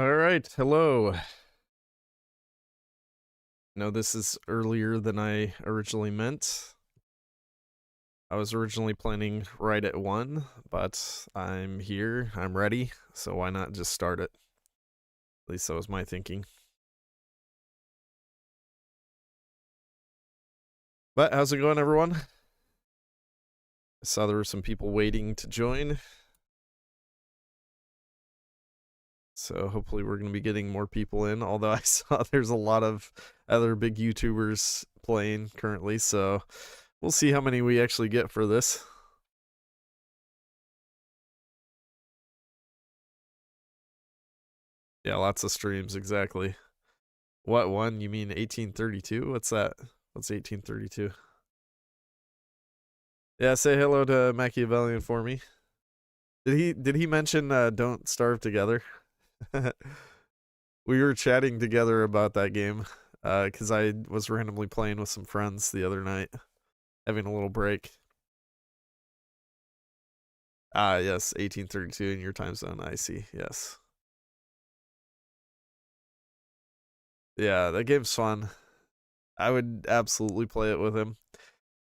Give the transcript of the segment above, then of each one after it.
All right, hello. No, this is earlier than I originally meant. I was originally planning right at 1, but I'm here, I'm ready, so why not just start it? At least that was my thinking. But how's it going, everyone? I saw there were some people waiting to join. So hopefully we're going to be getting more people in, although I saw there's a lot of other big YouTubers playing currently, so we'll see how many we actually get for this. Yeah, lots of streams, exactly. What one? You mean 1832? What's that? What's 1832? Yeah, say hello to Machiavellian for me. Did he mention don't starve together? We were chatting together about that game because I was randomly playing with some friends the other night, having a little break. Ah, yes, 1832 in your time zone. I see. Yes. Yeah, that game's fun. I would absolutely play it with him,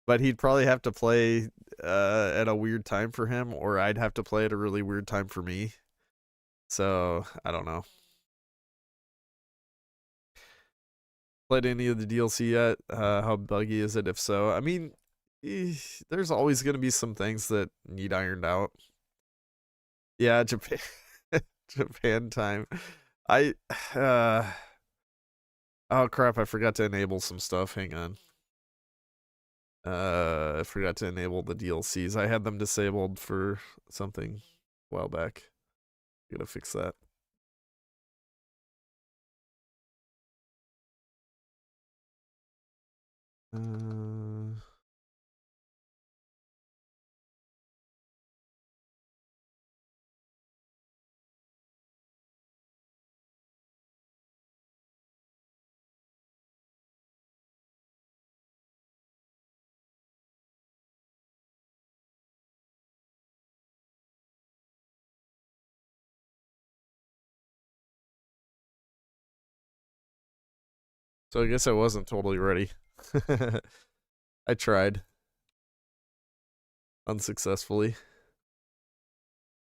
but he'd probably have to play at a weird time for him, or I'd have to play at a really weird time for me. So I don't know. Played any of the DLC yet? How buggy is it? If so, I mean, there's always going to be some things that need ironed out. Yeah, Japan, Japan time. I, oh crap! I forgot to enable some stuff. Hang on. I forgot to enable the DLCs. I had them disabled for something a while back. Gotta fix that. So I guess I wasn't totally ready. I tried. Unsuccessfully.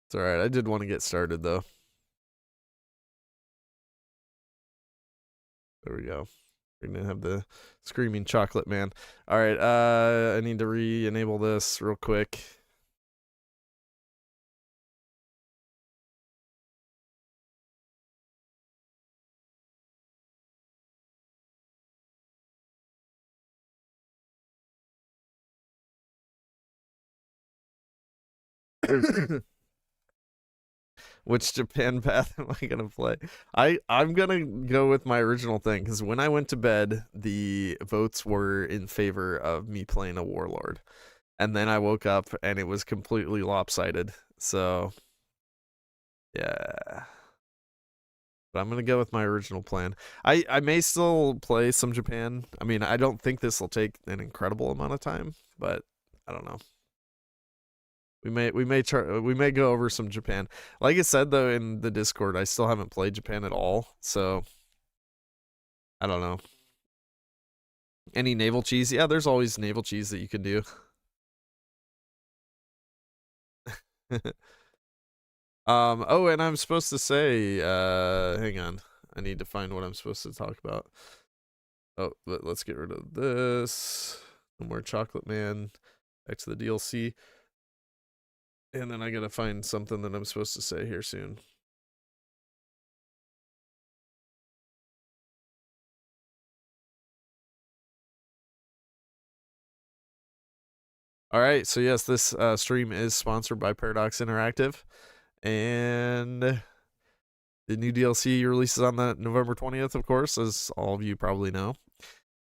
It's alright, I did want to get started though. There we go. We're gonna have the screaming chocolate man. Alright, I need to re-enable this real quick. Which Japan path am I gonna play? I'm gonna go with my original thing because when I went to bed, the votes were in favor of me playing a warlord, and then I woke up and it was completely lopsided. So, yeah. But I'm gonna go with my original plan. I may still play some Japan. I mean, I don't think this will take an incredible amount of time, but I don't know. We may go over some Japan. Like I said though in the Discord, I still haven't played Japan at all, so I don't know. Any naval cheese? Yeah, there's always naval cheese that you can do. Oh, and I'm supposed to say, hang on. I need to find what I'm supposed to talk about. Oh, let's get rid of this. No more Chocolate Man. Back to the DLC. And then I gotta find something that I'm supposed to say here soon. All right, so yes, this stream is sponsored by Paradox Interactive, and the new DLC releases on the November 20th, of course, as all of you probably know,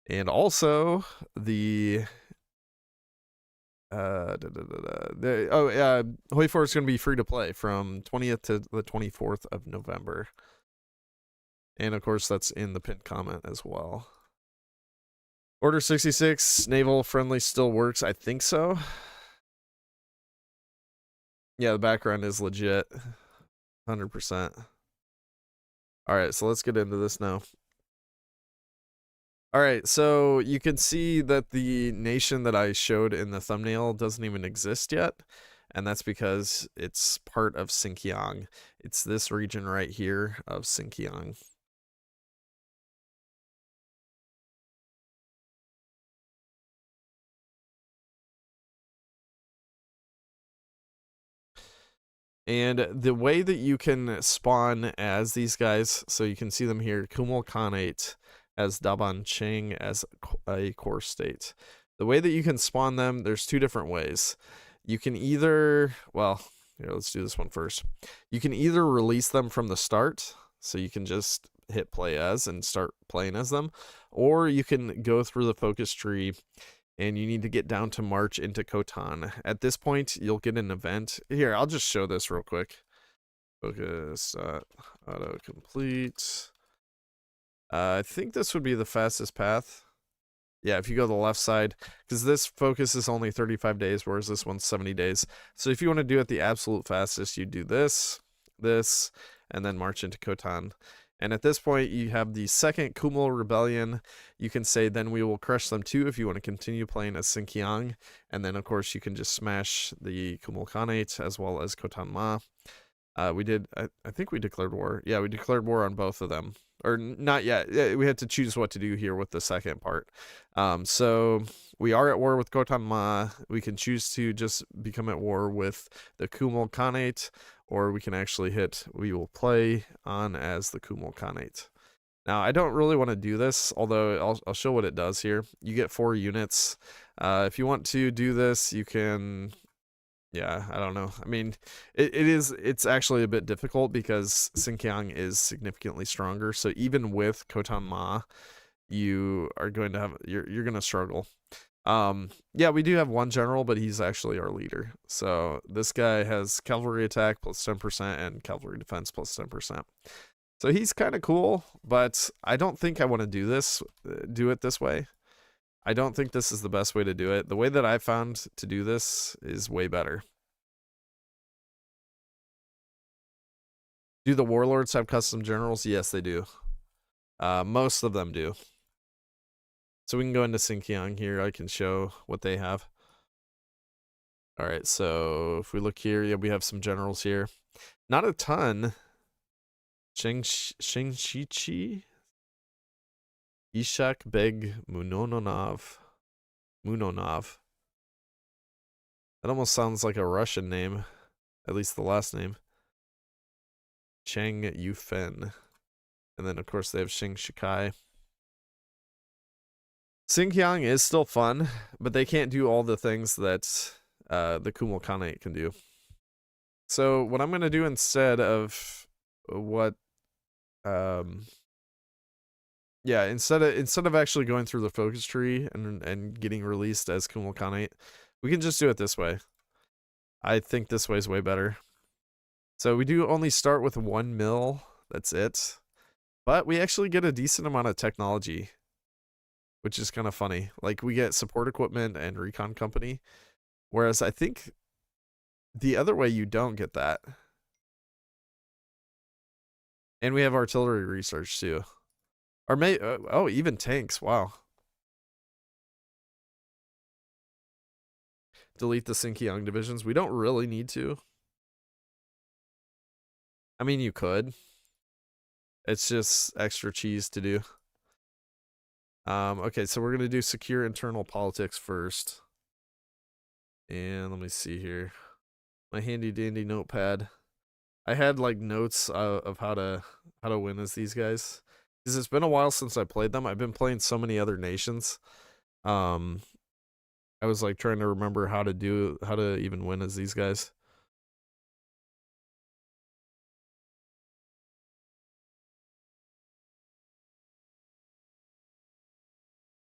and also the Hoi 4 is going to be free to play from 20th to the 24th of November, and of course that's in the pinned comment as well. Order 66 naval friendly still works. I think so. Yeah, the background is legit. 100%. All right, so let's get into this now. All right, so you can see that the nation that I showed in the thumbnail doesn't even exist yet, and that's because it's part of Sinkiang. It's this region right here of Sinkiang. And the way that you can spawn as these guys, so you can see them here, Kumul Khanate as Daban Cheng as a core state. The way that you can spawn them, there's two different ways. You can either, well, here, let's do this one first. You can either release them from the start, so you can just hit play as and start playing as them, or you can go through the focus tree and you need to get down to March into Khotan. At this point, you'll get an event. Here, I'll just show this real quick. Focus, auto complete. I think this would be the fastest path. Yeah, if you go to the left side, because this focus is only 35 days, whereas this one's 70 days. So if you want to do it the absolute fastest, you do this, and then march into Khotan. And at this point, you have the second Kumul Rebellion. You can say, then we will crush them too if you want to continue playing as Sinkiang. And then, of course, you can just smash the Kumul Khanate as well as Khotan Ma. We did, I think we declared war. Yeah, we declared war on both of them. Or not yet. We had to choose what to do here with the second part. So we are at war with Khotan Ma. We can choose to just become at war with the Kumul Khanate, or we can actually hit, we will play on as the Kumul Khanate. Now, I don't really want to do this, although I'll show what it does here. You get 4 units. If you want to do this, you can... Yeah, I don't know. I mean, it's actually a bit difficult because Sinkiang is significantly stronger. So even with Khotan Ma, you are going to have you're going to struggle. Yeah, we do have one general, but he's actually our leader. So this guy has cavalry attack plus 10% and cavalry defense plus 10%. So he's kind of cool, but I don't think I want to do it this way. I don't think this is the best way to do it. The way that I found to do this is way better. Do the warlords have custom generals? Yes, they do. Most of them do. So we can go into Sinkiang here. I can show what they have. All right, so if we look here, yeah, we have some generals here. Not a ton. Shichi, Ishak Beg Munonov. That almost sounds like a Russian name, at least the last name. Cheng Yufen. And then, of course, they have Xing Shikai. Sinkiang is still fun, but they can't do all the things that the Kumul Khanate can do. So what I'm going to do instead of what... yeah, instead of actually going through the focus tree and getting released as Kumul Khanate, we can just do it this way. I think this way is way better. So we do only start with 1 mil. That's it. But we actually get a decent amount of technology, which is kind of funny. Like, we get support equipment and recon company, whereas I think the other way you don't get that. And we have artillery research too. Or oh, even tanks. Wow. Delete the Sinkiang divisions. We don't really need to. I mean, you could. It's just extra cheese to do. Okay, so we're going to do secure internal politics first. And let me see here. My handy dandy notepad. I had like notes of how to win as these guys. Because it's been a while since I played them. I've been playing so many other nations. I was like trying to remember how to even win as these guys.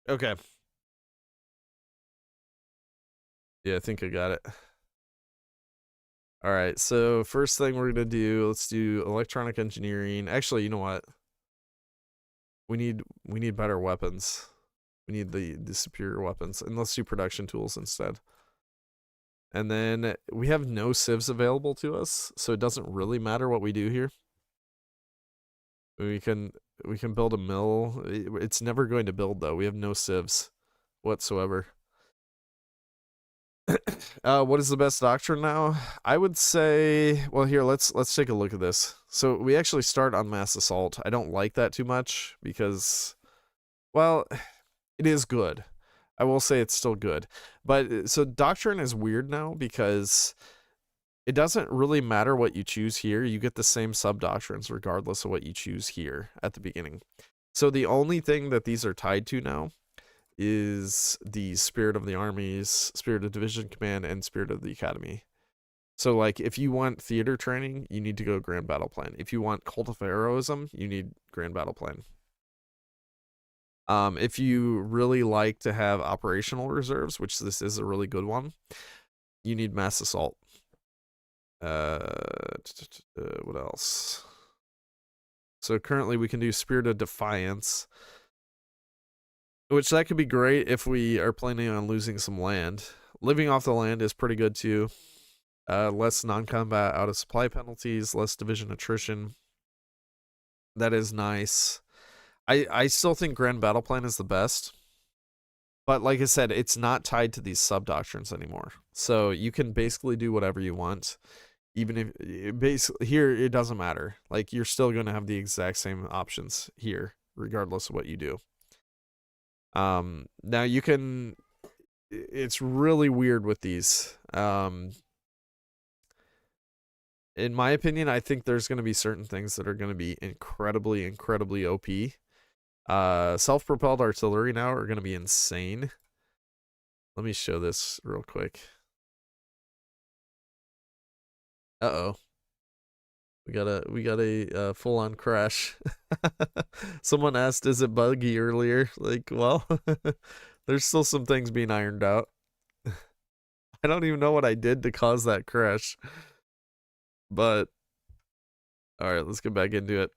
Okay. Yeah, I think I got it. All right, so first thing we're gonna do, let's do electronic engineering. Actually, you know what? We need better weapons. We need the superior weapons, and let's do production tools instead. And then we have no civs available to us, so it doesn't really matter what we do here. We can build a mill. It's never going to build though. We have no civs whatsoever. What is the best doctrine now? I would say, well, here let's take a look at this. So we actually start on mass assault. I don't like that too much because, well, it is good. I will say it's still good, but so doctrine is weird now because it doesn't really matter what you choose here. You get the same sub doctrines regardless of what you choose here at the beginning. So the only thing that these are tied to now is the spirit of the armies, spirit of division command, and spirit of the academy. So like if you want theater training, you need to go grand battle plan. If you want cult of heroism, you need grand battle plan. If you really like to have operational reserves, which this is a really good one, you need mass assault. What else? So currently we can do Spirit of Defiance, which that could be great if we are planning on losing some land. Living off the land is pretty good too. Less non-combat out of supply penalties, less division attrition. That is nice. I still think Grand Battle Plan is the best. But like I said, it's not tied to these sub-doctrines anymore. So you can basically do whatever you want. Even if basically here it doesn't matter. Like you're still going to have the exact same options here regardless of what you do. Now you can, it's really weird with these. In my opinion, I think there's going to be certain things that are going to be incredibly OP. Self-propelled artillery now are going to be insane. Let me show this real quick. Uh-oh. We got a full-on crash. Someone asked, is it buggy earlier? Like, well, there's still some things being ironed out. I don't even know what I did to cause that crash. But, alright, let's get back into it.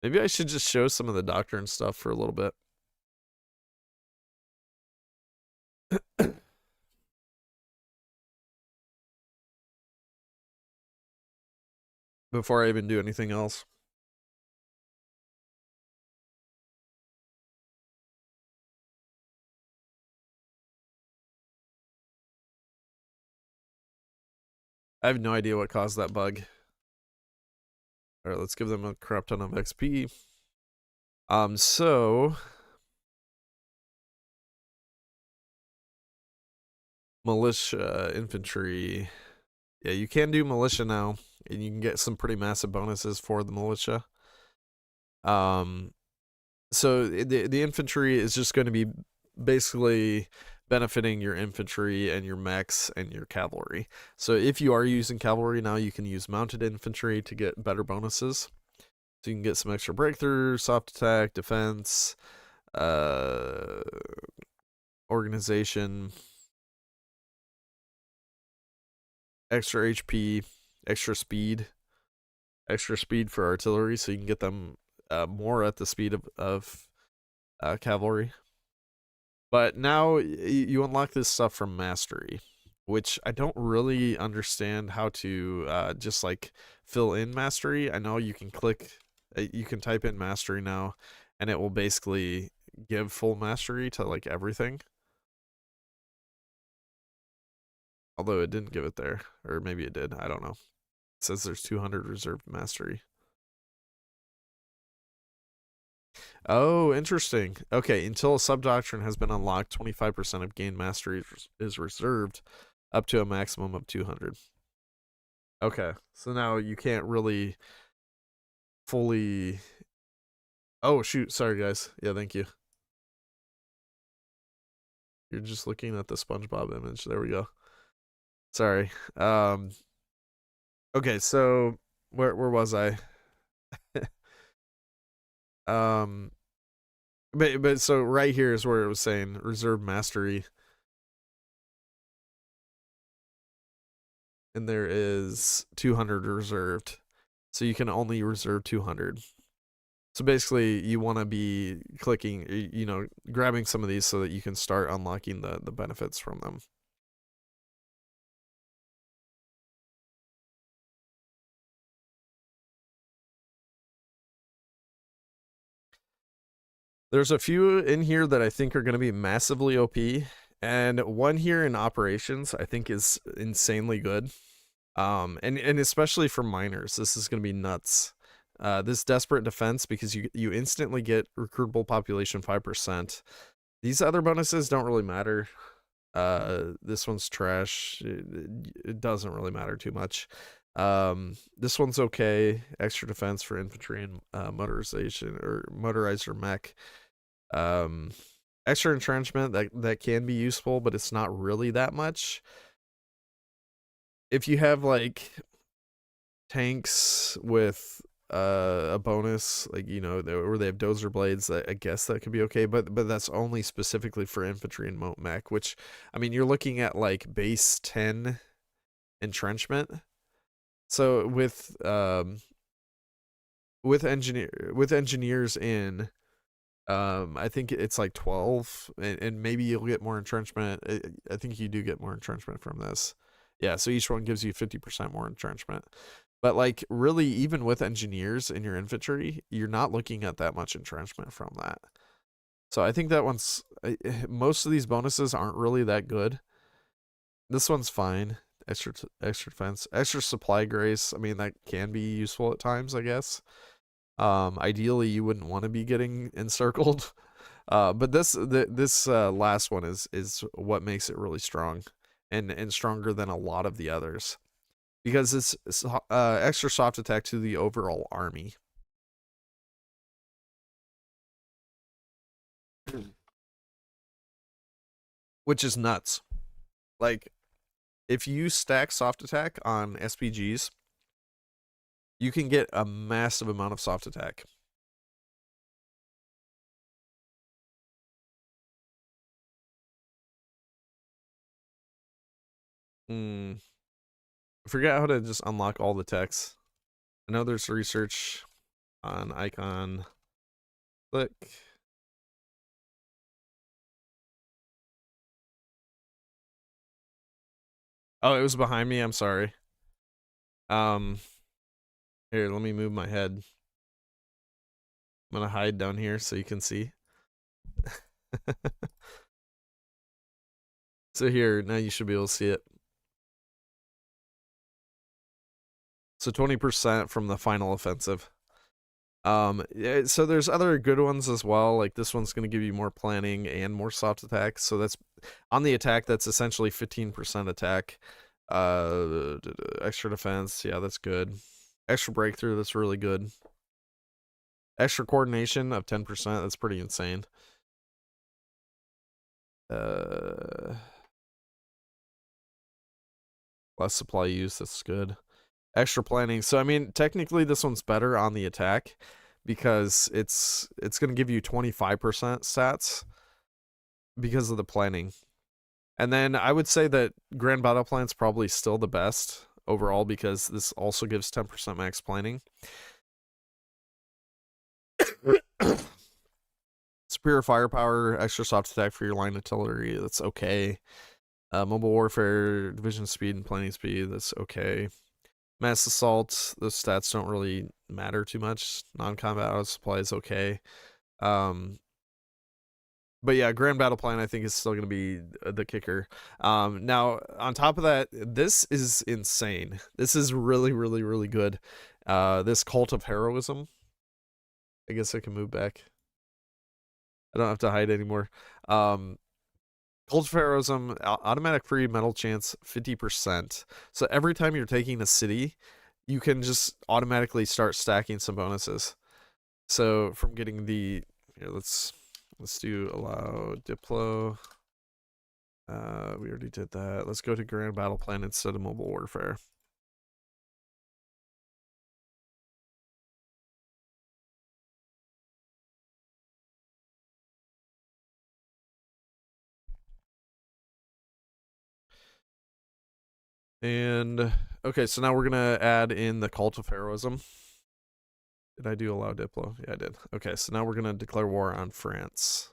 Maybe I should just show some of the doctrine stuff for a little bit. Before I even do anything else. I have no idea what caused that bug. Alright, let's give them a crap ton of XP. So militia, infantry. Yeah, you can do militia now, and you can get some pretty massive bonuses for the militia. So the infantry is just going to be basically benefiting your infantry and your mechs and your cavalry. So if you are using cavalry now, you can use mounted infantry to get better bonuses. So you can get some extra breakthrough, soft attack, defense, organization, extra HP, extra speed for artillery, so you can get them more at the speed of cavalry. But now you unlock this stuff from mastery, which I don't really understand how to just like fill in mastery. I know you can click, you can type in mastery now, and it will basically give full mastery to like everything. Although it didn't give it there, or maybe it did. I don't know. It says there's 200 reserved mastery. Oh, interesting. Okay, until a sub-doctrine has been unlocked, 25% of gained mastery is reserved, up to a maximum of 200. Okay, so now you can't really fully... Oh, shoot, sorry guys. Yeah, thank you. You're just looking at the SpongeBob image. There we go. Sorry. Okay, so where was I? But so right here is where it was saying reserve mastery, and there is 200 reserved, so you can only reserve 200. So basically, you want to be clicking, you know, grabbing some of these so that you can start unlocking the benefits from them. There's a few in here that I think are going to be massively OP, and one here in operations I think is insanely good. And especially for miners, this is going to be nuts. This desperate defense, because you instantly get recruitable population 5%. These other bonuses don't really matter. This one's trash. It doesn't really matter too much. This one's okay. Extra defense for infantry and motorization or motorizer mech. Extra entrenchment that can be useful, but it's not really that much. If you have like tanks with a bonus, like, you know, or they have dozer blades, that I guess that could be okay, but that's only specifically for infantry and moat mech, which, I mean, you're looking at like base 10 entrenchment. So with engineers in, I think it's like 12, and maybe you'll get more entrenchment. I think you do get more entrenchment from this. Yeah, so each one gives you 50% more entrenchment. But like, really, even with engineers in your infantry, you're not looking at that much entrenchment from that. So I think that one's, most of these bonuses aren't really that good. This one's fine. Extra defense, extra supply grace. I mean, that can be useful at times, I guess. Ideally, you wouldn't want to be getting encircled. But this last one is what makes it really strong, and stronger than a lot of the others, because it's extra soft attack to the overall army. Which is nuts. Like, if you stack soft attack on SPGs, you can get a massive amount of soft attack. I forget how to just unlock all the techs. I know there's research on icon. Click. Oh, it was behind me. I'm sorry. Here, let me move my head. I'm gonna hide down here so you can see. So here, now you should be able to see it. So 20% from the final offensive. So there's other good ones as well. Like, this one's going to give you more planning and more soft attack. So that's on the attack. That's essentially 15% attack. Extra defense. Yeah, that's good. Extra breakthrough. That's really good. Extra coordination of 10%. That's pretty insane. Less supply use. That's good. Extra planning. So I mean, technically this one's better on the attack, because it's going to give you 25% stats because of the planning. And then I would say that Grand Battle Plan's probably still the best overall, because this also gives 10% max planning. Superior firepower, extra soft attack for your line artillery, that's okay. Mobile warfare, division speed and planning speed, that's okay. Mass assault, those stats don't really matter too much. Non-combat auto supply is okay. But yeah, Grand Battle Plan I think is still going to be the kicker. Now, on top of that, this is insane. This is really, really, really good. This Cult of Heroism. I guess I can move back. I don't have to hide anymore. Cult of Heroism, automatic free metal chance 50%. So every time you're taking a city, you can just automatically start stacking some bonuses. So from getting the, here, let's do allow Diplo. We already did that. Let's go to Grand Battle Plan instead of Mobile Warfare. And okay, so now we're gonna add in the Cult of Heroism. Did I do allow Diplo? Yeah, I did. Okay, so now we're gonna declare war on France.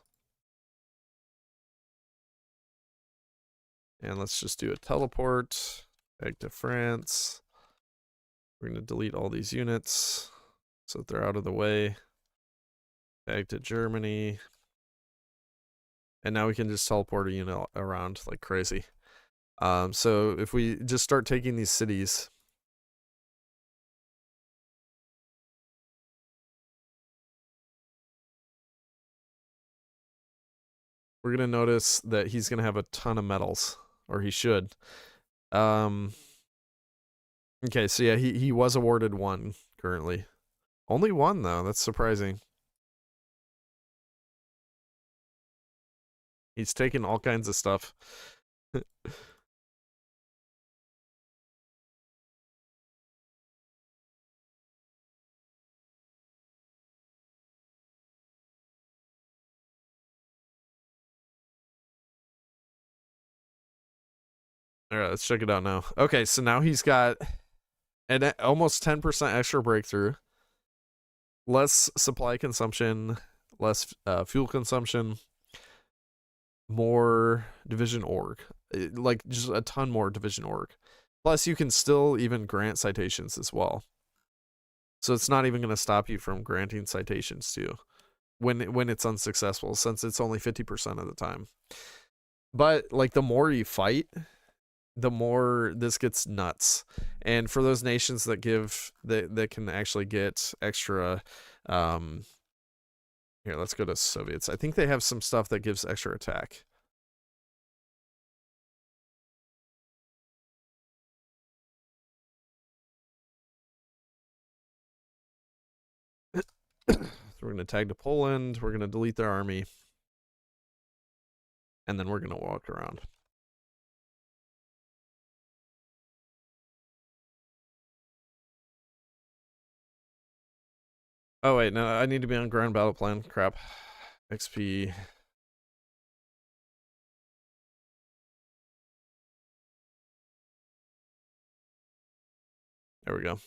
And let's just do a teleport back to France. We're gonna delete all these units so that they're out of the way. Back to Germany. And now we can just teleport a unit around like crazy. So if we just start taking these cities, we're gonna notice that he's gonna have a ton of medals, or he should. Okay, so yeah, he was awarded one currently. Only one though, that's surprising. He's taken all kinds of stuff. All right, let's check it out now. Okay, so now he's got an almost 10% extra breakthrough, less supply consumption, less fuel consumption, more division org, like just a ton more division org. Plus, you can still even grant citations as well. So it's not even going to stop you from granting citations too when it's unsuccessful, since it's only 50% of the time. But like the more you fight, the more this gets nuts. And for those nations that give that can actually get extra here, let's go to Soviets. I think they have some stuff that gives extra attack. So we're going to tag to Poland. We're going to delete their army. And then we're going to walk around. Oh, wait. No, I need to be on ground battle plan. Crap. XP. There we go.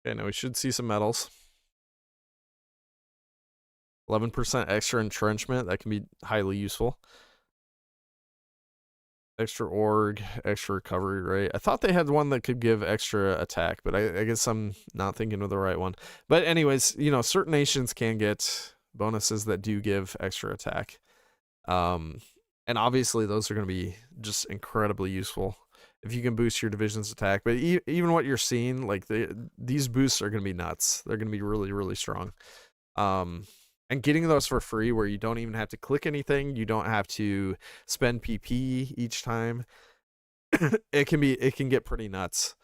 Okay, now we should see some medals. 11% extra entrenchment. That can be highly useful. Extra org, extra recovery rate. I thought they had one that could give extra attack, but I guess I'm not thinking of the right one. But anyways, you know, certain nations can get bonuses that do give extra attack. And obviously those are going to be just incredibly useful if you can boost your division's attack. But even what you're seeing, like these boosts are going to be nuts. They're going to be really, really strong. And getting those for free where you don't even have to click anything, you don't have to spend PP each time. it can get pretty nuts.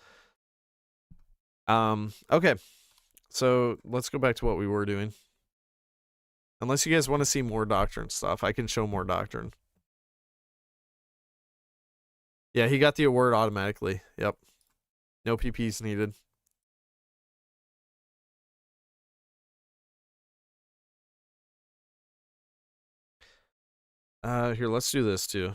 Okay. So let's go back to what we were doing. Unless you guys want to see more Doctrine stuff, I can show more Doctrine. Yeah, he got the award automatically. Yep. No PPs needed. Here, let's do this too.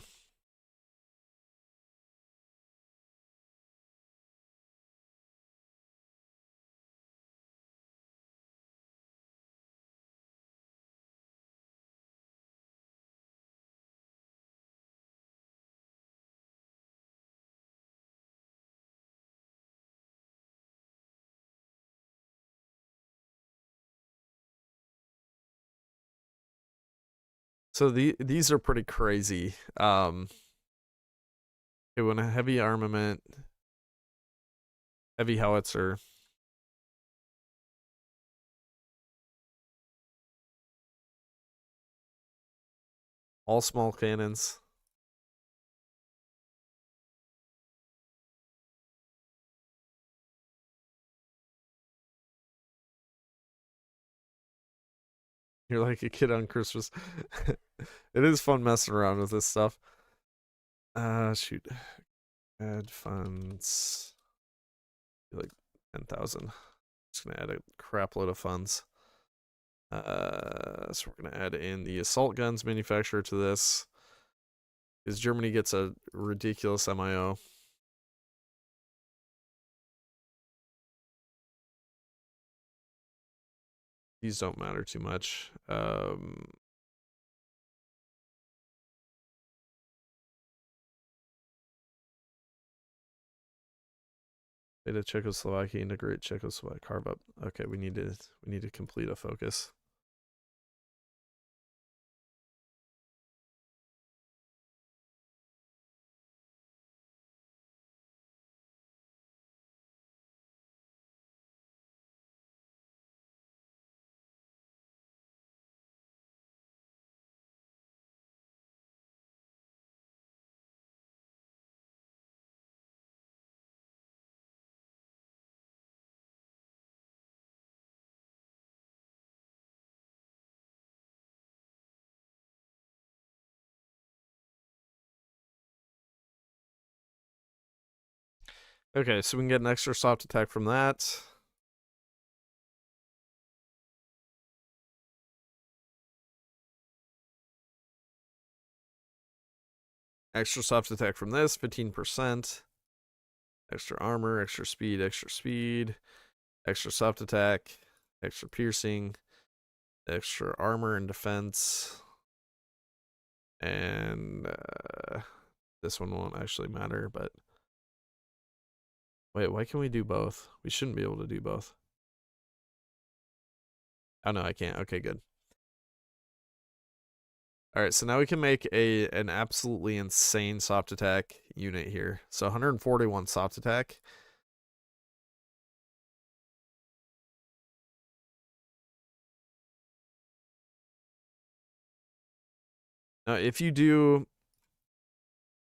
So these are pretty crazy. It went a heavy armament, heavy howitzer. All small cannons. You're like a kid on Christmas. It is fun messing around with this stuff. Shoot. Add funds. Like 10,000. Just gonna add a crap load of funds. So we're gonna add in the assault guns manufacturer to this. Because Germany gets a ridiculous MIO. These don't matter too much. Beta Czechoslovakia, integrate Czechoslovakia, carve up. Okay, we need to complete a focus. Okay, so we can get an extra soft attack from that. Extra soft attack from this, 15%. Extra armor, extra speed, extra soft attack, extra piercing, extra armor and defense. And this one won't actually matter, but wait, why can we do both? We shouldn't be able to do both. Oh no, I can't. Okay, good. All right, so now we can make an absolutely insane soft attack unit here. So 141 soft attack. Now, if you do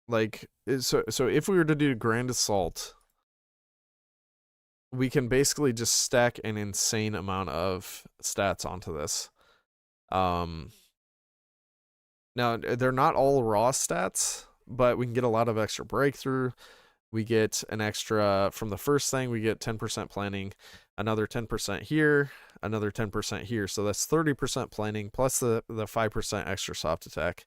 like so if we were to do Grand Assault, we can basically just stack an insane amount of stats onto this. Now they're not all raw stats, but we can get a lot of extra breakthrough. We get an extra from the first thing, we get 10% planning, another 10% here, another 10% here. So that's 30% planning plus the 5% extra soft attack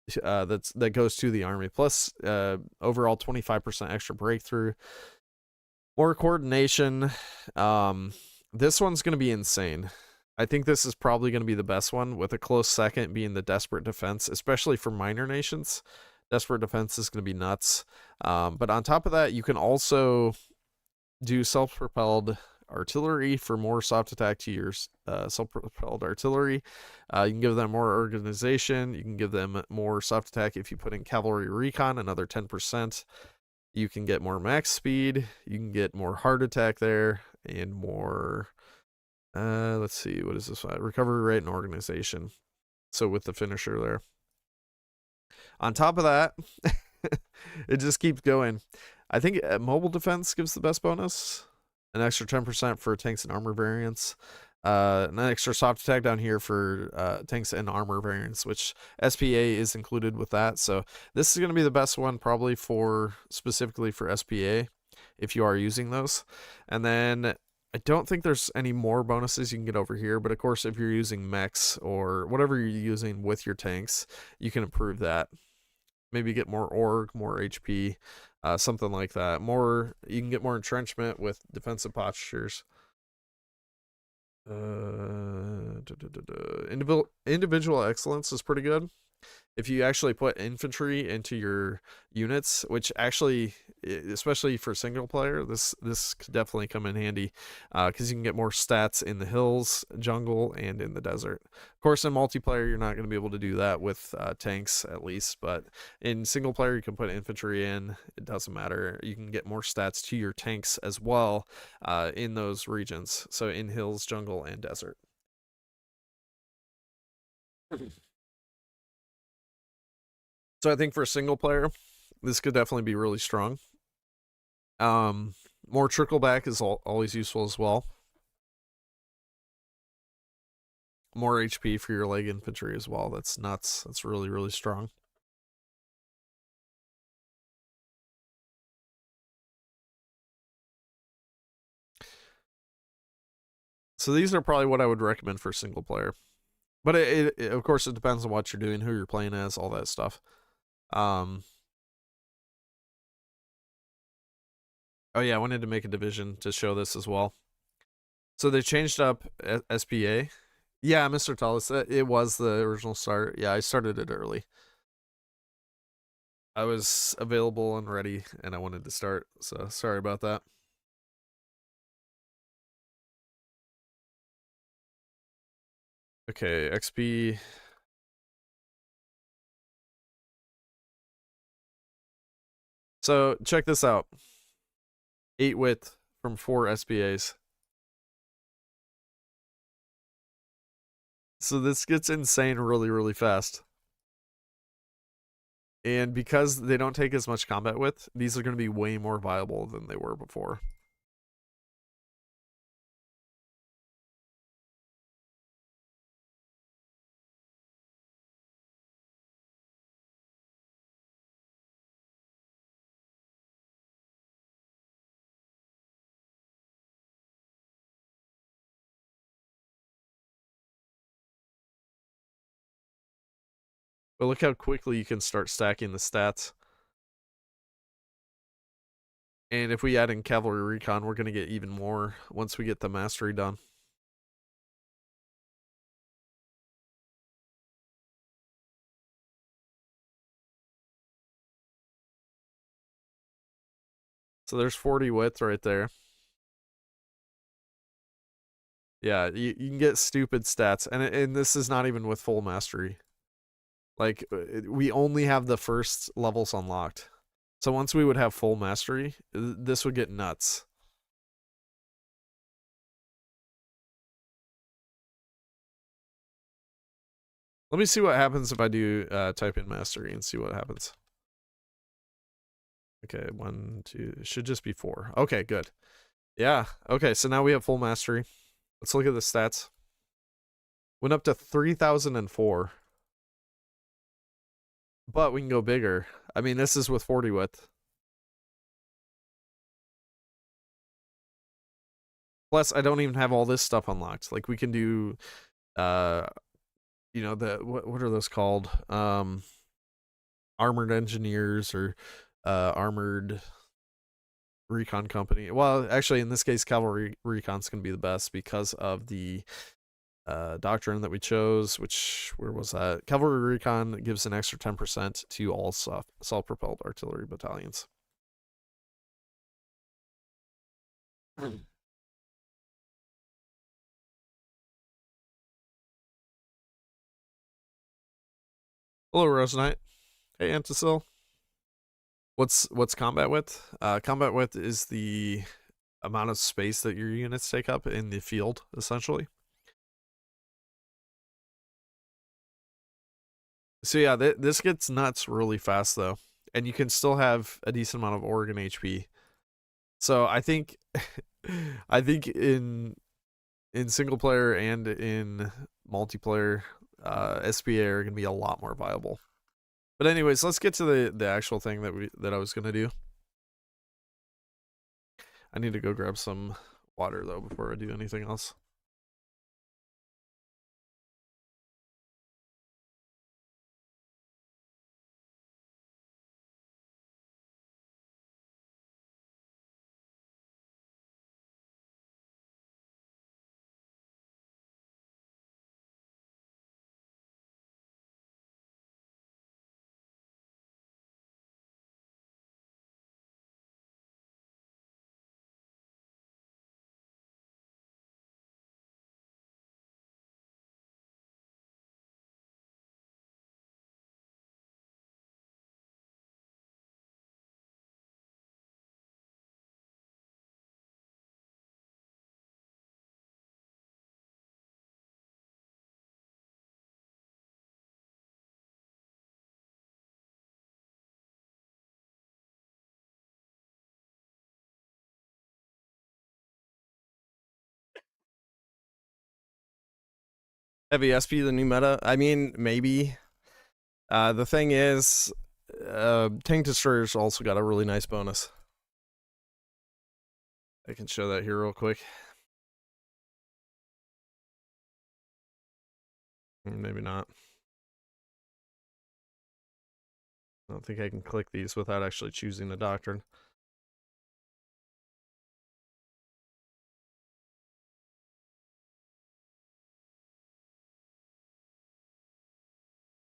that goes to the army, plus overall 25% extra breakthrough. More coordination. This one's going to be insane. I think this is probably going to be the best one, with a close second being the Desperate Defense, especially for minor nations. Desperate Defense is going to be nuts. But on top of that, you can also do self-propelled artillery for more soft attack to your self-propelled artillery. You can give them more organization. You can give them more soft attack if you put in cavalry recon, another 10%. You can get more max speed. You can get more hard attack there and more. Let's see, what is this? Recovery rate and organization. So with the finisher there. On top of that, it just keeps going. I think mobile defense gives the best bonus. An extra 10% for tanks and armor variants. An extra soft attack down here for tanks and armor variants, which SPA is included with that. So this is going to be the best one probably specifically for SPA if you are using those. And then I don't think there's any more bonuses you can get over here, but of course if you're using mechs or whatever you're using with your tanks, you can improve that. Maybe get more org, more HP, something like that. You can get more entrenchment with defensive postures. Individual excellence is pretty good. If you actually put infantry into your units, which actually, especially for single player, this could definitely come in handy, because you can get more stats in the hills, jungle, and in the desert. Of course, in multiplayer, you're not going to be able to do that with tanks, at least, but in single player, you can put infantry in. It doesn't matter. You can get more stats to your tanks as well in those regions, so in hills, jungle, and desert. So I think for a single player, this could definitely be really strong. More trickle back is always useful as well. More HP for your leg infantry as well. That's nuts. That's really, really strong. So these are probably what I would recommend for single player. But it of course, it depends on what you're doing, who you're playing as, all that stuff. Oh yeah, I wanted to make a division to show this as well. So they changed up SPA Yeah, Mr. Tullis, it was the original start. Yeah, I started it early. I was available and ready, and I wanted to start. So sorry about that. Okay, XP. So check this out. 8 width from 4 SBAs. So this gets insane really, really fast. And because they don't take as much combat width, these are going to be way more viable than they were before. But look how quickly you can start stacking the stats. And if we add in cavalry recon, we're going to get even more once we get the mastery done. So there's 40 width right there. Yeah, you can get stupid stats. And this is not even with full mastery. Like, we only have the first levels unlocked. So once we would have full mastery, this would get nuts. Let me see what happens if I do type in mastery and see what happens. Okay, 1, 2, it should just be 4. Okay, good. Yeah, okay, so now we have full mastery. Let's look at the stats. Went up to 3004. But we can go bigger. I mean, this is with 40 width. Plus, I don't even have all this stuff unlocked. Like, we can do, you know, what are those called? Armored engineers or armored recon company. Well, actually, in this case, cavalry recon's gonna be the best because of the doctrine that we chose. Which, where was that? Cavalry recon gives an extra 10% to all self-propelled artillery battalions. Hello, Rose Knight. Hey, Antisil. What's combat width? Combat width is the amount of space that your units take up in the field, essentially. So yeah, this gets nuts really fast though, and you can still have a decent amount of organ HP. So I think, I think in single player and in multiplayer, SPA are gonna be a lot more viable. But anyways, let's get to the actual thing that I was gonna do. I need to go grab some water though before I do anything else. Heavy SP the new meta? I mean, maybe. The thing is, tank destroyers also got a really nice bonus. I can show that here real quick. Maybe not. I don't think I can click these without actually choosing the doctrine.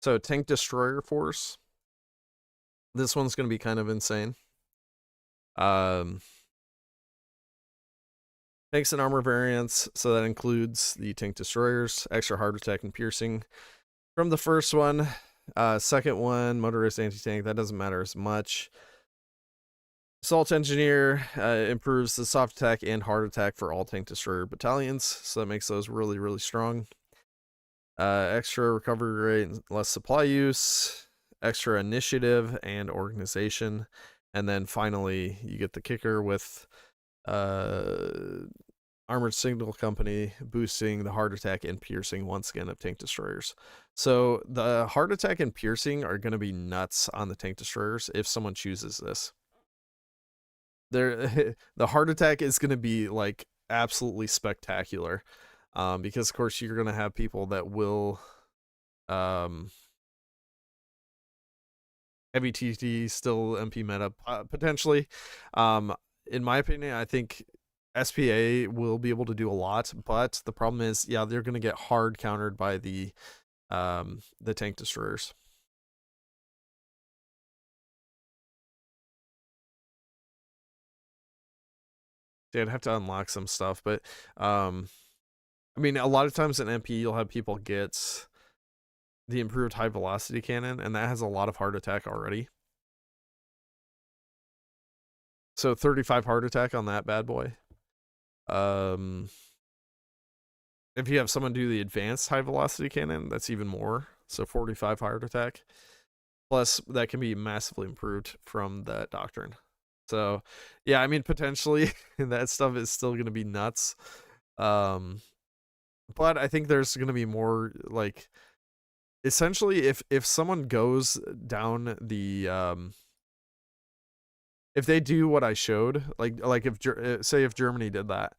So tank destroyer force. This one's going to be kind of insane. Um, Tanks and armor variants, so that includes the tank destroyers, extra heart attack and piercing from the first one. Second one, motorized anti-tank, that doesn't matter as much. Assault engineer improves the soft attack and hard attack for all tank destroyer battalions, so that makes those really, really strong. Extra recovery rate, less supply use, extra initiative and organization, and then finally you get the kicker with Armored Signal Company boosting the heart attack and piercing once again of tank destroyers. So the heart attack and piercing are going to be nuts on the tank destroyers if someone chooses this. The heart attack is going to be like absolutely spectacular, because of course you're going to have people that will heavy TT still MP meta potentially. In my opinion, I think SPA will be able to do a lot, but the problem is, yeah, they're going to get hard countered by the tank destroyers. Yeah, I'd have to unlock some stuff, but I mean, a lot of times in MP, you'll have people get the improved high velocity cannon, and that has a lot of heart attack already. So 35 heart attack on that bad boy. If you have someone do the advanced high velocity cannon, that's even more. So 45 heart attack. Plus, that can be massively improved from that doctrine. So, yeah, I mean, potentially that stuff is still going to be nuts. But I think there's going to be more, like, essentially, if someone goes down the if they do what I showed, like if say if Germany did that,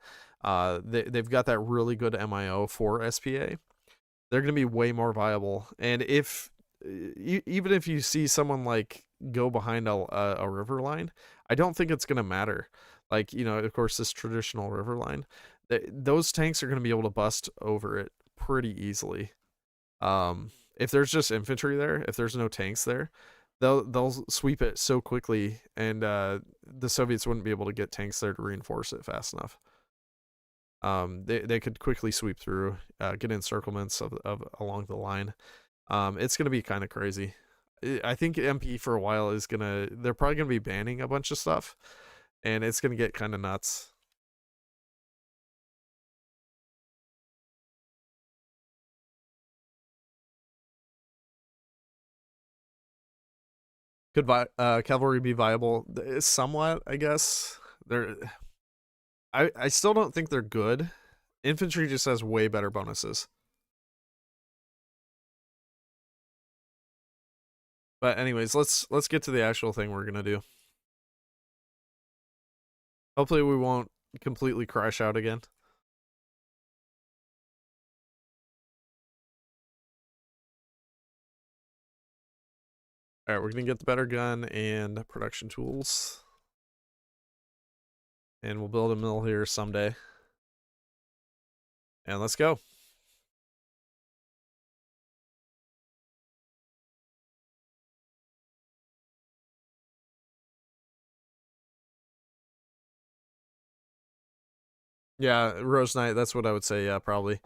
they've got that really good MIO for SPA. They're going to be way more viable. And if even if you see someone like go behind a river line, I don't think it's going to matter. Like, you know, of course, this traditional river line, those tanks are going to be able to bust over it pretty easily. If there's just infantry there, if there's no tanks there, they'll sweep it so quickly, and the Soviets wouldn't be able to get tanks there to reinforce it fast enough. They could quickly sweep through, get encirclements of along the line. It's gonna be kind of crazy. I think MP for a while is they're probably gonna be banning a bunch of stuff, and it's gonna get kind of nuts. Could cavalry be viable? Somewhat, I guess. I still don't think they're good. Infantry just has way better bonuses. But anyways, let's get to the actual thing we're gonna do. Hopefully we won't completely crash out again. Alright, we're gonna get the better gun and production tools. And we'll build a mill here someday. And let's go. Yeah, Rose Knight, that's what I would say, yeah, probably.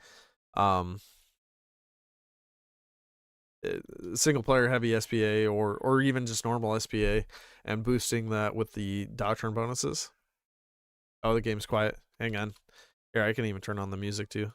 Single player heavy SPA or even just normal SPA, and boosting that with the doctrine bonuses. Oh, the game's quiet. Hang on. Here, I can even turn on the music too.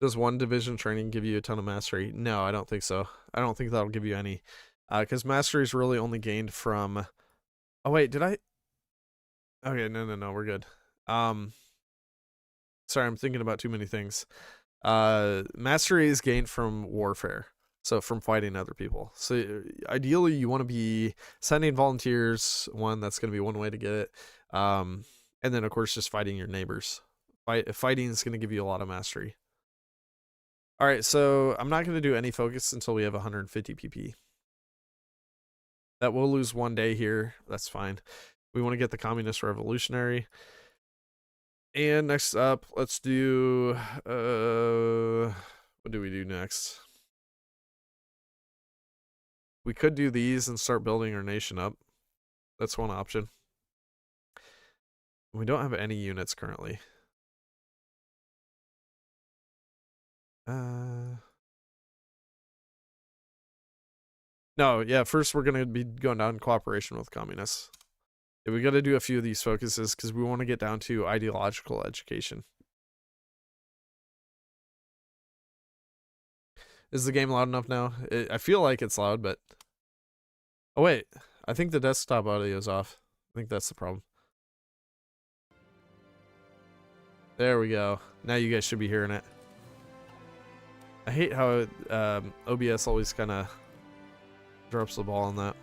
Does one division training give you a ton of mastery? No, I don't think so. I don't think that'll give you any. Because mastery is really only gained from... Oh, wait, did I... Okay, no, we're good. Sorry, I'm thinking about too many things. Mastery is gained from warfare. So from fighting other people. So ideally you want to be sending volunteers. That's going to be one way to get it. And then of course just fighting your neighbors. Fighting is going to give you a lot of mastery. All right, so I'm not going to do any focus until we have 150 PP. That will lose 1 day here. That's fine. We want to get the Communist Revolutionary. And next up, let's do what do we do next? We could do these and start building our nation up. That's one option. We don't have any units currently. No, yeah, first we're going to be going down in cooperation with communists. Yeah, we got to do a few of these focuses because we want to get down to ideological education. Is the game loud enough now? I feel like it's loud, but... Oh, wait. I think the desktop audio is off. I think that's the problem. There we go. Now you guys should be hearing it. I hate how OBS always kind of drops the ball on that.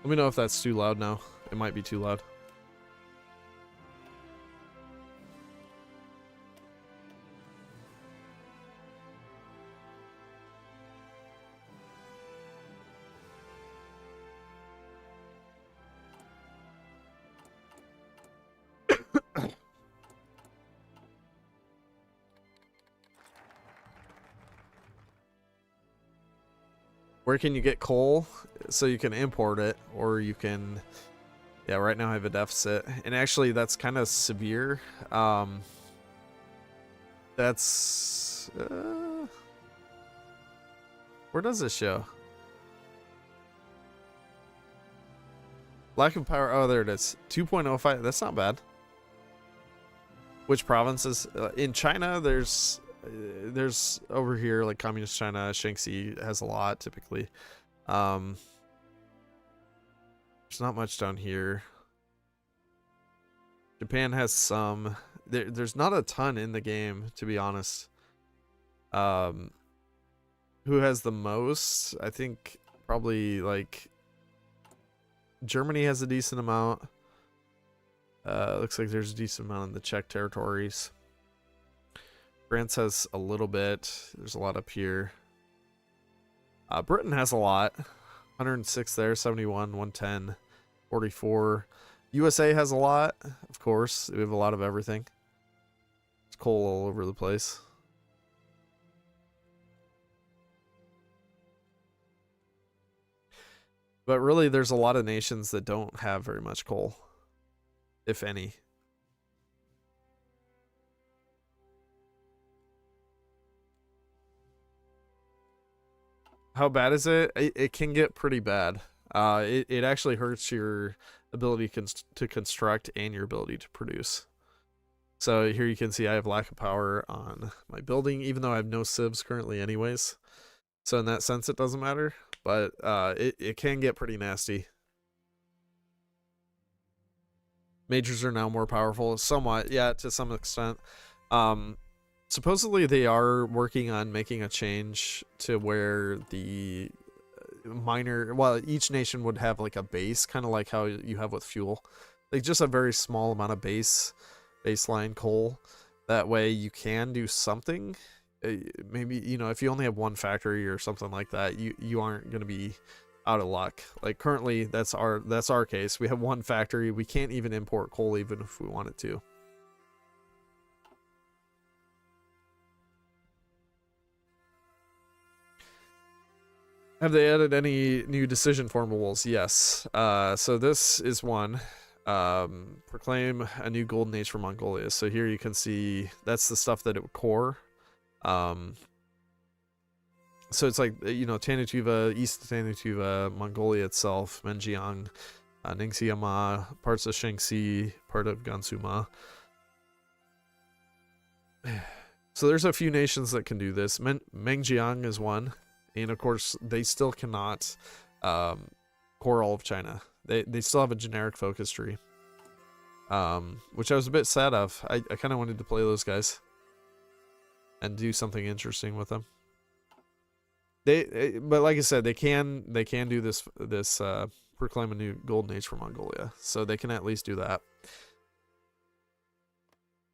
Let me know if that's too loud now. It might be too loud. Where can you get coal? So you can import it, or you can... Yeah, right now I have a deficit. And actually, that's kind of severe. That's... where does this show? Lack of power. Oh, there it is. 2.05. That's not bad. Which provinces? In China, there's over here, like communist China, Shaanxi has a lot typically. There's not much down here. Japan has some. There's not a ton in the game, to be honest. Who has the most? I think probably like Germany has a decent amount. Looks like there's a decent amount in the Czech territories. France has a little bit. There's a lot up here. Britain has a lot. 106 there, 71, 110, 44. USA has a lot, of course. We have a lot of everything. There's coal all over the place. But really, there's a lot of nations that don't have very much coal, if any. How bad is it? It can get pretty bad. It actually hurts your ability to construct and your ability to produce. So here you can see I have lack of power on my building, even though I have no civs currently anyways. So in that sense, it doesn't matter. But it can get pretty nasty. Majors are now more powerful, somewhat, yeah, to some extent. Supposedly they are working on making a change to where the minor, well, each nation would have like a base, kind of like how you have with fuel. Like just a very small amount of baseline coal. That way you can do something. Maybe, you know, if you only have one factory or something like that, you aren't going to be out of luck. Like currently that's our case. We have one factory. We can't even import coal even if we wanted to. Have they added any new decision formulas? Yes. So this is one. Proclaim a new golden age for Mongolia. So here you can see that's the stuff that it would core. So it's like, you know, Tanituva, East Tanituva, Mongolia itself, Menjiang, Ningxiama, parts of Shaanxi, part of Gansuma. So there's a few nations that can do this. Menjiang is one. And of course, they still cannot core all of China. They still have a generic focus tree, which I was a bit sad of. I kind of wanted to play those guys and do something interesting with them. But like I said, they can do this proclaim a new golden age for Mongolia, so they can at least do that.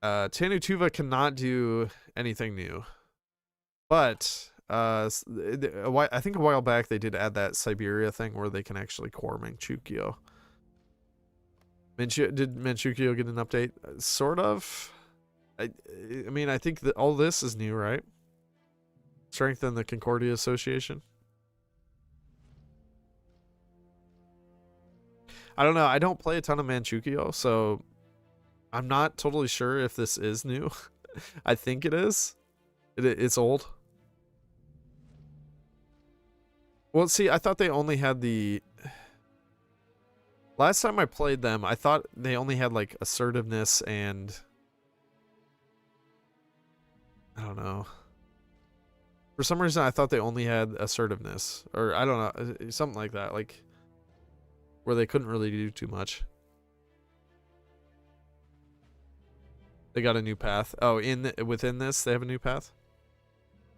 Tanutuva cannot do anything new, but I think a while back they did add that Siberia thing where they can actually core Manchukuo. Did Manchukuo get an update? Sort of. I mean, I think that all this is new, right? Strengthen the Concordia Association. I don't know. I don't play a ton of Manchukuo, so I'm not totally sure if this is new. I think it is. It's old. Well, see, I thought they only had the... Last time I played them, I thought they only had, like, assertiveness and... I don't know. For some reason, I thought they only had assertiveness. Or, I don't know, something like that. Like, where they couldn't really do too much. They got a new path. Oh, within this, they have a new path?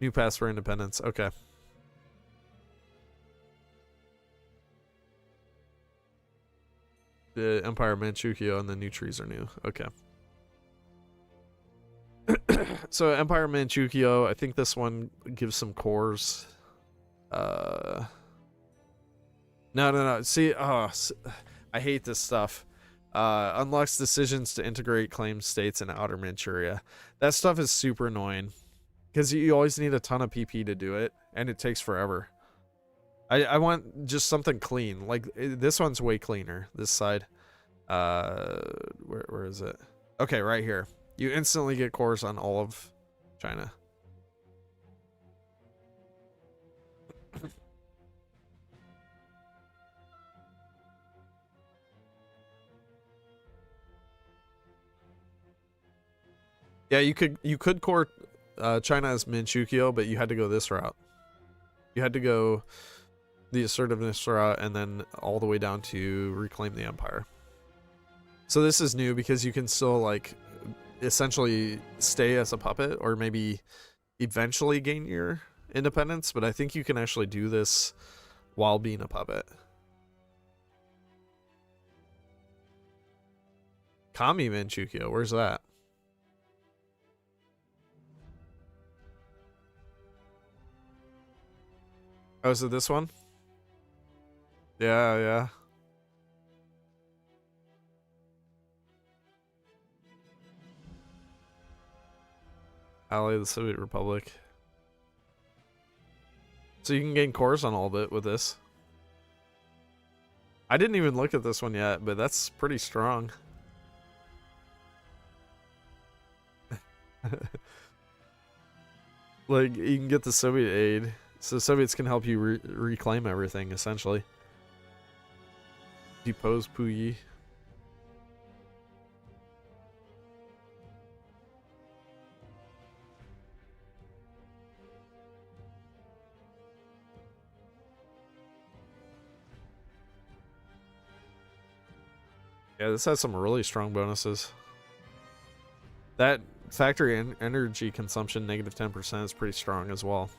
New paths for independence. Okay. The Empire of Manchukuo and the new trees are new. Okay. So Empire of Manchukuo, I think this one gives some cores. No. See, I hate this stuff. Unlocks decisions to integrate claimed states in Outer Manchuria. That stuff is super annoying. Because you always need a ton of PP to do it, and it takes forever. I want just something clean. Like, this one's way cleaner, this side. Where is it? Okay, right here. You instantly get cores on all of China. Yeah, you could core China as Manchukuo, but you had to go this route. You had to go the assertiveness route and then all the way down to reclaim the empire. So this is new because you can still, like, essentially stay as a puppet or maybe eventually gain your independence, but I think you can actually do this while being a puppet. Kami Manchukuo, where's that? Oh, is it this one? Yeah. Ally of the Soviet Republic. So you can gain cores on all of it with this. I didn't even look at this one yet, but that's pretty strong. Like, you can get the Soviet aid. So Soviets can help you reclaim everything, essentially. Depose Puyi. Yeah, this has some really strong bonuses. That factory energy consumption, negative 10%, is pretty strong as well.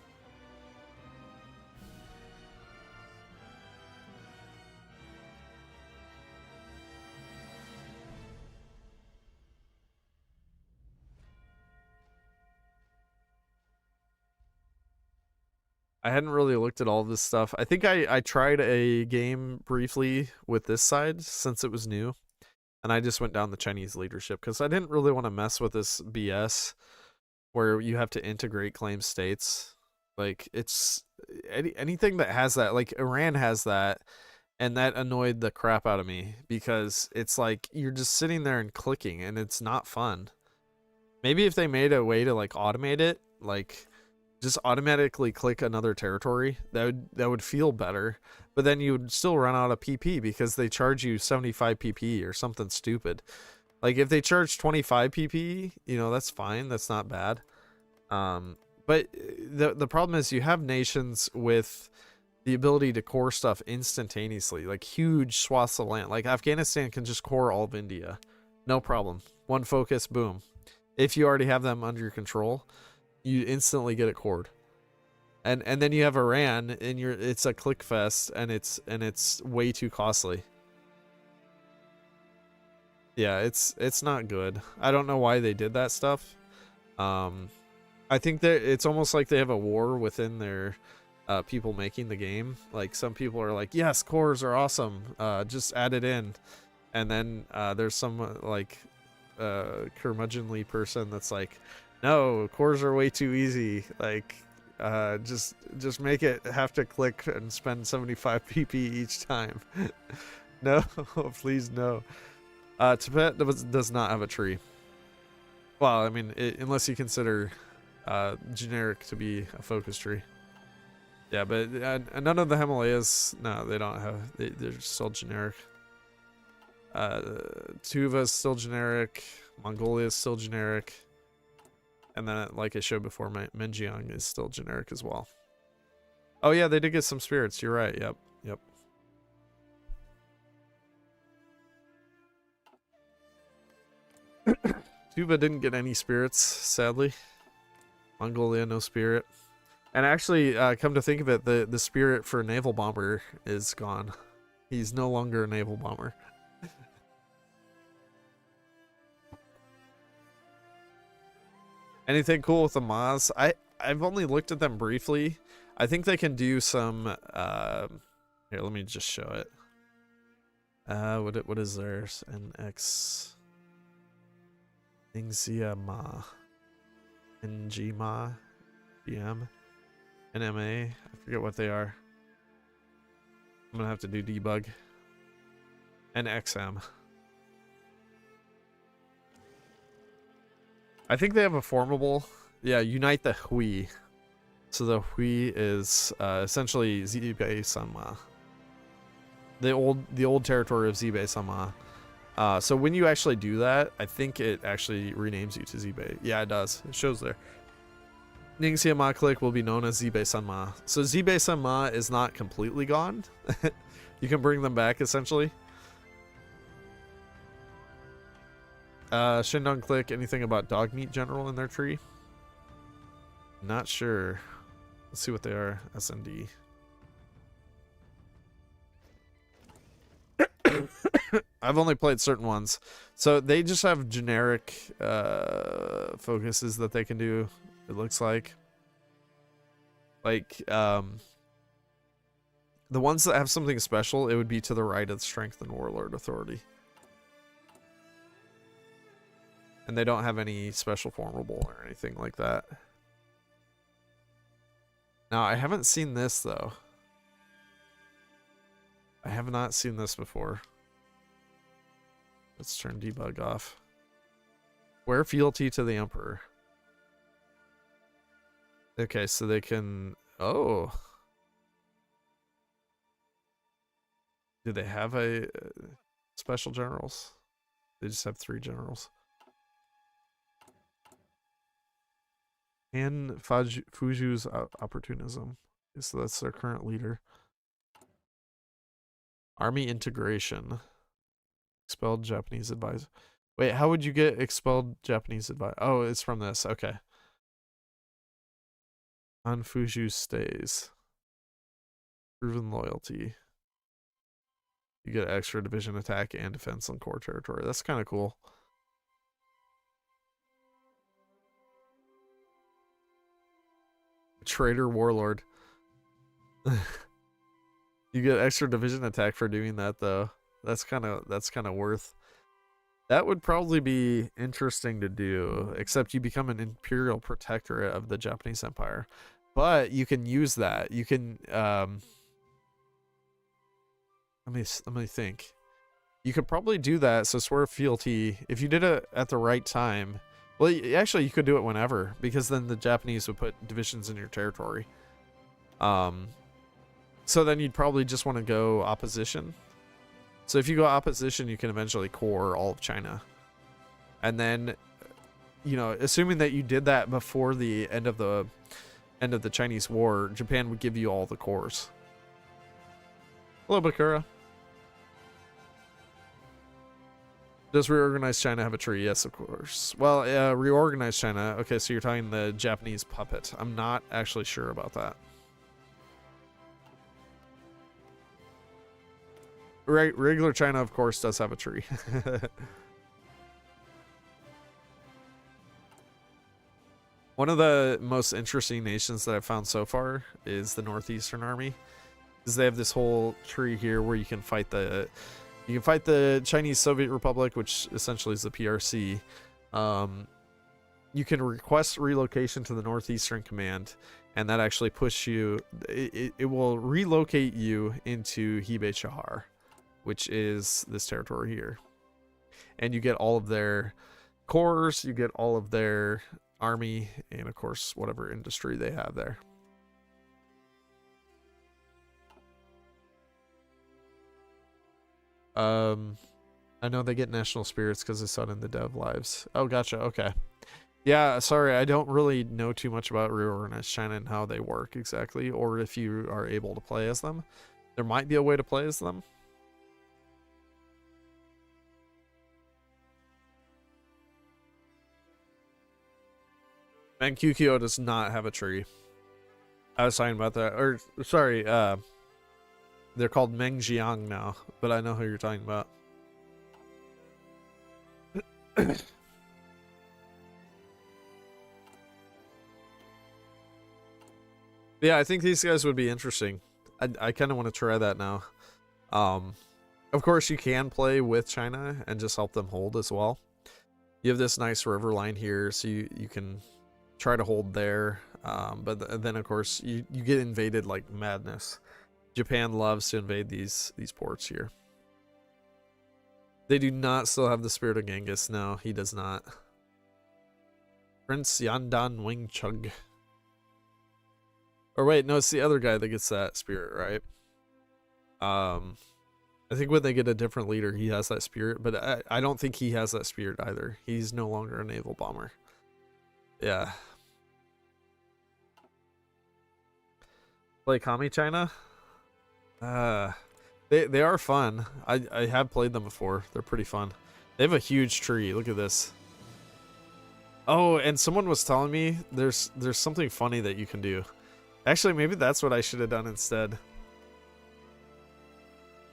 I hadn't really looked at all this stuff. I think I tried a game briefly with this side since it was new. And I just went down the Chinese leadership because I didn't really want to mess with this BS where you have to integrate claim states. Like, it's anything that has that, like Iran has that, and that annoyed the crap out of me because it's like you're just sitting there and clicking and it's not fun. Maybe if they made a way to, like, automate it, like just automatically click another territory, that would feel better. But then you would still run out of PP because they charge you 75 PP or something stupid. Like, if they charge 25 PP, you know, that's fine. That's not bad. But the problem is you have nations with the ability to core stuff instantaneously, like huge swaths of land. Like, Afghanistan can just core all of India. No problem. One focus, boom. If you already have them under your control, you instantly get it cored. And then you have Iran, and it's a click fest, and it's way too costly. Yeah, it's not good. I don't know why they did that stuff. I think that it's almost like they have a war within their people making the game. Like some people are like, yes, cores are awesome. Just add it in. And then there's some like curmudgeonly person that's like, no, cores are way too easy. Like just make it have to click and spend 75 pp each time. No, please no. Tibet does not have a tree. Well, I mean, unless you consider generic to be a focus tree. Yeah, but none of the Himalayas, no, they don't have, they're still generic. Tuva is still generic. Mongolia is still generic. And then, like I showed before, Menjiang is still generic as well. Oh yeah, they did get some spirits. You're right. Yep. Yep. Tuva didn't get any spirits, sadly. Mongolia, no spirit. And actually, come to think of it, the spirit for naval bomber is gone. He's no longer a naval bomber. Anything cool with the Maz? I've only looked at them briefly. I think they can do some here, let me just show it. What is theirs? NX Ningxia Ma. NG Ma GM NMA. I forget what they are. I'm gonna have to do debug. NXM. I think they have a formable. Yeah, unite the Hui. So the Hui is essentially Zibei Sanma. The old territory of Zibei Sanma. So when you actually do that, I think it actually renames you to Zibei. Yeah, it does. It shows there. Ningxia Ma click will be known as Zibei Sanma. So Zibei Sanma is not completely gone. You can bring them back essentially. Shindong click, anything about dog meat general in their tree? Not sure. Let's see what they are. SND. I've only played certain ones. So they just have generic focuses that they can do, it looks like. Like, the ones that have something special, it would be to the right of Strength and Warlord Authority. And they don't have any special formable or anything like that. Now, I haven't seen this, though. I have not seen this before. Let's turn debug off. Wear fealty to the Emperor. Okay, so they can... Oh. Do they have a special generals? They just have 3 generals. And Fuju's opportunism. So that's their current leader. Army integration. Expelled Japanese advisor. Wait, how would you get expelled Japanese advisor? Oh, it's from this. Okay. On Fuju stays. Proven loyalty. You get extra division attack and defense on core territory. That's kind of cool. Traitor Warlord. You get extra division attack for doing that, though. That's kind of worth. That would probably be interesting to do, except you become an imperial protectorate of the Japanese Empire. But you can use that. You can let me think. You could probably do that. So swear fealty, if you did it at the right time. Well, actually, you could do it whenever, because then the Japanese would put divisions in your territory. So then you'd probably just want to go opposition. So if you go opposition, you can eventually core all of China. And then, you know, assuming that you did that before the end of the Chinese War, Japan would give you all the cores. Hello, Bakura. Does reorganized China have a tree? Yes, of course. Well, reorganized China. Okay, so you're talking the Japanese puppet. I'm not actually sure about that. Regular China, of course, does have a tree. One of the most interesting nations that I've found so far is the Northeastern Army, because they have this whole tree here where you can fight the Chinese Soviet Republic, which essentially is the PRC. You can request relocation to the Northeastern Command, and that actually push you. It will relocate you into Hebei Chahar, which is this territory here, and you get all of their cores, you get all of their army, and of course whatever industry they have there. I know they get national spirits because it's on in the dev lives. Oh, gotcha. Okay. Yeah, sorry, I don't really know too much about reorganized China and how they work exactly, or if you are able to play as them. There might be a way to play as them. And Kyukyo does not have a tree. I was talking about that. Or, sorry, they're called Mengjiang now, but I know who you're talking about. Yeah, I think these guys would be interesting. I kind of want to try that now. Of course, you can play with China and just help them hold as well. You have this nice river line here, so you can try to hold there. But then, of course, you get invaded like madness. Japan loves to invade these ports here. They do not still have the spirit of Genghis. No, he does not. Prince Yandan Wingchug. Or wait, no, it's the other guy that gets that spirit, right? I think when they get a different leader, he has that spirit, but I don't think he has that spirit either. He's no longer a naval bomber. Yeah. Play Kami China? They are fun. I have played them before. They're pretty fun. They have a huge tree. Look at this. Oh, and someone was telling me there's something funny that you can do. Actually, maybe that's what I should have done instead.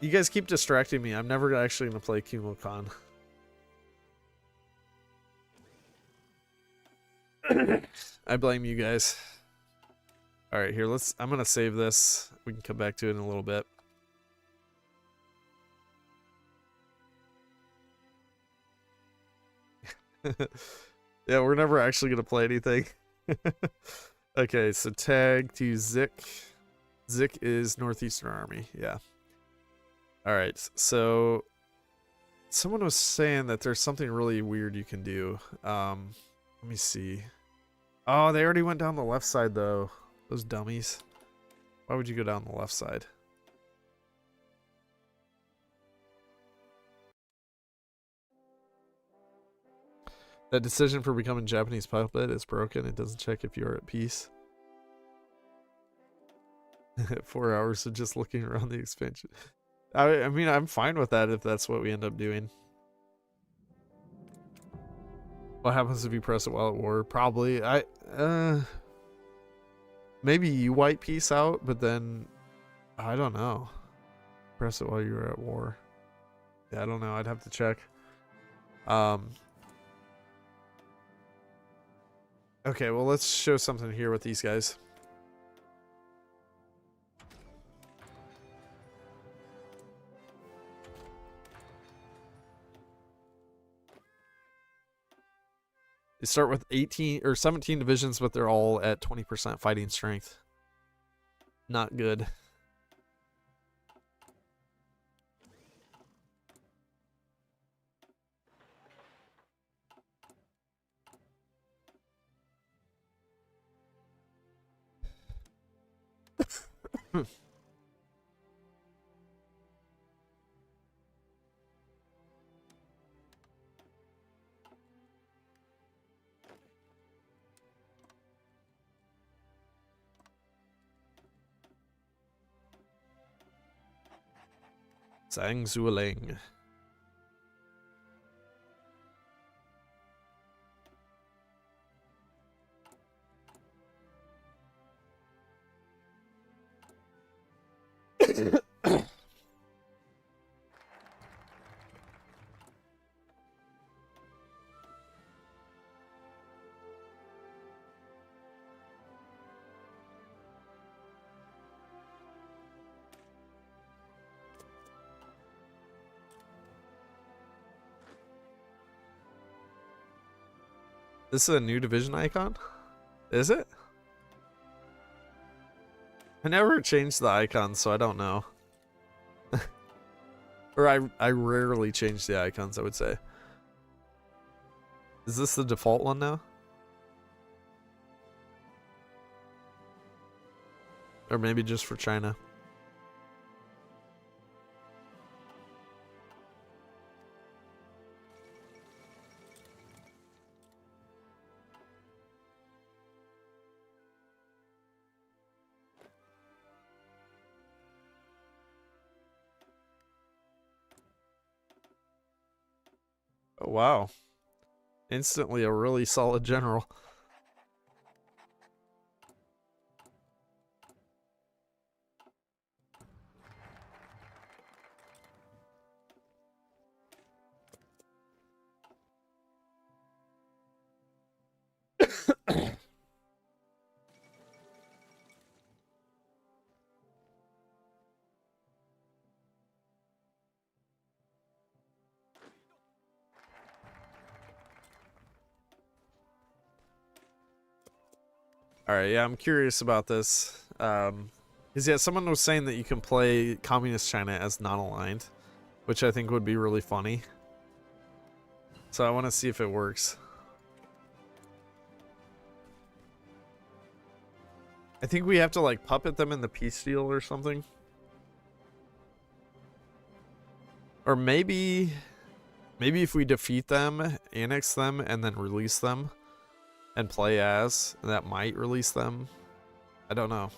You guys keep distracting me. I'm never actually going to play Kumul Khan. I blame you guys. Alright, here, I'm going to save this. We can come back to it in a little bit. Yeah, we're never actually going to play anything. Okay, so tag to Zik. Zik is Northeastern Army, yeah. Alright, so someone was saying that there's something really weird you can do. Let me see. Oh, they already went down the left side though. Those dummies. Why would you go down the left side? That decision for becoming Japanese puppet is broken. It doesn't check if you're at peace. 4 hours of just looking around the expansion. I mean, I'm fine with that if that's what we end up doing. What happens if you press it while at war? Probably. Maybe you wipe peace out, but then I don't know. Press it while you're at war. Yeah, I don't know. I'd have to check. Okay, well, let's show something here with these guys. They start with 18 or 17 divisions, but they're all at 20% fighting strength. Not good. Zhang Zuoling. This is a new division icon? Is it? I never changed the icon, so I don't know. Or I rarely change the icons, I would say. Is this the default one now? Or maybe just for China? Oh, wow. Instantly a really solid general. Alright, yeah, I'm curious about this. Because, yeah, someone was saying that you can play Communist China as non-aligned, which I think would be really funny. So I want to see if it works. I think we have to, like, puppet them in the peace deal or something. Or maybe if we defeat them, annex them, and then release them, and play as, that might release them. I don't know.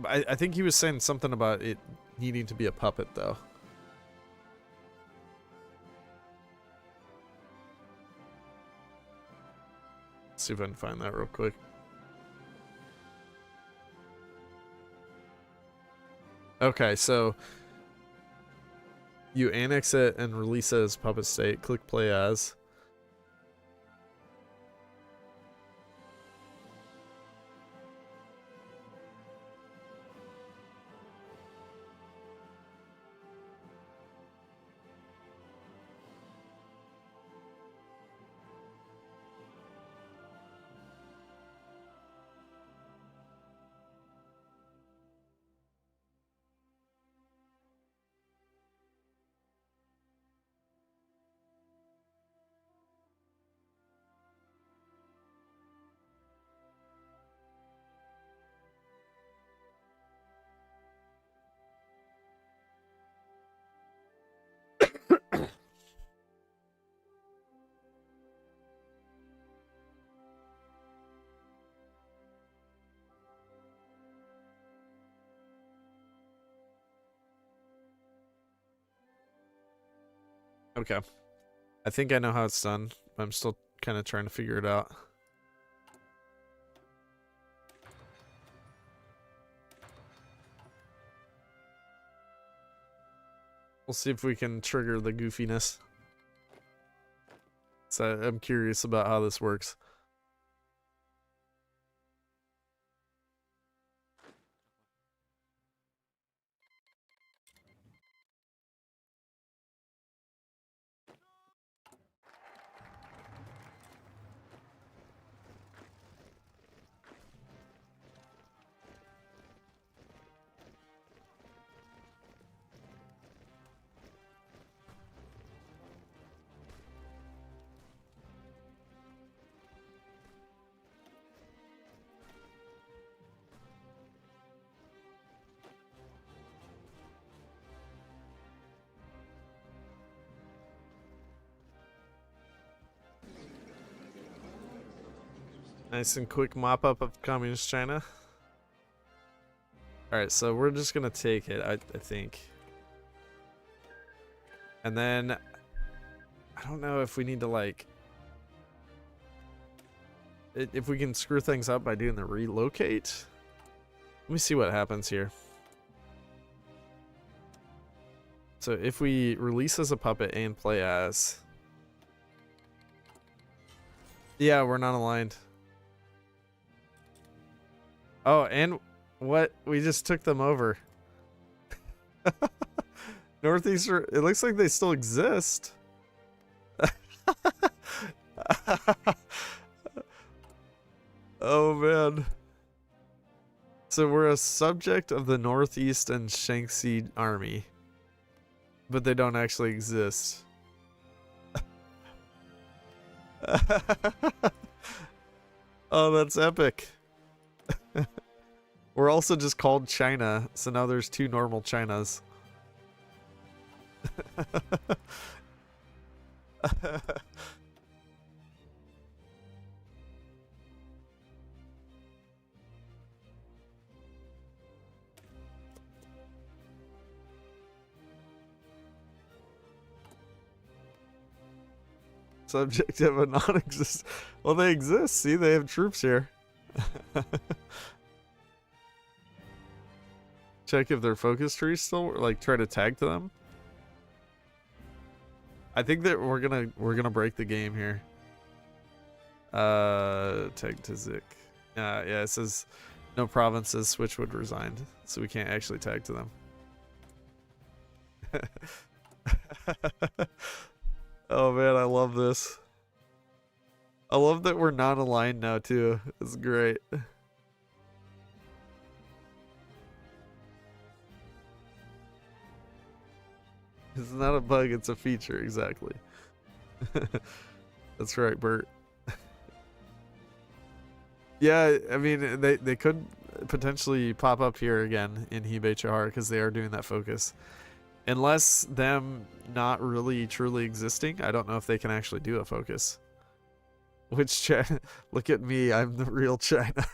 I think he was saying something about it needing to be a puppet, though. Let's see if I can find that real quick. Okay, so you annex it and release it as puppet state. Click play as. Okay. I think I know how it's done, but I'm still kind of trying to figure it out. We'll see if we can trigger the goofiness. So I'm curious about how this works. Nice and quick mop up of Communist China. Alright, so we're just gonna take it, I think. And then I don't know if we need to, like, if we can screw things up by doing the relocate. Let me see what happens here. So if we release as a puppet and play as, yeah, we're not aligned. Oh, and what? We just took them over. Northeastern, it looks like they still exist. Oh man. So we're a subject of the Northeast and Shaanxi army, but they don't actually exist. Oh, that's epic. We're also just called China, so now there's two normal Chinas. Subject of a non-exist. Well, they exist. See, they have troops here. Check if their focus trees still like try to tag to them. I think that we're gonna break the game here. Tag to Zik. Yeah, it says no provinces Switchwood resigned, so we can't actually tag to them. Oh man, I love this. I love that we're not aligned now too. It's great. It's not a bug, it's a feature, exactly. That's right, Bert. Yeah, I mean, they could potentially pop up here again in Hebei Chahar because they are doing that focus. Unless them not really truly existing, I don't know if they can actually do a focus. Which China? Look at me, I'm the real China.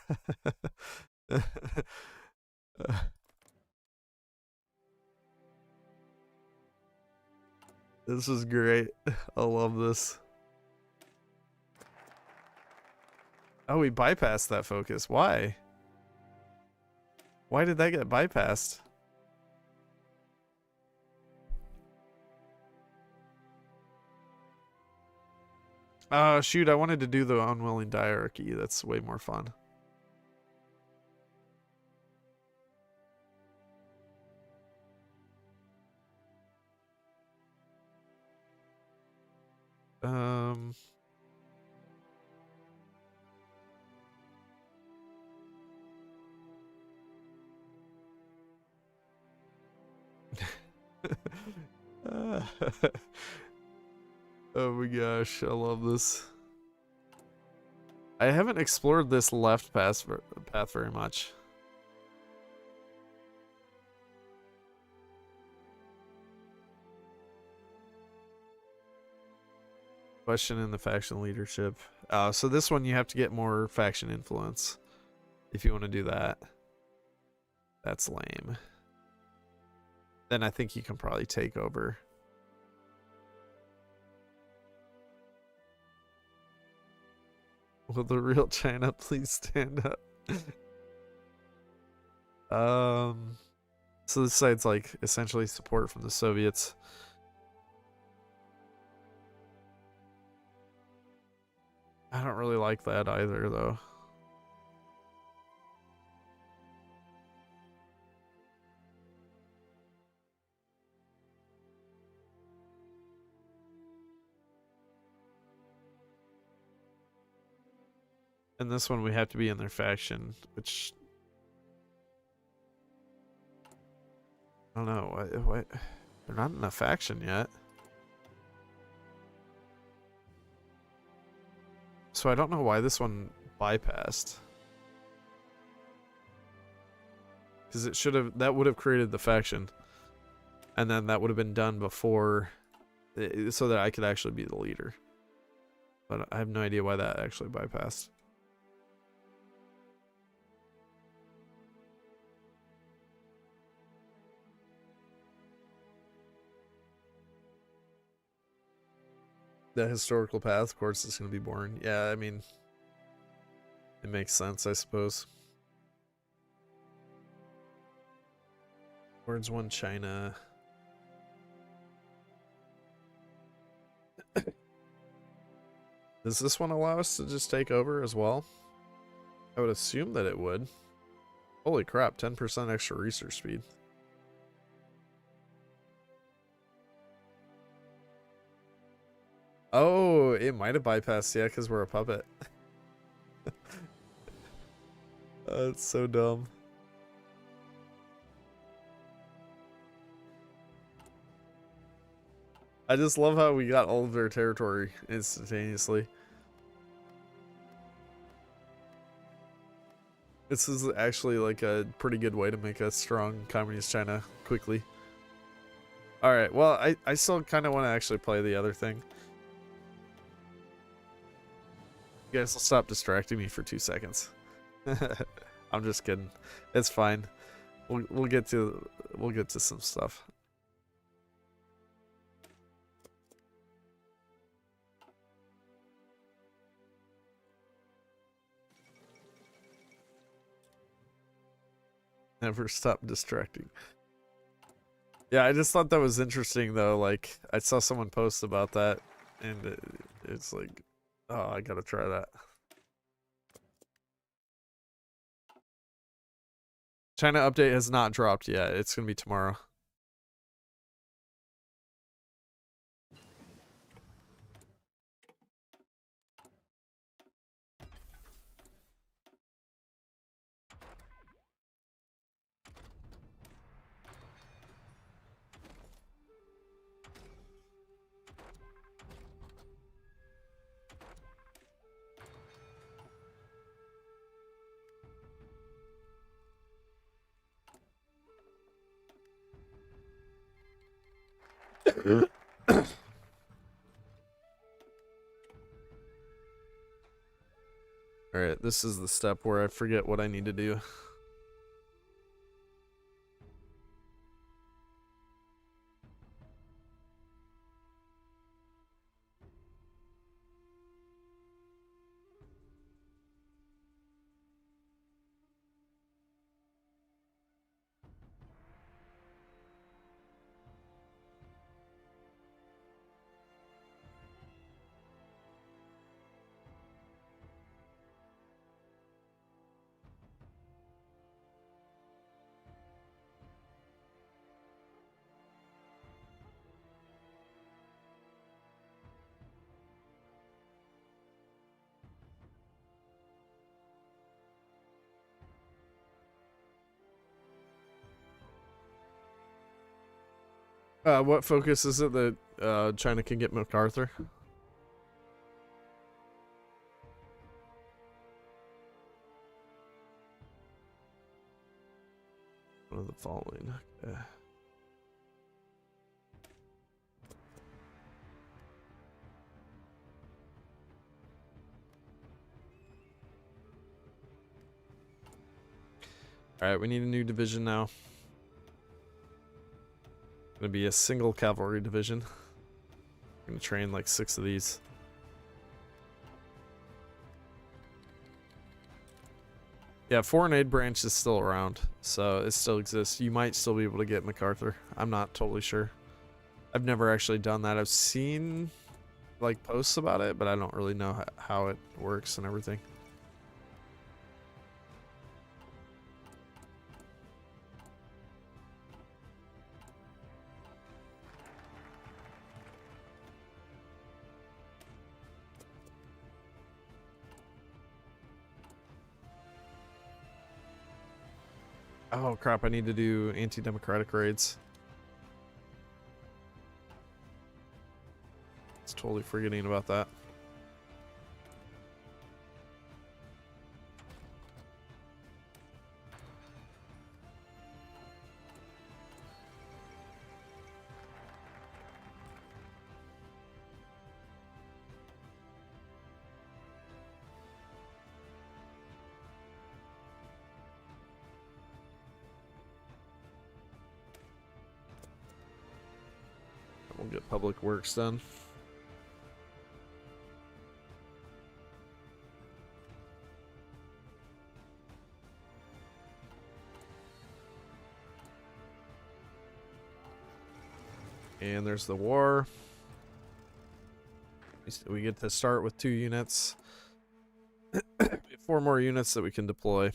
This is great. I love this. Oh, we bypassed that focus. Why? Why did that get bypassed? Shoot, I wanted to do the unwilling diarchy. That's way more fun. Oh my gosh, I love this. I haven't explored this left path very much. Question in the faction leadership. So this one you have to get more faction influence if you want to do that. That's lame. Then I think you can probably take over. Will the real China please stand up? So this side's like essentially support from the Soviets. I don't really like that either, though. And this one we have to be in their faction, which I don't know. What? They're not in a faction yet. So I don't know why this one bypassed. Because it should have, that would have created the faction. And then that would have been done before, so that I could actually be the leader. But I have no idea why that actually bypassed. The historical path, of course, is going to be boring. Yeah, I mean, it makes sense, I suppose. Words one China. Does this one allow us to just take over as well? I would assume that it would. Holy crap, 10% extra research speed. Oh, it might have bypassed, yeah, because we're a puppet. It's so dumb. I just love how we got all of their territory instantaneously. This is actually like a pretty good way to make a strong communist China quickly. Alright, well, I still kind of want to actually play the other thing. You guys will stop distracting me for 2 seconds. I'm just kidding. It's fine. We'll get to some stuff. Never stop distracting. Yeah, I just thought that was interesting though. Like, I saw someone post about that, and it's like, oh, I gotta try that. China update has not dropped yet. It's gonna be tomorrow. Alright, this is the step where I forget what I need to do. What focus is it that China can get MacArthur? One of the following. Okay. Alright, we need a new division now. Gonna be a single cavalry division. I'm gonna train like 6 of these. Yeah, foreign aid branch is still around, so it still exists. You might still be able to get MacArthur. I'm not totally sure. I've never actually done that. I've seen like posts about it, but I don't really know how it works and everything. Oh crap, I need to do anti-democratic raids. It's totally forgetting about that. We'll get public works done. And there's the war. We get to start with 2 units. 4 more units that we can deploy.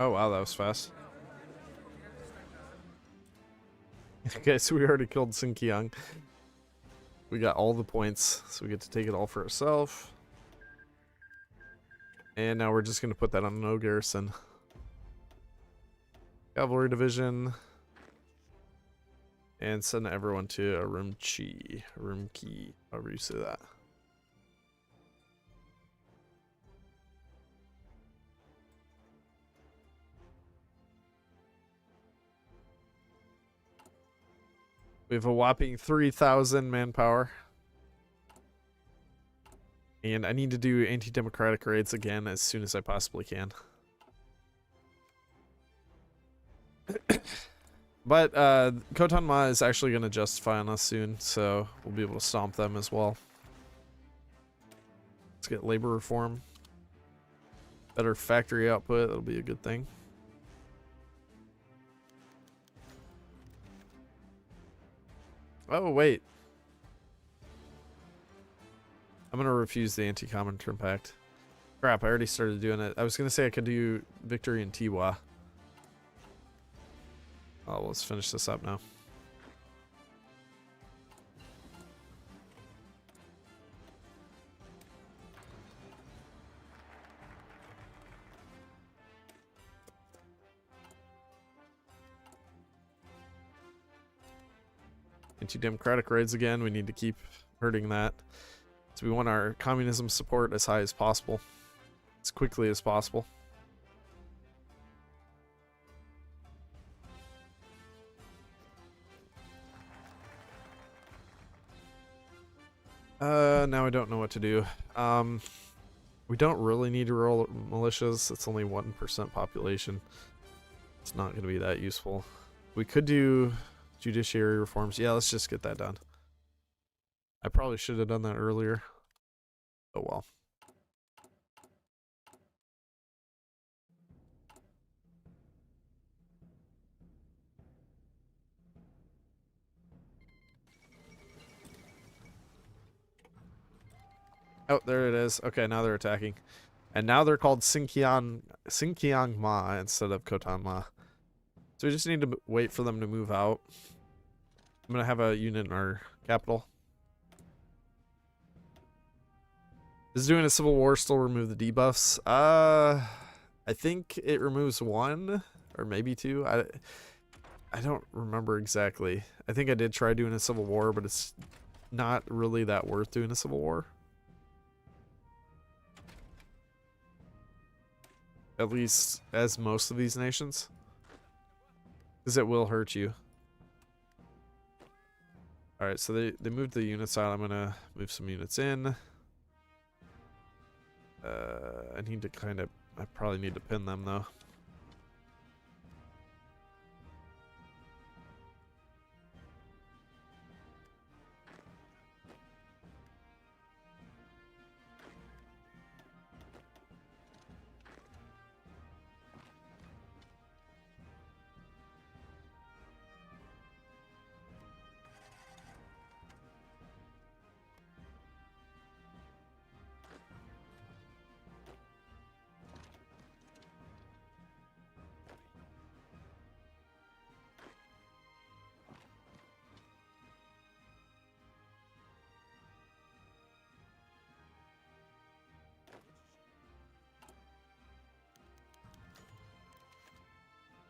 Oh wow, that was fast. Okay, so we already killed Sinkiang. We got all the points, so we get to take it all for ourselves. And now we're just gonna put that on no garrison. Cavalry division. And send everyone to Urumqi. Urumqi, however you say that. We have a whopping 3,000 manpower. And I need to do anti-democratic raids again as soon as I possibly can. But Khotan Ma is actually going to justify on us soon, so we'll be able to stomp them as well. Let's get labor reform. Better factory output, that'll be a good thing. Oh, wait. I'm going to refuse the anti-common term pact. Crap, I already started doing it. I was going to say I could do victory in Tiwa. Oh, let's finish this up now. Anti-democratic raids again. We need to keep hurting that. So we want our communism support as high as possible. As quickly as possible. Now I don't know what to do. We don't really need rural militias. It's only 1% population. It's not going to be that useful. We could do judiciary reforms. Yeah, let's just get that done. I probably should have done that earlier. Oh well. Oh, there it is. Okay, now they're attacking. And now they're called Sinkiang Ma instead of Khotan Ma. So we just need to wait for them to move out. I'm going to have a unit in our capital. Does doing a civil war still remove the debuffs? I think it removes one or maybe two. I don't remember exactly. I think I did try doing a civil war, but it's not really that worth doing a civil war. At least as most of these nations. Because it will hurt you. Alright, so they moved the units out. I'm going to move some units in. I need to I probably need to pin them though.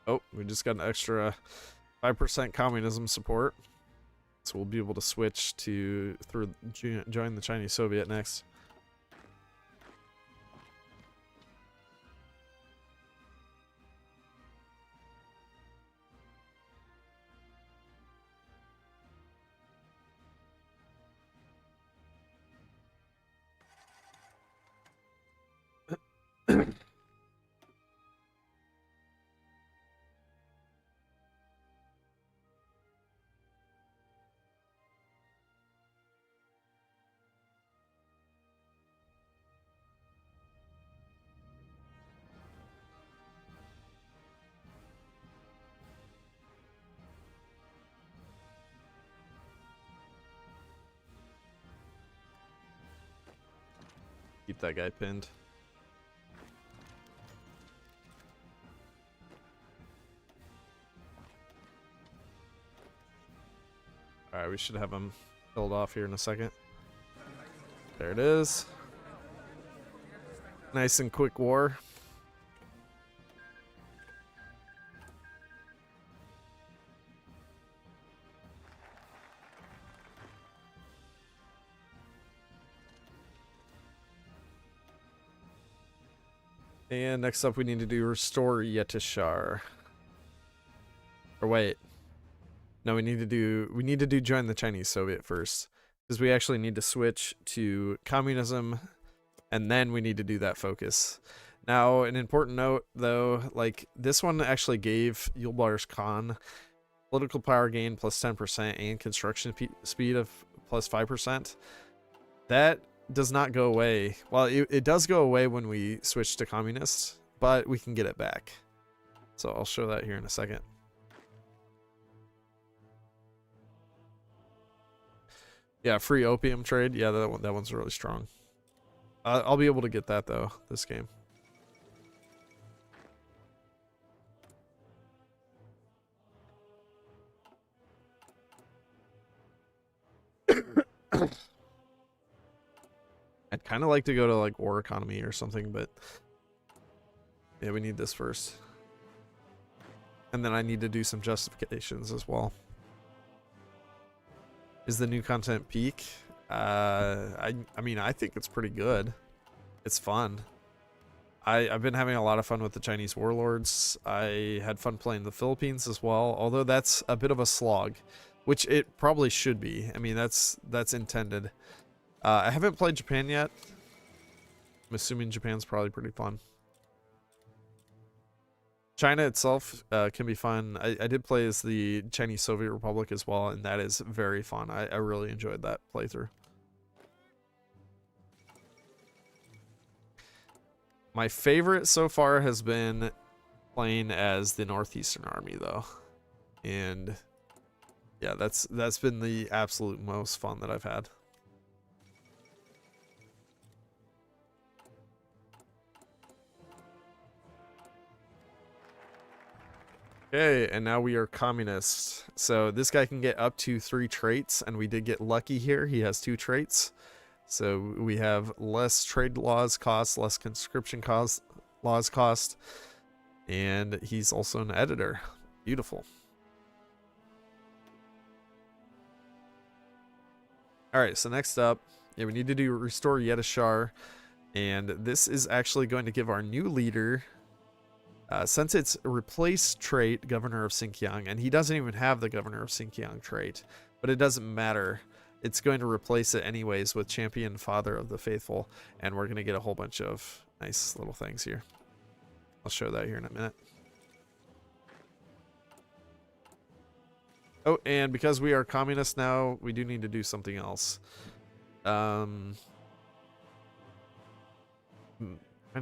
Oh, we just got an extra 5% communism support. So we'll be able to switch to join the Chinese Soviet next. Keep that guy pinned. Alright, we should have him killed off here in a second. There it is. Nice and quick war. And next up we need to do restore Yetishar. Or wait. No, we need to do join the Chinese Soviet first. Because we actually need to switch to communism, and then we need to do that focus. Now, an important note though, like this one actually gave Yulbar's Khan political power gain plus 10% and construction speed of plus 5%. That does not go away. Well, it does go away when we switch to communist, but we can get it back. So I'll show that here in a second. Yeah, free opium trade. Yeah, that one's really strong. I'll be able to get that though this game. I'd kind of like to go to like war economy or something, but yeah, we need this first. And then I need to do some justifications as well. Is the new content peak? I mean, I think it's pretty good. It's fun. I've been having a lot of fun with the Chinese warlords. I had fun playing the Philippines as well, although that's a bit of a slog, which it probably should be. I mean, that's intended. I haven't played Japan yet. I'm assuming Japan's probably pretty fun. China itself can be fun. I did play as the Chinese Soviet Republic as well, and that is very fun. I really enjoyed that playthrough. My favorite so far has been playing as the Northeastern Army, though. And yeah, that's been the absolute most fun that I've had. Okay, and now we are communists. So this guy can get up to 3 traits, and we did get lucky here. He has 2 traits. So we have less trade laws cost, less conscription laws cost, and he's also an editor. Beautiful. All right, so next up, yeah, we need to do restore Yetishar, and this is actually going to give our new leader, since it's replace trait, Governor of Sinkiang, and he doesn't even have the Governor of Sinkiang trait, but it doesn't matter. It's going to replace it anyways with Champion Father of the Faithful, and we're going to get a whole bunch of nice little things here. I'll show that here in a minute. Oh, and because we are communists now, we do need to do something else. Kind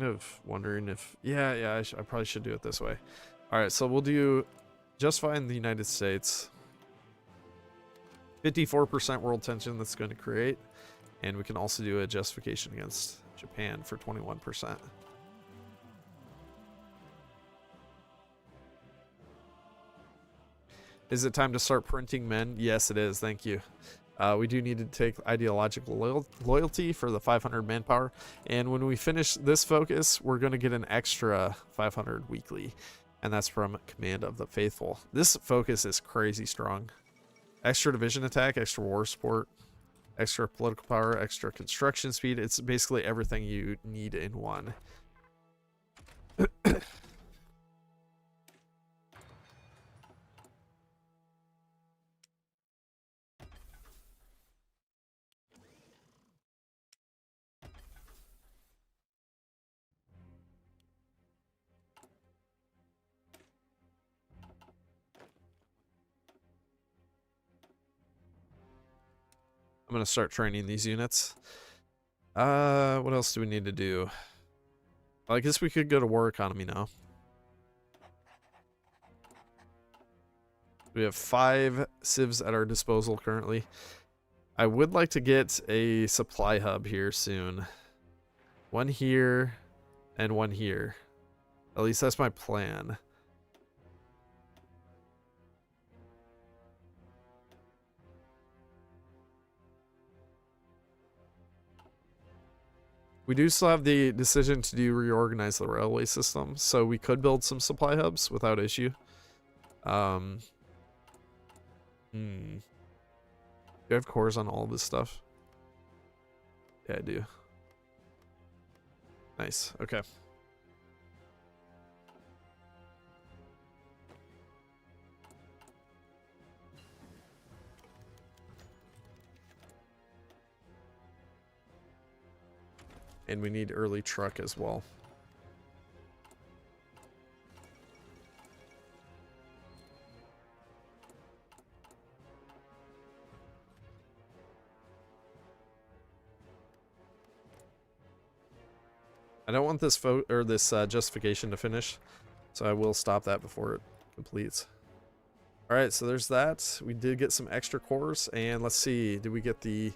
of wondering if... Yeah, I probably should do it this way. Alright, so we'll do justify in the United States. 54% world tension that's going to create. And we can also do a justification against Japan for 21%. Is it time to start printing men? Yes, it is. Thank you. We do need to take ideological loyalty for the 500 manpower. And when we finish this focus, we're going to get an extra 500 weekly. And that's from Command of the Faithful. This focus is crazy strong. Extra division attack, extra war support, extra political power, extra construction speed. It's basically everything you need in one. I'm going to start training these units. What else do we need to do? Well, I guess we could go to war economy now. We have 5 civs at our disposal currently. I would like to get a supply hub here soon. One here and one here. At least that's my plan. We do still have the decision to reorganize the railway system, so we could build some supply hubs without issue. Do you have cores on all of this stuff? Yeah, I do. Nice. Okay. And we need early truck as well. I don't want this justification to finish, so I will stop that before it completes. All right, so there's that. We did get some extra cores, and let's see, did we get the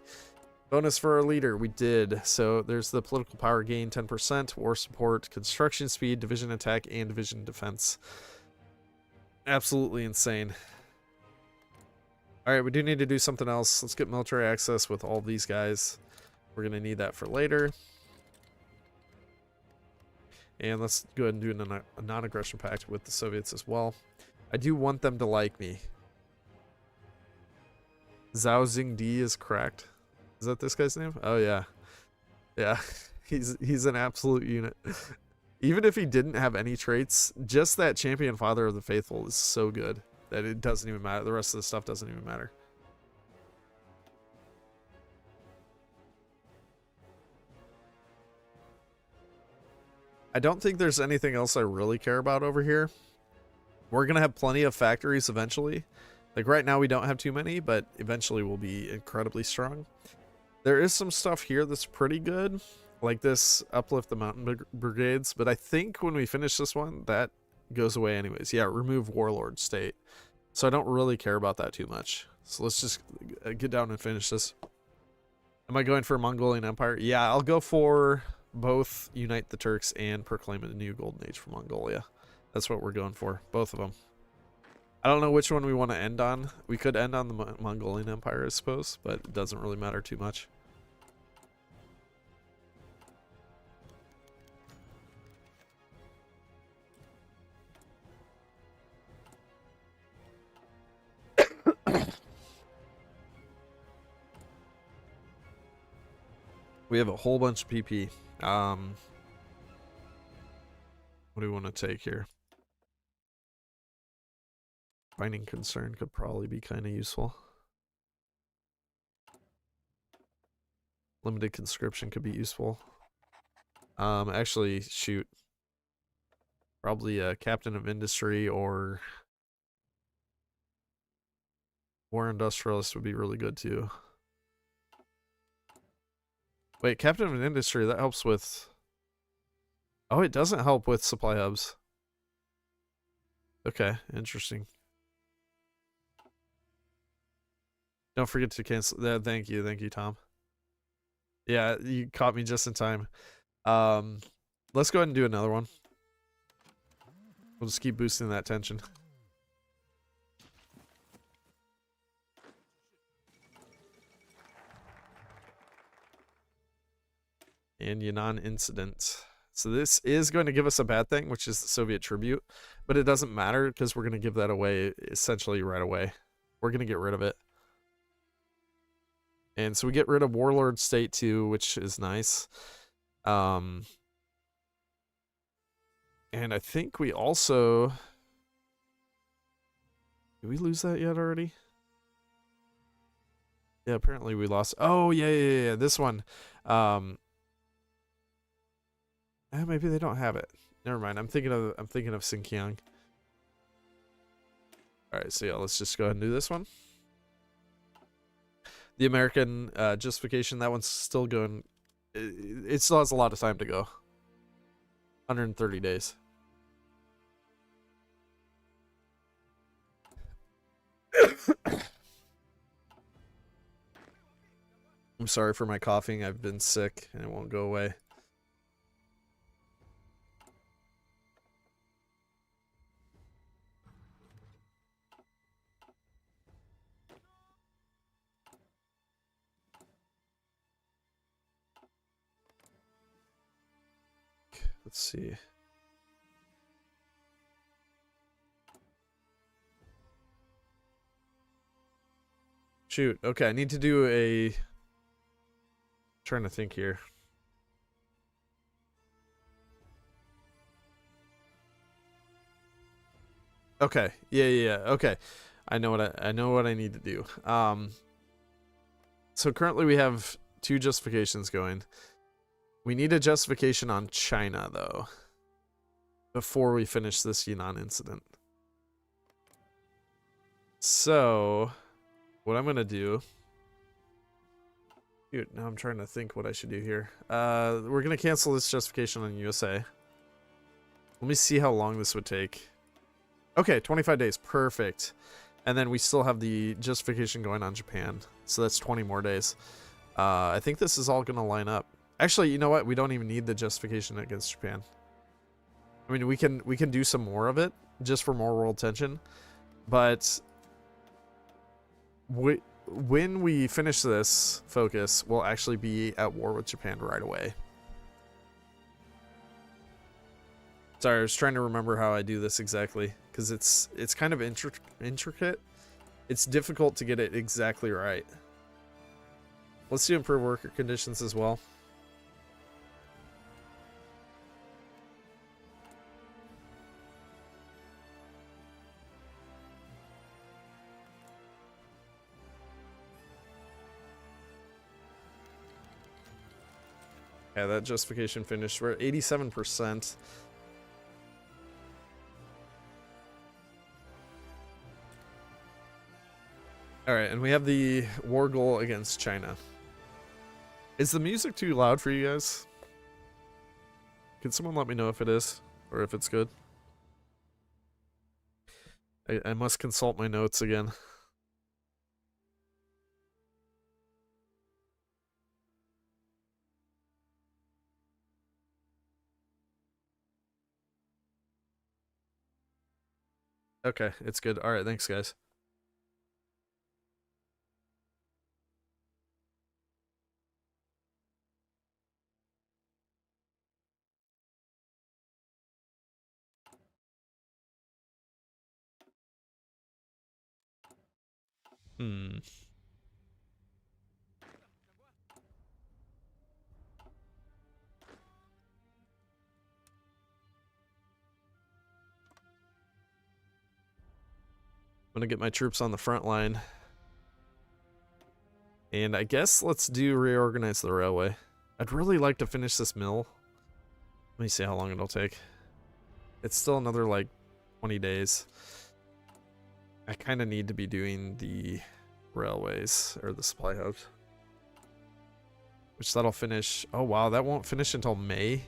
bonus for our leader? We did. So there's the political power gain 10%, war support, construction speed, division attack, and division defense. Absolutely insane. All right, we do need to do something else. Let's get military access with all these guys. We're going to need that for later. And let's go ahead and do a non-aggression pact with the Soviets as well. I do want them to like me. Zhao Xingdi is cracked. Is that this guy's name? Oh yeah. Yeah. He's an absolute unit. Even if he didn't have any traits, just that champion father of the faithful is so good that it doesn't even matter. The rest of the stuff doesn't even matter. I don't think there's anything else I really care about over here. We're going to have plenty of factories eventually. Like right now we don't have too many, but eventually we'll be incredibly strong. There is some stuff here that's pretty good, like this uplift the mountain brigades, but I think when we finish this one, that goes away anyways. Yeah, remove Warlord state. So I don't really care about that too much. So let's just get down and finish this. Am I going for a Mongolian Empire? Yeah, I'll go for both Unite the Turks and proclaim a new golden age for Mongolia. That's what we're going for, both of them. I don't know which one we want to end on. We could end on the Mongolian Empire, I suppose, but it doesn't really matter too much. We have a whole bunch of PP. What do we want to take here? Finding concern could probably be kind of useful. Limited conscription could be useful. Actually, shoot. Probably a captain of industry or war industrialist would be really good too. Wait, captain of industry, that helps with... Oh, it doesn't help with supply hubs. Okay, interesting. Don't forget to cancel that. Thank you, Tom. Yeah, you caught me just in time. Let's go ahead and do another one. We'll just keep boosting that tension. And Yunnan incident. So this is going to give us a bad thing, which is the Soviet tribute, but it doesn't matter because we're going to give that away essentially right away. We're going to get rid of it. And so we get rid of Warlord State 2, which is nice. And I think we also... Did we lose that yet already? Yeah, apparently we lost... Oh, yeah. This one. Maybe they don't have it. Never mind. I'm thinking of Sinkiang. Alright, so yeah, let's just go ahead and do this one. The American justification, that one's still going. It still has a lot of time to go. 130 days. I'm sorry for my coughing. I've been sick and it won't go away. Let's see. Shoot. Okay, I need to do a... trying to think here. Okay. Yeah. Okay. I know what I need to do. So currently we have 2 justifications going. We need a justification on China though, before we finish this Yunnan incident. So, what I'm gonna do... Dude, now I'm trying to think what I should do here. We're gonna cancel this justification on USA. Let me see how long this would take. Okay, 25 days, perfect. And then we still have the justification going on Japan, so that's 20 more days. I think this is all gonna line up. Actually, you know what? We don't even need the justification against Japan. I mean, we can do some more of it just for more world tension, but when we finish this focus, we'll actually be at war with Japan right away. Sorry, I was trying to remember how I do this exactly, because it's kind of intricate. It's difficult to get it exactly right. Let's do improve worker conditions as well. Yeah, that justification finished. We're at 87%. Alright, and we have the war goal against China. Is the music too loud for you guys? Can someone let me know if it is, or if it's good? I must consult my notes again. Okay, it's good. Alright, thanks guys. I'm gonna get my troops on the front line. And I guess let's reorganize the railway. I'd really like to finish this mill. Let me see how long it'll take. It's still another like 20 days. I kind of need to be doing the railways or the supply hubs. Which that'll finish. Oh wow, that won't finish until May.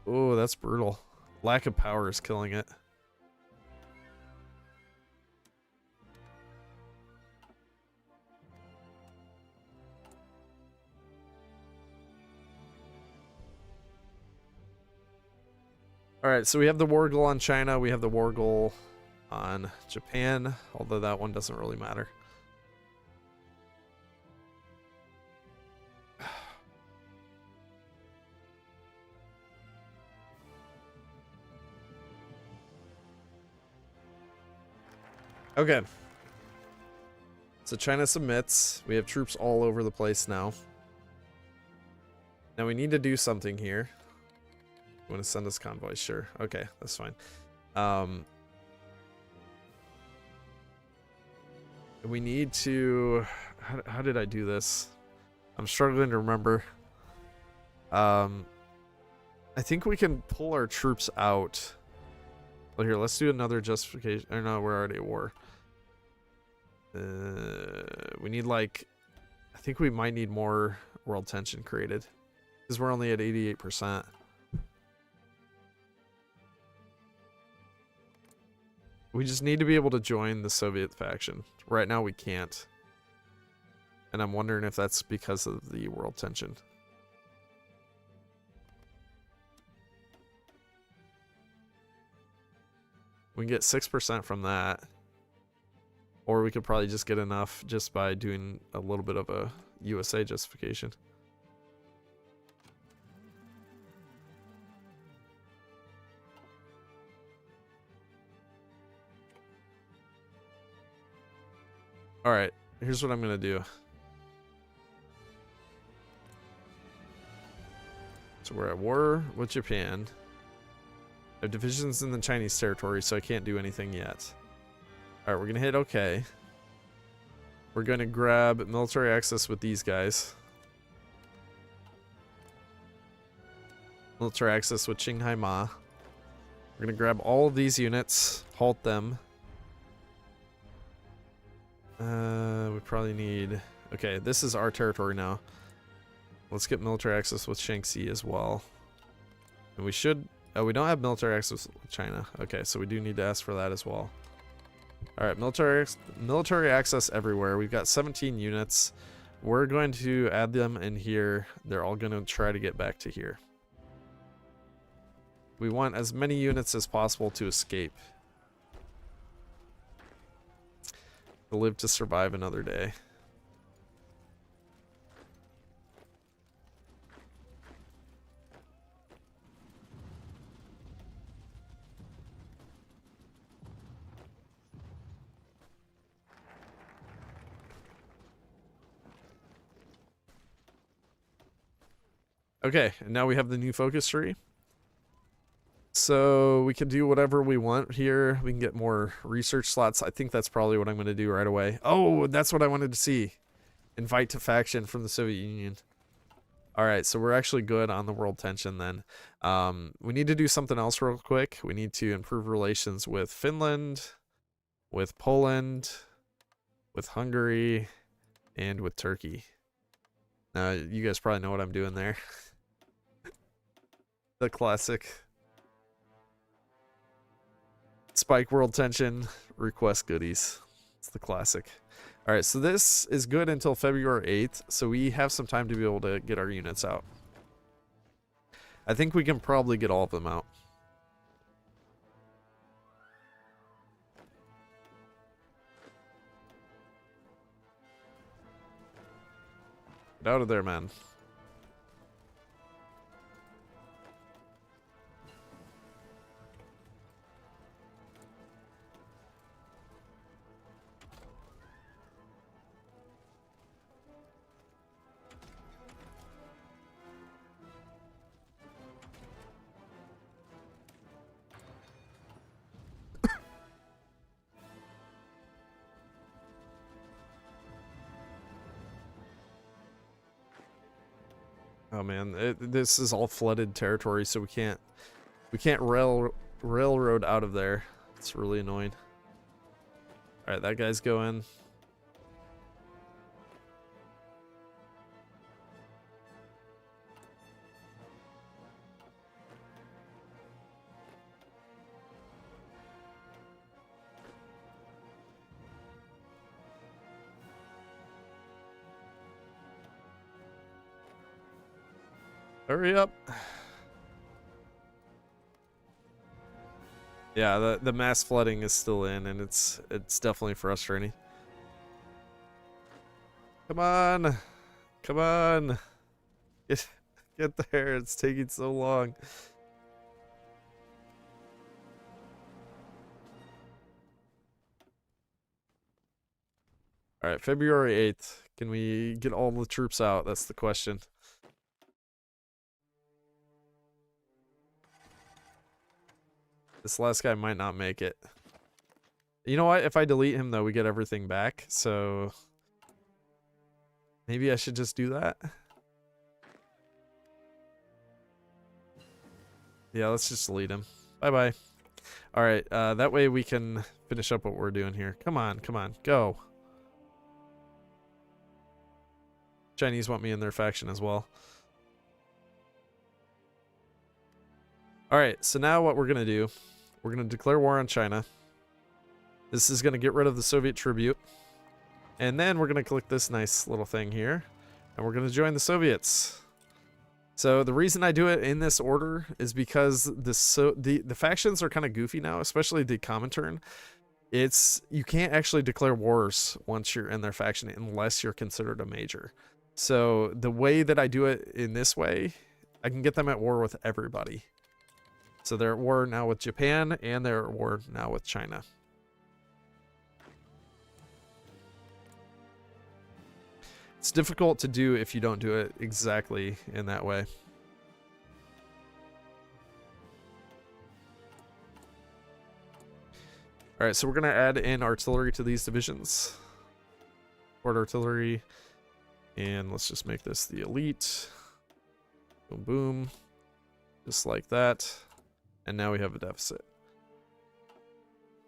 Oh, that's brutal. Lack of power is killing it. Alright, so we have the war goal on China, we have the war goal on Japan, although that one doesn't really matter. Okay. So China submits. We have troops all over the place now. Now we need to do something here. You want to send us convoys? Sure. Okay, that's fine. We need to... How did I do this? I'm struggling to remember. I think we can pull our troops out. Well, here, let's do another justification. Or no, we're already at war. We need like... I think we might need more world tension created. Because we're only at 88%. We just need to be able to join the Soviet faction. Right now we can't. And I'm wondering if that's because of the world tension. We can get 6% from that. Or we could probably just get enough just by doing a little bit of a USA justification. All right, here's what I'm gonna do. So we're at war with Japan. I have divisions in the Chinese territory, so I can't do anything yet. All right, we're gonna hit OK. We're gonna grab military access with these guys. Military access with Qinghai Ma. We're gonna grab all of these units, halt them. We probably need... Okay, this is our territory now. Let's get military access with Shaanxi as well. And we should... Oh, we don't have military access with China. Okay, so we do need to ask for that as well. Alright, military access everywhere. We've got 17 units. We're going to add them in here. They're all going to try to get back to here. We want as many units as possible to escape. To live to survive another day. Okay, and now we have the new focus tree. So we can do whatever we want here. We can get more research slots. I think that's probably what I'm going to do right away. Oh, that's what I wanted to see. Invite to faction from the Soviet Union. All right, so we're actually good on the world tension then. We need to do something else real quick. We need to improve relations with Finland, with Poland, with Hungary, and with Turkey. Now, you guys probably know what I'm doing there. The classic. Spike world tension, request goodies. It's the classic. All right, so this is good until February 8th, so we have some time to be able to get our units out. I think we can probably get all of them out. Get out of there, man. Oh man, this is all flooded territory, so we can't railroad out of there. It's really annoying. All right, that guy's going. Hurry up. Yeah, the mass flooding is still in, and it's definitely frustrating. Come on. Come on. Get there. It's taking so long. All right, February 8th. Can we get all the troops out? That's the question. This last guy might not make it. You know what? If I delete him, though, we get everything back. So maybe I should just do that. Yeah, let's just delete him. Bye-bye. All right, that way we can finish up what we're doing here. Come on, go. Chinese want me in their faction as well. All right, so now what we're going to do, we're going to declare war on China. This is going to get rid of the Soviet tribute. And then we're going to click this nice little thing here, and we're going to join the Soviets. So the reason I do it in this order is because the factions are kind of goofy now, especially the Comintern. You can't actually declare wars once you're in their faction unless you're considered a major. So the way that I do it in this way, I can get them at war with everybody. So they're at war now with Japan, and they're at war now with China. It's difficult to do if you don't do it exactly in that way. All right, so we're going to add in artillery to these divisions. Port artillery. And let's just make this the elite. Boom, boom. Just like that. And now we have a deficit.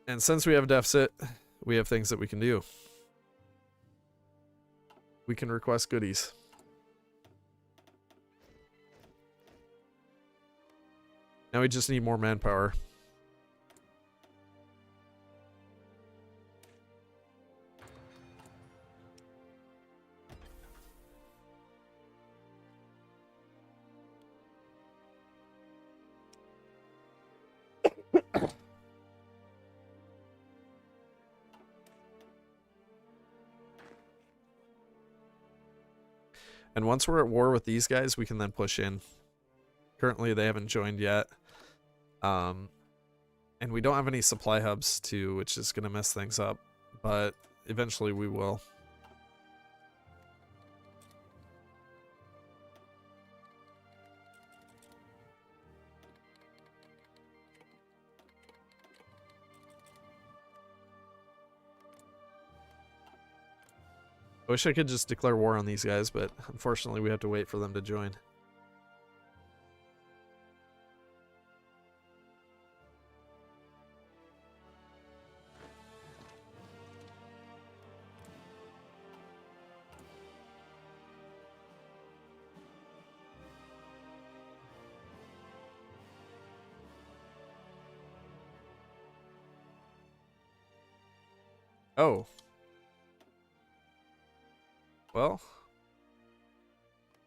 And since we have a deficit, we have things that we can do. We can request goodies. Now we just need more manpower. And once we're at war with these guys, we can then push in. Currently, they haven't joined yet. And we don't have any supply hubs, too, which is going to mess things up. But eventually we will. I wish I could just declare war on these guys, but unfortunately we have to wait for them to join. Oh. Well,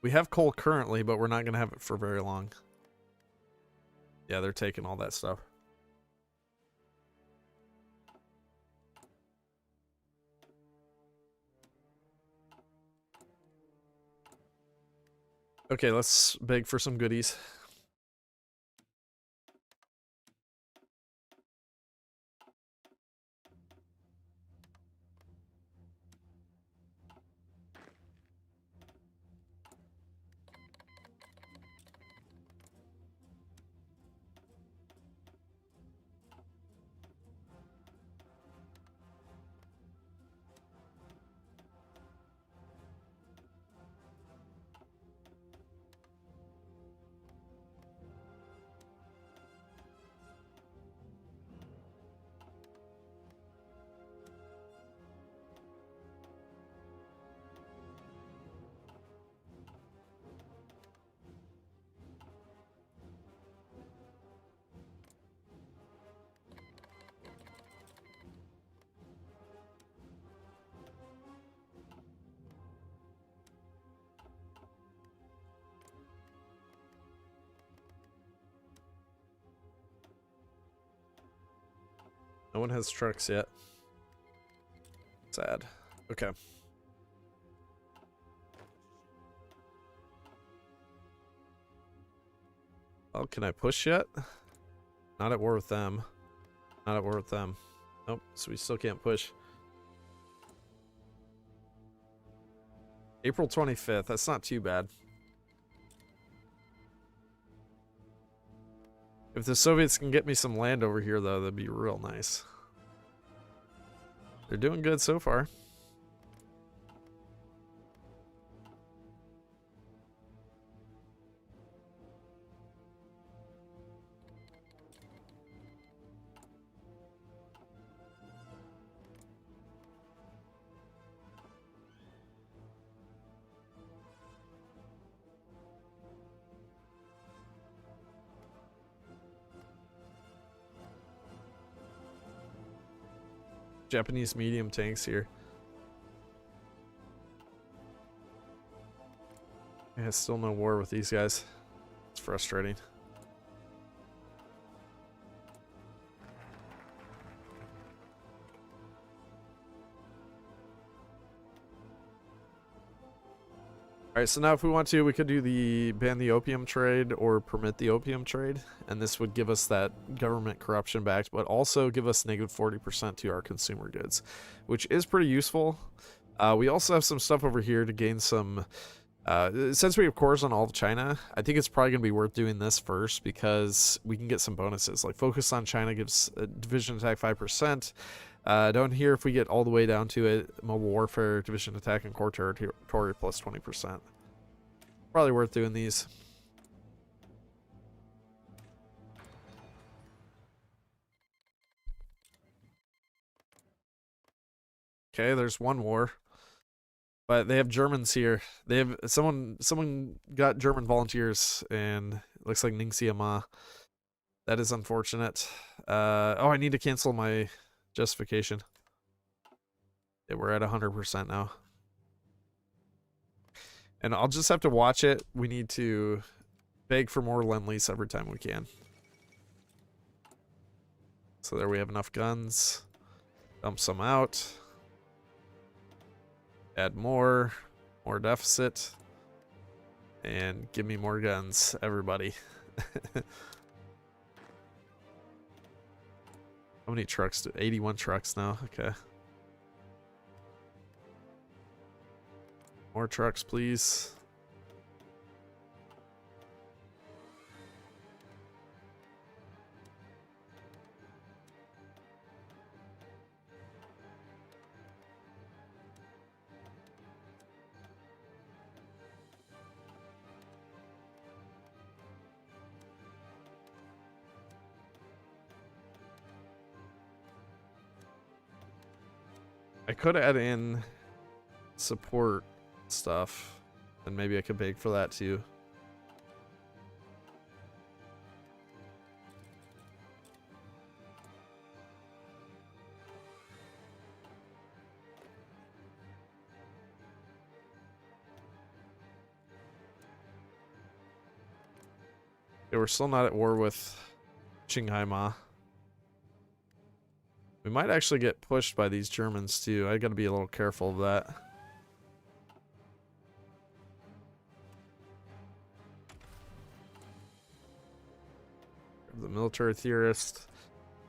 we have coal currently, but we're not going to have it for very long. Yeah, they're taking all that stuff. Okay, let's beg for some goodies. No one has trucks yet. Sad. Okay. Well, can I push yet? Not at war with them. Not at war with them. Nope, so we still can't push. April 25th, that's not too bad. If the Soviets can get me some land over here, though, that'd be real nice. They're doing good so far. Japanese medium tanks here. Yeah, still no war with these guys. It's frustrating. Alright, so now if we want to, we could do the ban the opium trade or permit the opium trade. And this would give us that government corruption back, but also give us negative 40% to our consumer goods, which is pretty useful. We also have some stuff over here to gain some. Since we have cores on all of China, I think it's probably going to be worth doing this first because we can get some bonuses. Like Focus on China gives division attack 5%. Down here, if we get all the way down to it, Mobile Warfare, division attack, and core territory plus 20%. Probably worth doing these. Okay, there's one war. But they have Germans here. They have someone got German volunteers, and it looks like Ningxia Ma. That is unfortunate. Oh, I need to cancel my justification. Yeah, we're at 100% now. And I'll just have to watch it. We need to beg for more Lend-Lease every time we can. So there we have enough guns. Dump some out. Add more deficit, and give me more guns, everybody. How many trucks? 81 trucks now. Okay. More trucks, please. I could add in support stuff, and maybe I could beg for that too. Okay, we're still not at war with Qinghai Ma. We might actually get pushed by these Germans too. I gotta be a little careful of that. The military theorist.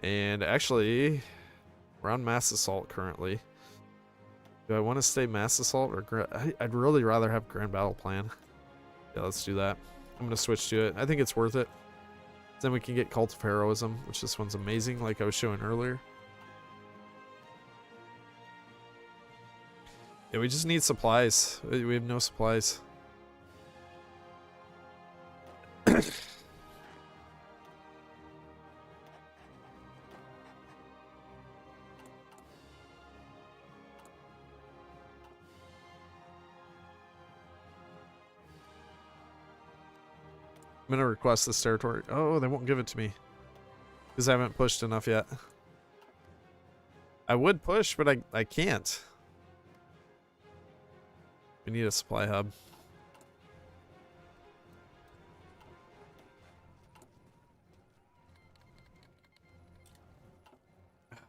And actually, we're on mass assault currently. Do I want to stay mass assault or I'd really rather have grand battle plan. Yeah, let's do that. I'm gonna switch to it. I think it's worth it. Then we can get Cult of Heroism, which this one's amazing, like I was showing earlier. Yeah, we just need supplies. We have no supplies. I'm gonna request this territory. Oh, they won't give it to me because I haven't pushed enough yet. I would push, but I can't. We need a supply hub.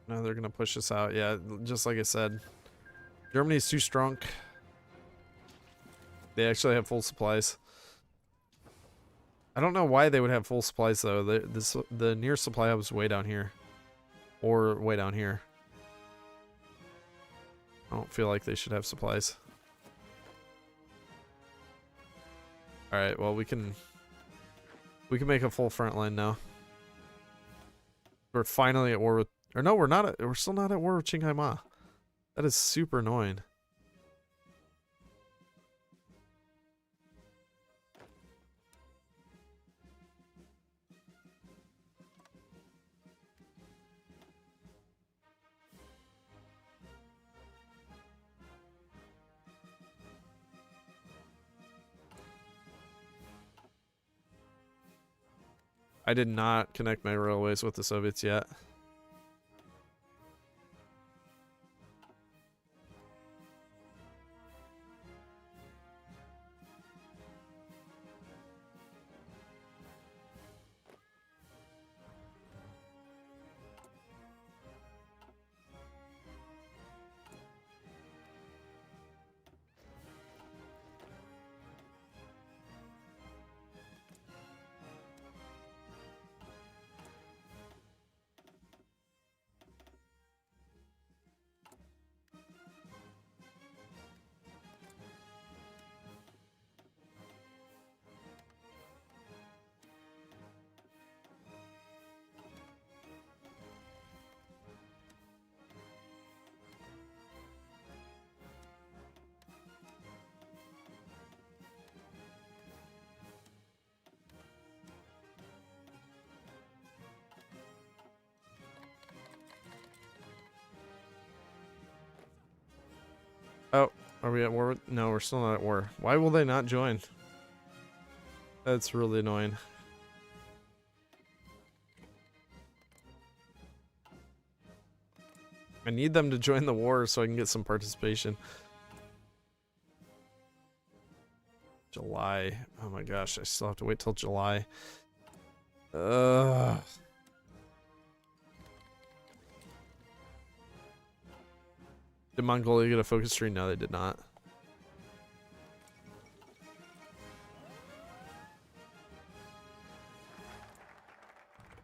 No, they're gonna push us out. Yeah, just like I said. Germany's too strong. They actually have full supplies. I don't know why they would have full supplies though. The nearest supply hub is way down here. Or way down here. I don't feel like they should have supplies. Alright, well we can make a full front line now. We're finally at war with, or no, we're still not at war with Qinghai Ma. That is super annoying. I did not connect my railways with the Soviets yet. Oh, are we at war? No, we're still not at war. Why will they not join? That's really annoying. I need them to join the war so I can get some participation. July. Oh my gosh, I still have to wait till July. Did Mongolia get a focus tree? No, they did not.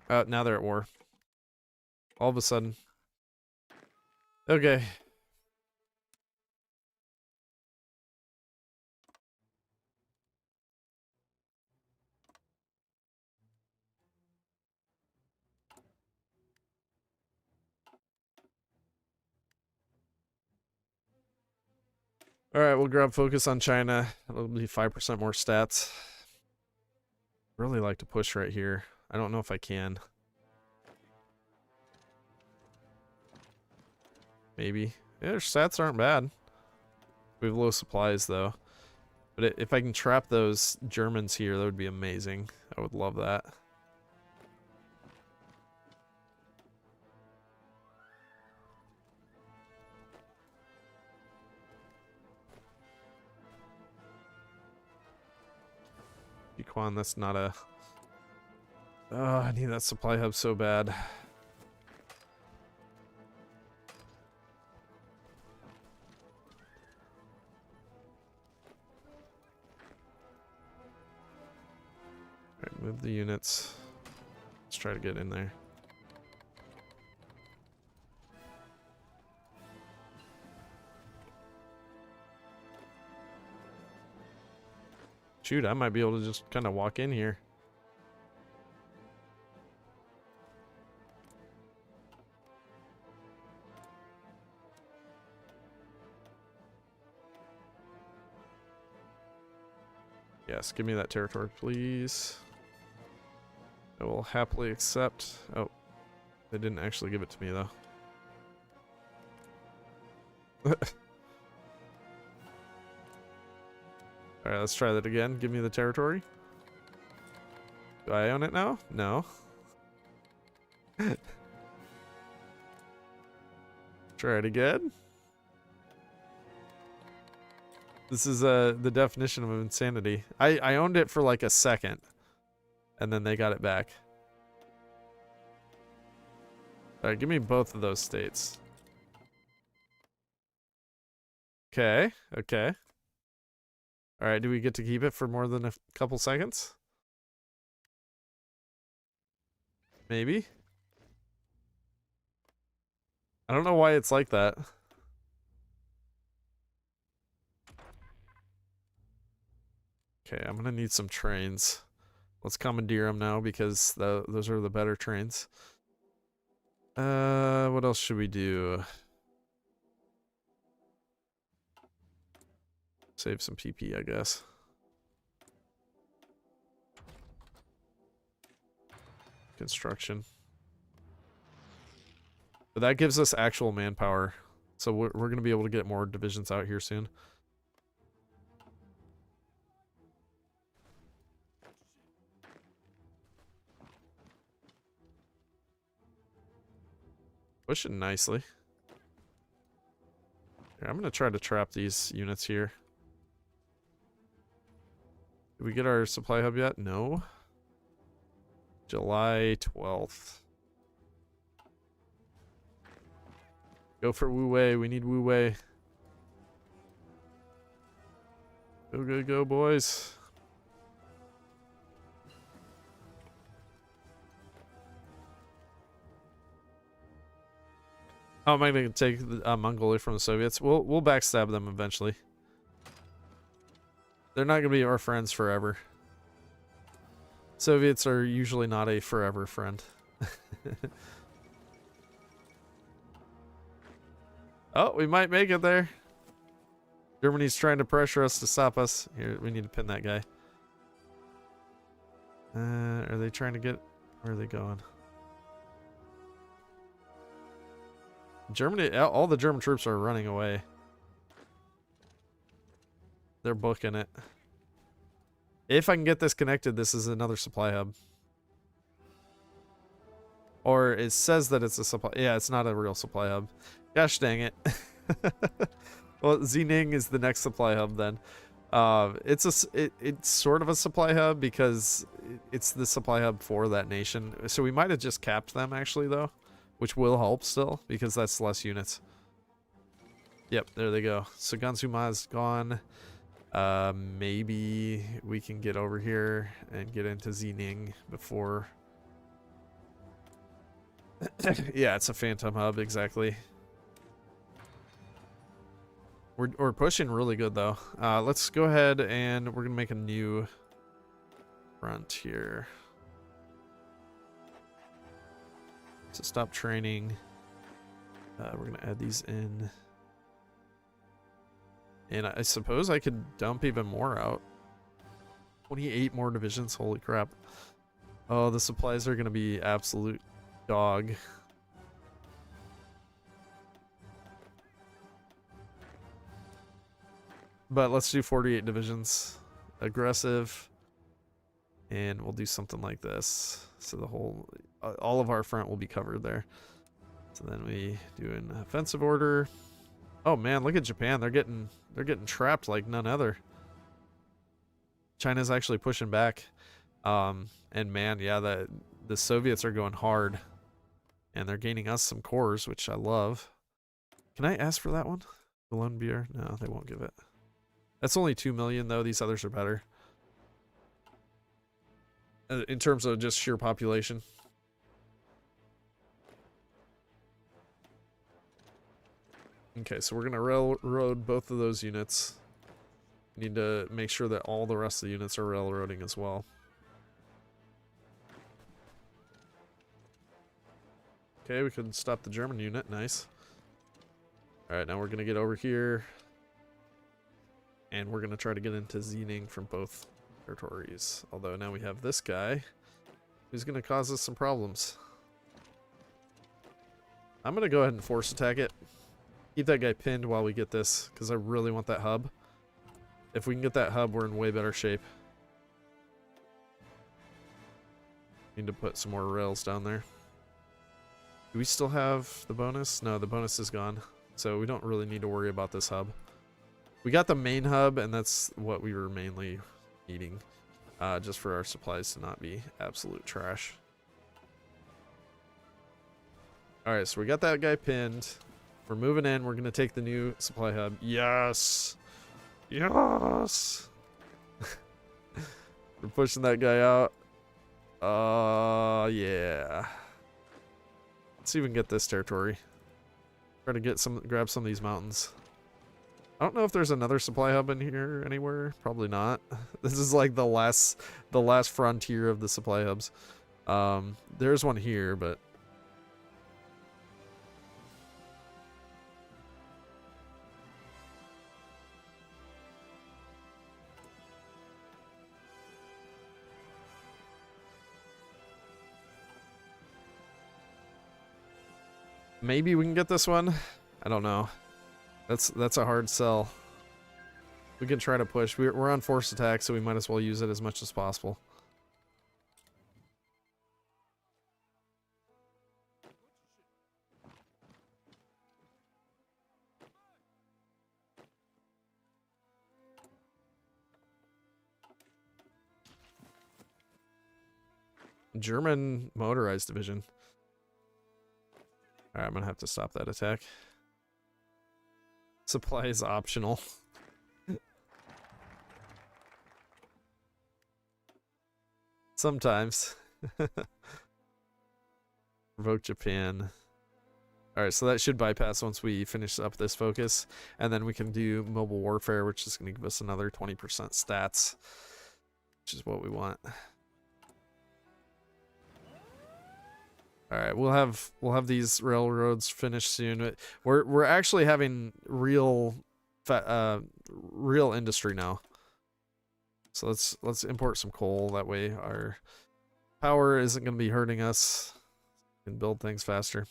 Now they're at war. All of a sudden. Okay. Alright, we'll grab focus on China. It'll be 5% more stats. Really like to push right here. I don't know if I can. Maybe. Yeah, their stats aren't bad. We have low supplies though. But if I can trap those Germans here, that would be amazing. I would love that. Yuquan, that's not a... Oh, I need that supply hub so bad. Alright, move the units. Let's try to get in there. Shoot, I might be able to just kind of walk in here. Yes, give me that territory, please. I will happily accept. Oh, they didn't actually give it to me, though. Alright, let's try that again. Give me the territory. Do I own it now? No. Try it again. This is the definition of insanity. I owned it for like a second. And then they got it back. Alright, give me both of those states. Okay, okay. Alright, do we get to keep it for more than a couple seconds? Maybe? I don't know why it's like that. Okay, I'm gonna need some trains. Let's commandeer them now because those are the better trains. What else should we do? Save some PP, I guess. Construction. But that gives us actual manpower. So we're going to be able to get more divisions out here soon. Pushing nicely. Here, I'm going to try to trap these units here. Did we get our supply hub yet? No. July 12th. Go for Wu Wei. We need Wu Wei. Go, go, go, boys. How am I going to take Mongolia from the Soviets? We'll backstab them eventually. They're not going to be our friends forever. Soviets are usually not a forever friend. Oh, we might make it there. Germany's trying to pressure us to stop us. Here, we need to pin that guy. Are they trying to get... Where are they going? Germany... All the German troops are running away. They're booking it. If I can get this connected, this is another supply hub. Or it says that it's a supply. Yeah, it's not a real supply hub. Gosh dang it. Well, Xining is the next supply hub then. It's sort of a supply hub because it's the supply hub for that nation. So we might have just capped them actually though, which will help still because that's less units. Yep, there they go. So Ganzuma is gone. Maybe we can get over here and get into Xining before. Yeah, it's a phantom hub, exactly. We're pushing really good though. Let's go ahead and we're gonna make a new front here. So stop training. We're gonna add these in. And I suppose I could dump even more out. 28 more divisions, holy crap. Oh, the supplies are gonna be absolute dog. But let's do 48 divisions. Aggressive. And we'll do something like this. So the whole, all of our front will be covered there. So then we do an offensive order. Oh man, look at Japan. They're getting trapped like none other. China's actually pushing back. And man, yeah, the Soviets are going hard. And they're gaining us some cores, which I love. Can I ask for that one? Cologne beer? No, they won't give it. That's only 2 million though. These others are better. In terms of just sheer population. Okay, so we're going to railroad both of those units. We need to make sure that all the rest of the units are railroading as well. Okay, we can stop the German unit. Nice. Alright, now we're going to get over here. And we're going to try to get into Xining from both territories. Although now we have this guy who's going to cause us some problems. I'm going to go ahead and force attack it. Keep that guy pinned while we get this, because I really want that hub. If we can get that hub, we're in way better shape. Need to put some more rails down there. Do we still have the bonus? No, the bonus is gone. So we don't really need to worry about this hub. We got the main hub, and that's what we were mainly needing. Just for our supplies to not be absolute trash. Alright, so we got that guy pinned. We're moving in. We're going to take the new supply hub. Yes! Yes! We're pushing that guy out. Yeah. Let's see if we can get this territory. Try to get grab some of these mountains. I don't know if there's another supply hub in here anywhere. Probably not. This is like the last frontier of the supply hubs. There's one here, but maybe we can get this one. I don't know. That's a hard sell. We can try to push. We're on force attack, so we might as well use it as much as possible. German motorized division. Alright, I'm gonna have to stop that attack. Supply is optional. Sometimes. Provoke Japan. Alright, so that should bypass once we finish up this focus. And then we can do mobile warfare, which is going to give us another 20% stats. Which is what we want. Alright, we'll have these railroads finished soon. We're actually having real industry now. So let's import some coal. That way our power isn't going to be hurting us. We can build things faster.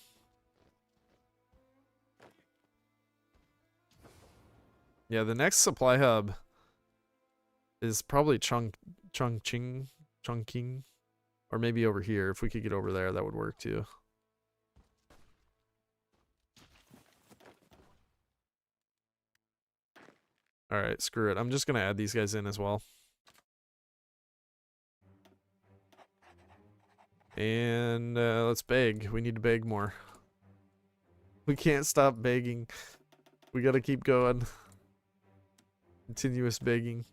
Yeah, the next supply hub is probably Chongqing, or maybe over here. If we could get over there, that would work too. All right, screw it. I'm just gonna add these guys in as well. And let's beg. We need to beg more. We can't stop begging. We gotta keep going. Continuous begging.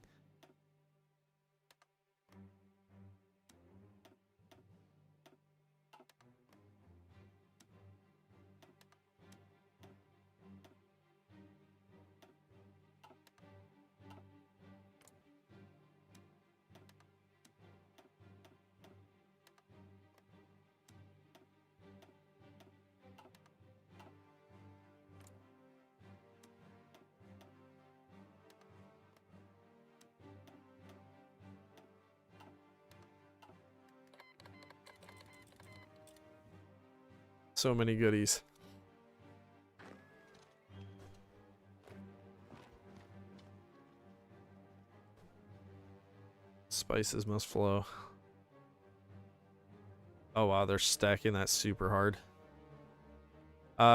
So many goodies. Spices must flow. Oh wow, they're stacking that super hard.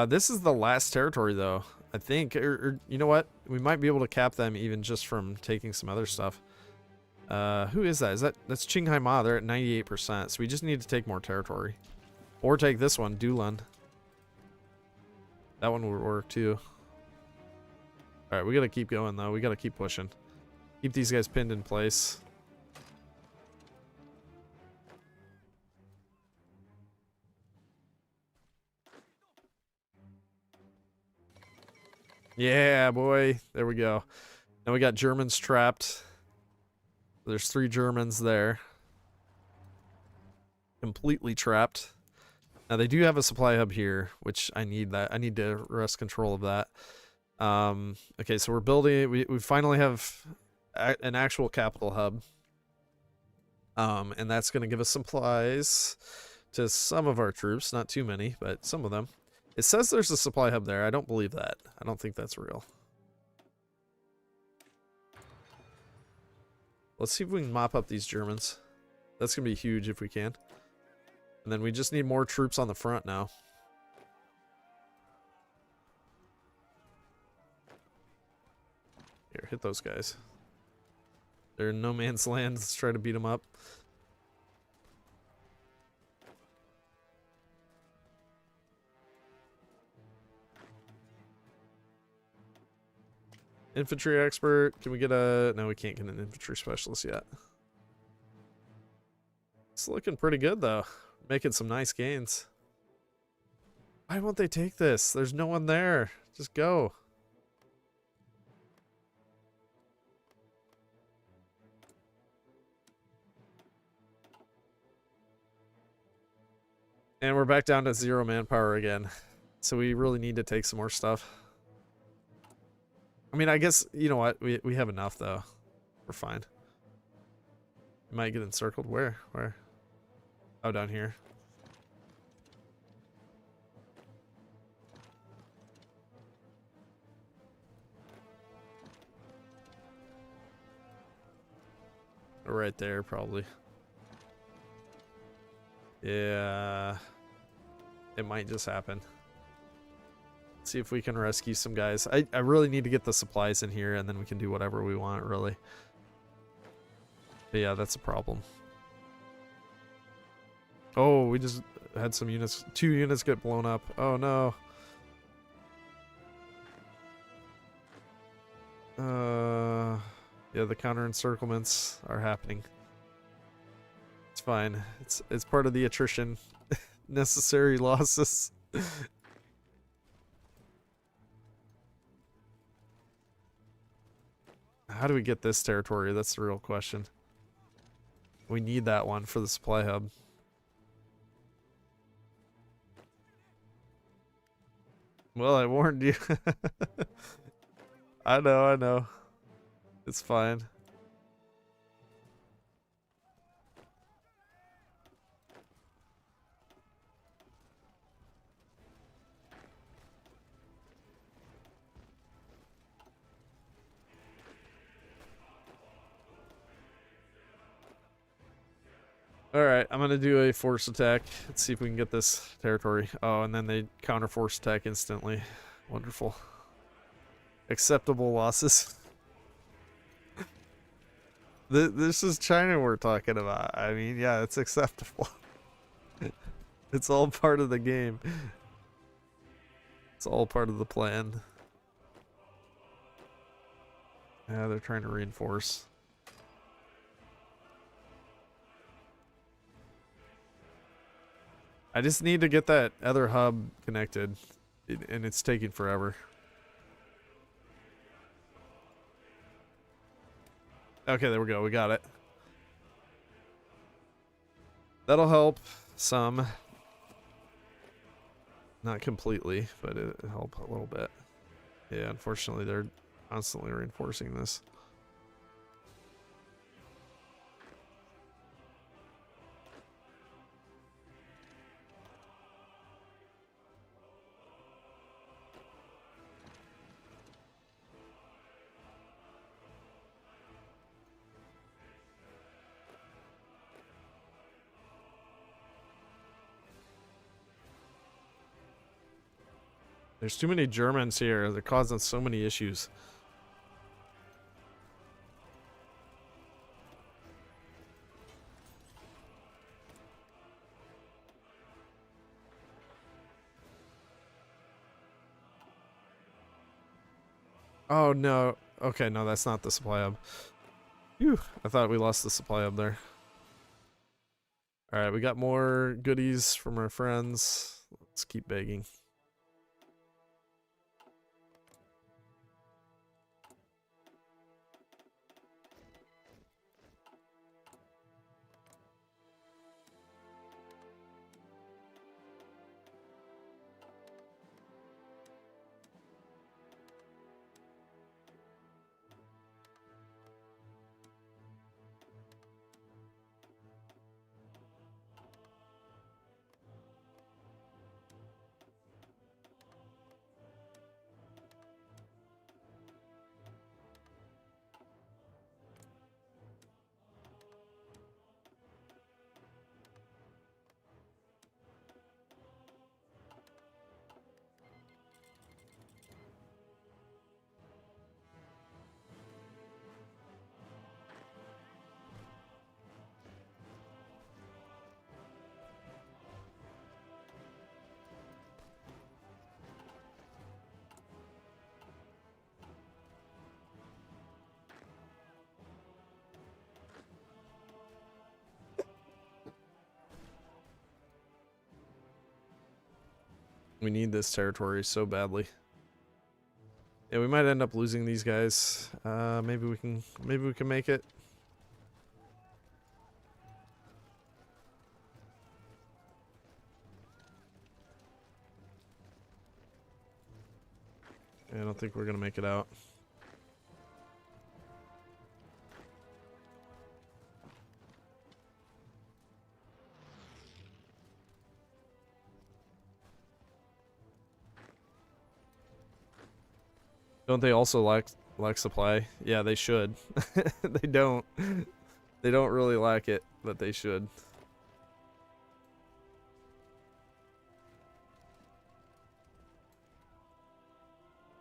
This is the last territory though, I think. Or you know what? We might be able to cap them even just from taking some other stuff. Who is that? That's Qinghai Ma. They're at 98%. So we just need to take more territory. Or take this one, Dulan. That one would work too. Alright, we gotta keep going though. We gotta keep pushing. Keep these guys pinned in place. Yeah, boy. There we go. Now we got Germans trapped. There's 3 Germans there. Completely trapped. Now they do have a supply hub here, which I need that. I need to wrest control of that. Okay, so we're building. We finally have an actual capital hub. And that's going to give us supplies to some of our troops. Not too many, but some of them. It says there's a supply hub there. I don't believe that. I don't think that's real. Let's see if we can mop up these Germans. That's going to be huge if we can. And then we just need more troops on the front now. Here, hit those guys. They're in no man's land. Let's try to beat them up. Infantry expert. Can we get a... No, we can't get an infantry specialist yet. It's looking pretty good, though. Making some nice gains. Why won't they take this? There's no one there. Just go. And we're back down to 0 manpower again. So we really need to take some more stuff. I mean, I guess, you know what? We have enough, though. We're fine. We might get encircled. Where? Where? Oh, down here. Right there, probably. Yeah. It might just happen. Let's see if we can rescue some guys. I really need to get the supplies in here, and then we can do whatever we want, really. But yeah, that's a problem. Oh, we just had some units. 2 units get blown up. Oh, no. Yeah, the counter encirclements are happening. It's fine. It's part of the attrition. Necessary losses. How do we get this territory? That's the real question. We need that one for the supply hub. Well, I warned you. I know. It's fine. Alright, I'm gonna do a force attack. Let's see if we can get this territory. Oh, and then they counter force attack instantly. Wonderful. Acceptable losses. This is China we're talking about. I mean, yeah, it's acceptable. It's all part of the game. It's all part of the plan. Yeah, they're trying to reinforce. I just need to get that other hub connected, and it's taking forever. Okay, there we go. We got it. That'll help some. Not completely, but it'll help a little bit. Yeah, unfortunately, they're constantly reinforcing this. There's too many Germans here. They're causing so many issues. Oh, no. Okay, no, that's not the supply hub. Phew, I thought we lost the supply hub there. Alright, we got more goodies from our friends. Let's keep begging. We need this territory so badly. Yeah, we might end up losing these guys. Maybe we can make it. I don't think we're gonna make it out. Don't they also lack supply? Yeah, they should. They don't. They don't really lack it, but they should.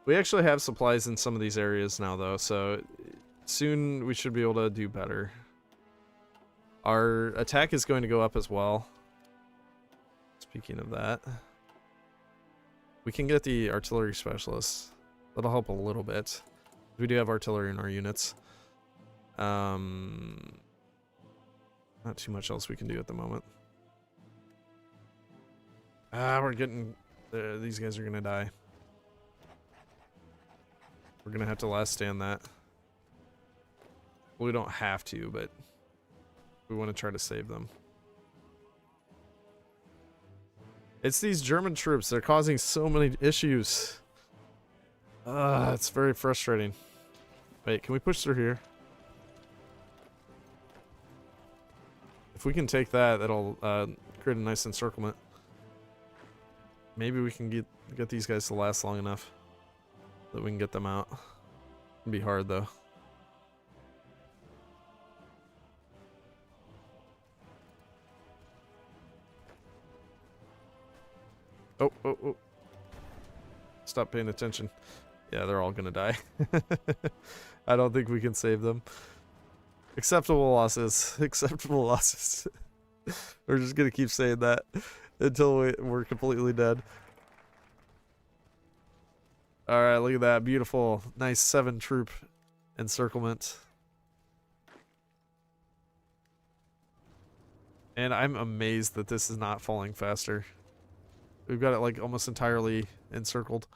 We actually have supplies in some of these areas now, though, so soon we should be able to do better. Our attack is going to go up as well. Speaking of that, we can get the artillery specialists. That'll help a little bit. We do have artillery in our units. Not too much else we can do at the moment. We're getting... these guys are gonna die. We're gonna have to last stand that. Well, we don't have to, but we want to try to save them. It's these German troops. They're causing so many issues. It's very frustrating. Wait, can we push through here? If we can take that, that'll create a nice encirclement. Maybe we can get these guys to last long enough that we can get them out. It'll be hard though. Oh, oh, oh. Stop paying attention. Yeah, they're all gonna die. I don't think we can save them. Acceptable losses. Acceptable losses. We're just gonna keep saying that until we're completely dead. Alright, look at that. Beautiful. Nice 7-troop encirclement. And I'm amazed that this is not falling faster. We've got it like almost entirely encircled.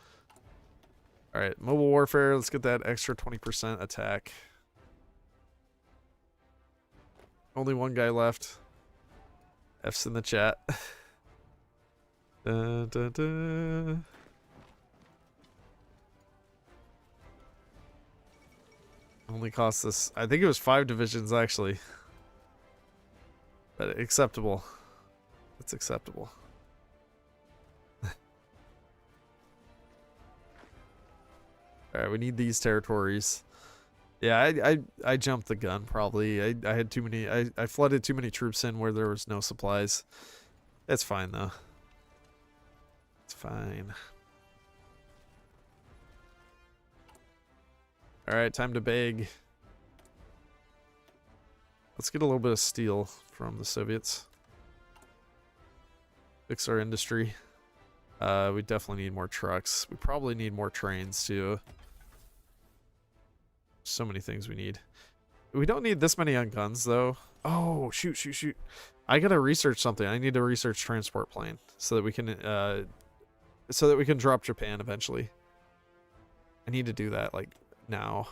Alright, mobile warfare. Let's get that extra 20% attack. Only one guy left. F's in the chat. Dun, dun, dun. Only cost us, I think it was 5 divisions actually. But acceptable. It's acceptable. Alright, we need these territories. Yeah, I jumped the gun probably. I had too many, I flooded too many troops in where there was no supplies. It's fine though. It's fine. Alright, time to beg. Let's get a little bit of steel from the Soviets. Fix our industry. We definitely need more trucks. We probably need more trains too. So many things we need. We don't need this many on guns though. Oh, shoot, shoot, shoot. I gotta research something. I need to research transport plane so that we can drop Japan eventually. I need to do that like now.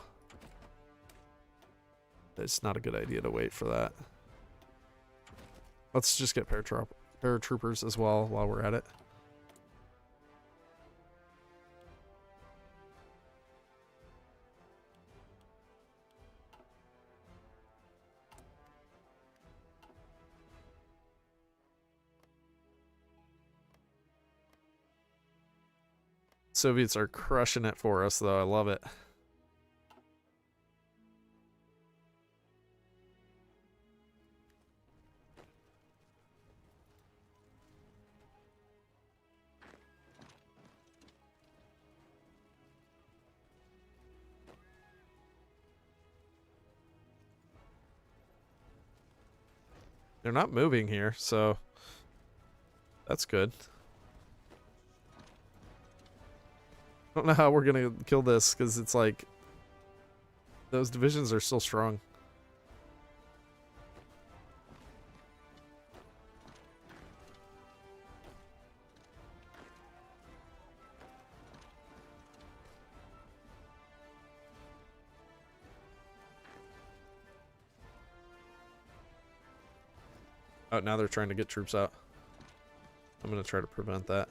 It's not a good idea to wait for that. Let's just get paratroopers as well while we're at it. Soviets are crushing it for us though. I love it. They're not moving here, so that's good. I don't know how we're gonna kill this because it's like those divisions are still strong. Oh, now they're trying to get troops out. I'm gonna try to prevent that.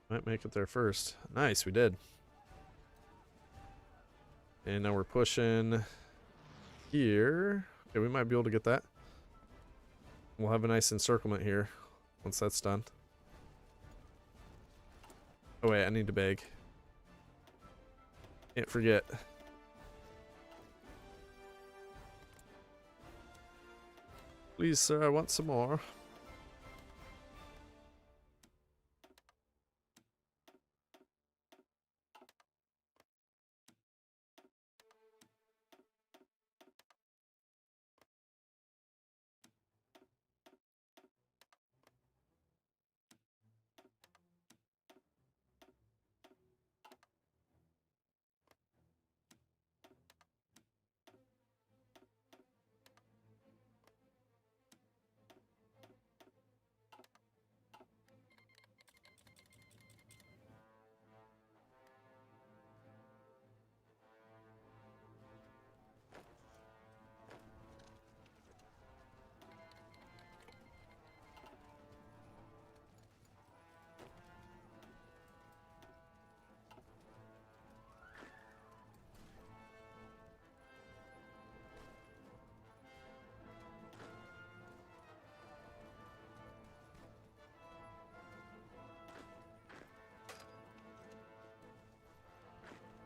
Might make it there first. Nice, we did. And now we're pushing here. Okay, we might be able to get that. We'll have a nice encirclement here once that's done. Oh wait, I need to beg. Can't forget. Please, sir, I want some more.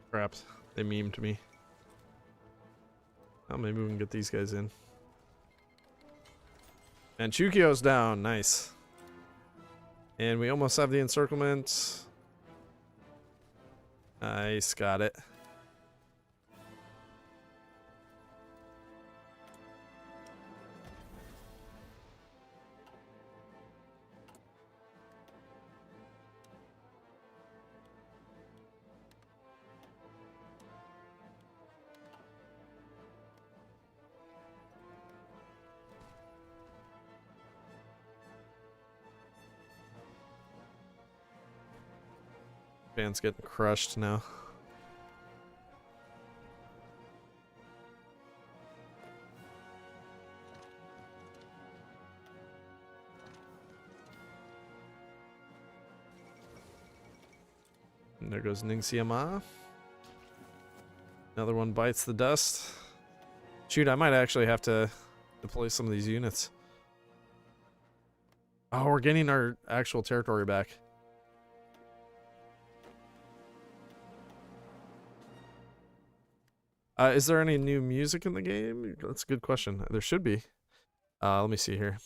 Crap, they memed me. Oh, maybe we can get these guys in. And Chukio's down, nice. And we almost have the encirclement. Nice, got it. Japan's getting crushed now. And there goes Ningxiama. Another one bites the dust. Shoot, I might actually have to deploy some of these units. Oh, we're getting our actual territory back. Is there any new music in the game? That's a good question. There should be. Let me see here.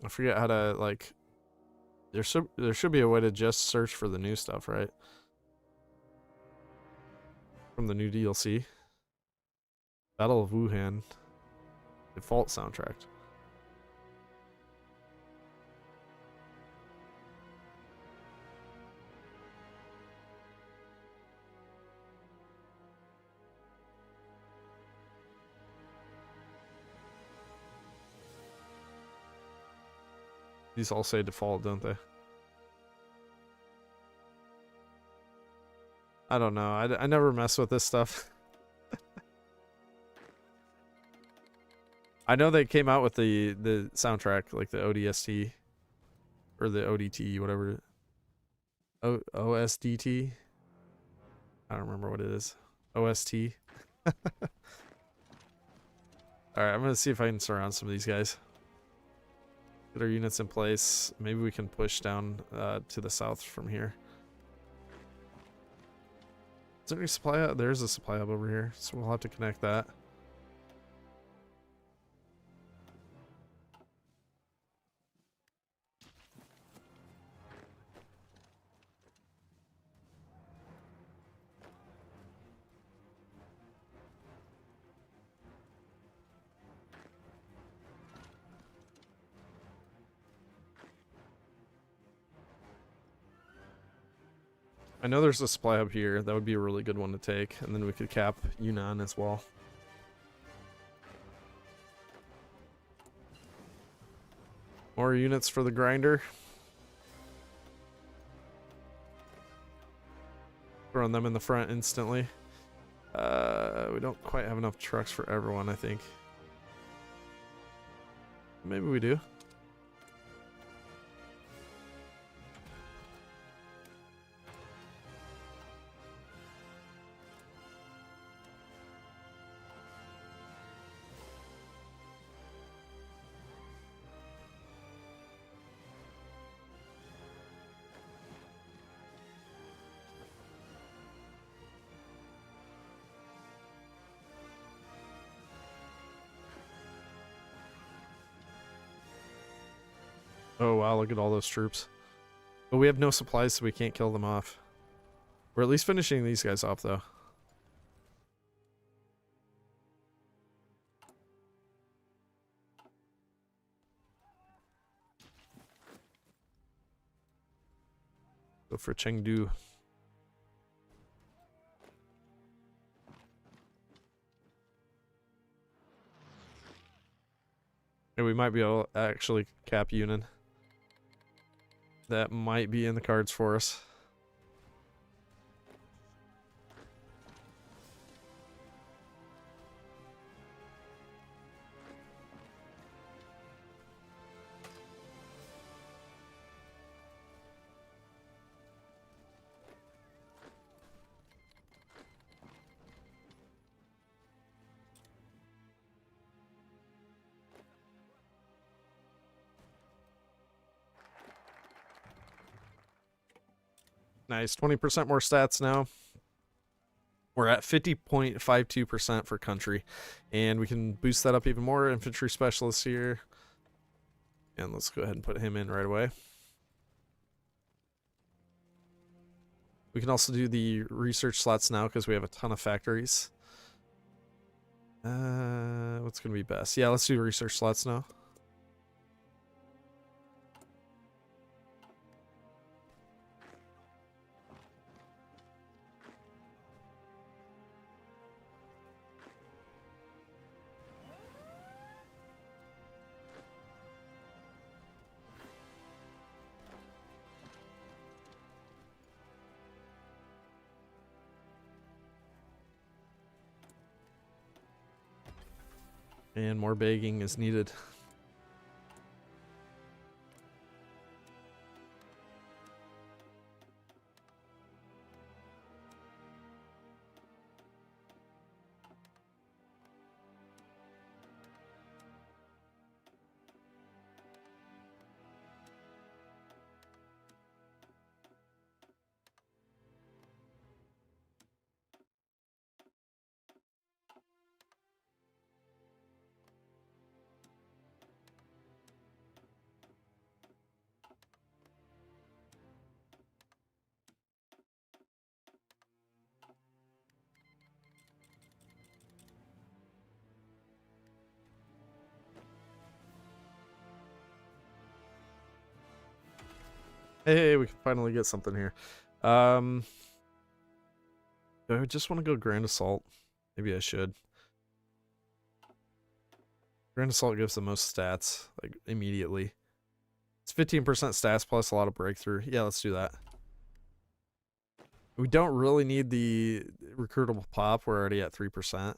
I forget how to, like, there should be a way to just search for the new stuff, right? From the new DLC. Battle of Wuhan. Default soundtrack. These all say default, don't they? I don't know. I never mess with this stuff. I know they came out with the soundtrack, like the ODST or the ODT, whatever. OSDT. I don't remember what it is. OST. All right, I'm gonna see if I can surround some of these guys. Get our units in place. Maybe we can push down to the south from here. Is there any supply hub? There's a supply hub over here, so we'll have to connect that. I know there's a supply hub here. That would be a really good one to take, and then we could cap Yunnan as well. More units for the grinder. Throwing them in the front instantly. We don't quite have enough trucks for everyone, I think. Maybe we do. Oh wow, look at all those troops. But we have no supplies, so we can't kill them off. We're at least finishing these guys off, though. Go for Chengdu. And we might be able to actually cap Yunnan. That might be in the cards for us. Nice, 20% more stats now. We're at 50.52% for country, and we can boost that up even more. Infantry specialist here, and let's go ahead and put him in right away. We can also do the research slots now because we have a ton of factories. What's gonna be best? Yeah, let's do research slots now. And more begging is needed. Hey, we can finally get something here. Do I just want to go Grand Assault? Maybe I should. Grand Assault gives the most stats, like, immediately. It's 15% stats plus a lot of breakthrough. Yeah, let's do that. We don't really need the recruitable pop. We're already at 3%.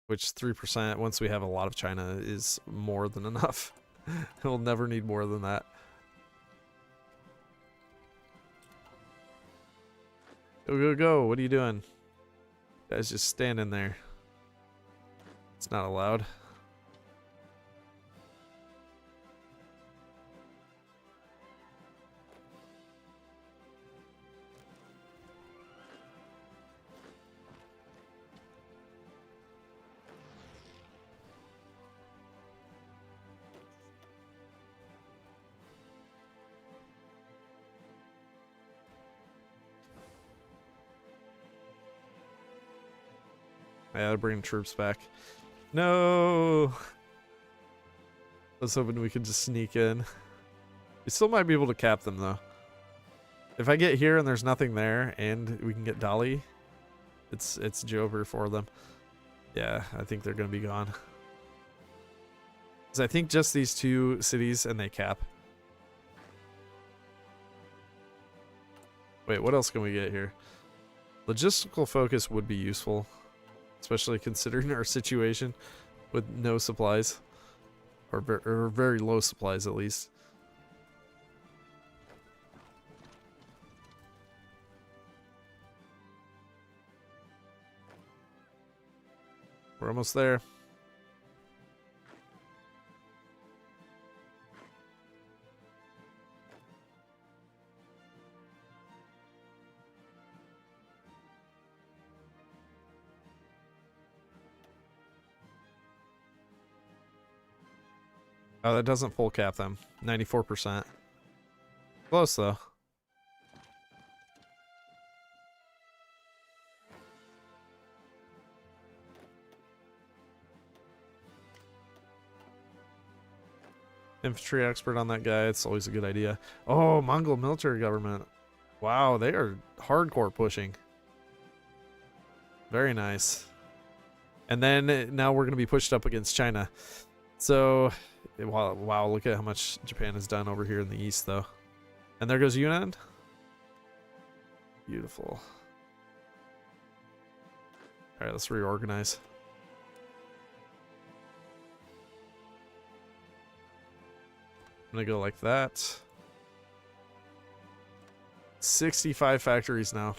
Which 3%, once we have a lot of China, is more than enough. We'll never need more than that. Go, go, go. What are you doing? Guys, just standing there. It's not allowed. I gotta bring troops back. No! I was hoping we could just sneak in. We still might be able to cap them, though. If I get here and there's nothing there, and we can get Dali, it's over for them. Yeah, I think they're gonna be gone. Because I think just these two cities and they cap. Wait, what else can we get here? Logistical focus would be useful. Especially considering our situation with no supplies. Or very low supplies, at least. We're almost there. Oh, that doesn't full cap them. 94%. Close, though. Infantry expert on that guy. It's always a good idea. Oh, Mongol military government. Wow, they are hardcore pushing. Very nice. And then now we're going to be pushed up against China. So, wow, look at how much Japan has done over here in the east, though. And there goes Yunnan. Beautiful. All right, let's reorganize. I'm going to go like that. 65 factories now.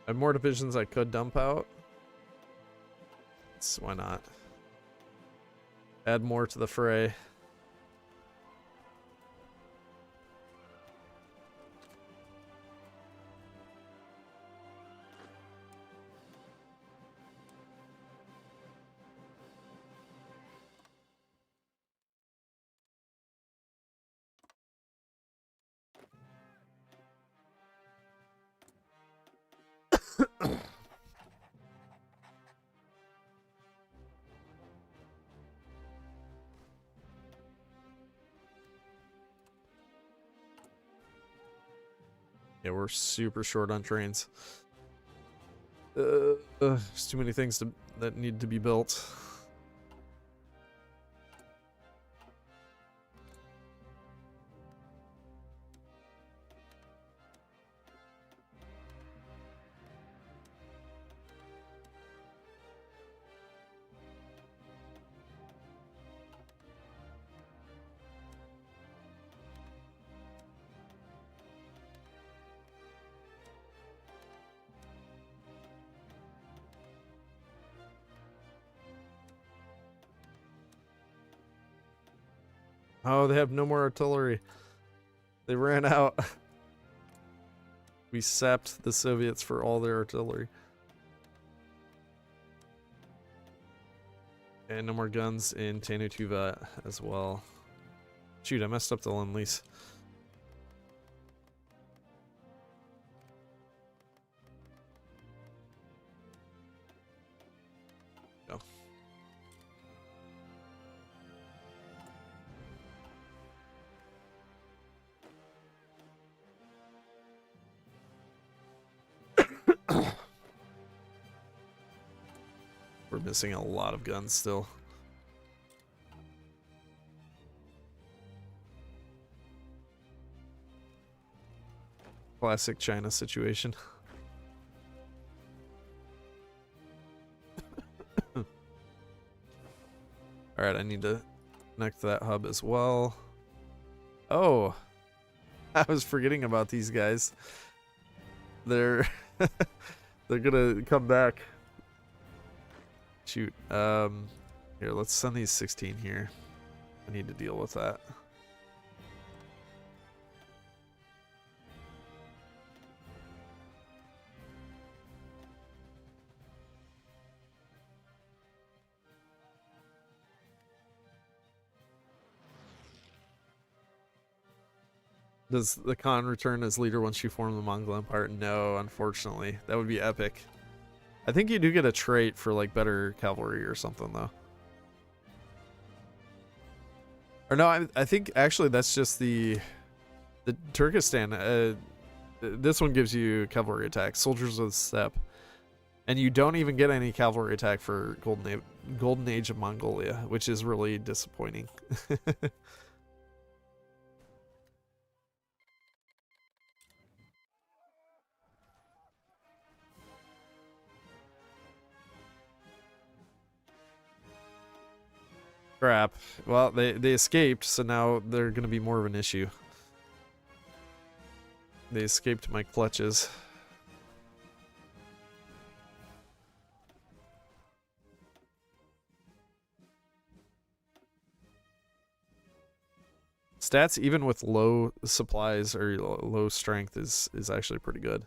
I have more divisions I could dump out. So why not? Add more to the fray. Yeah, we're super short on trains. There's too many things that need to be built. Oh, they have no more artillery. They ran out. We sapped the Soviets for all their artillery. And no more guns in Tenutuva as well. Shoot, I messed up the loan lease. Go. We're missing a lot of guns still. Classic China situation. Alright, I need to connect to that hub as well. Oh, I was forgetting about these guys. They're they're gonna come back. Shoot. Here, let's send these 16 here. I need to deal with that. Does the Khan return as leader once you form the Mongol Empire? No, unfortunately. That would be epic. I think you do get a trait for like better cavalry or something though. Or no, I think actually that's just the Turkestan. This one gives you cavalry attack, soldiers of the steppe, and you don't even get any cavalry attack for Golden Age of Mongolia, which is really disappointing. Crap. Well, they escaped, so now they're going to be more of an issue. They escaped my clutches. Stats, even with low supplies or low strength, is actually pretty good.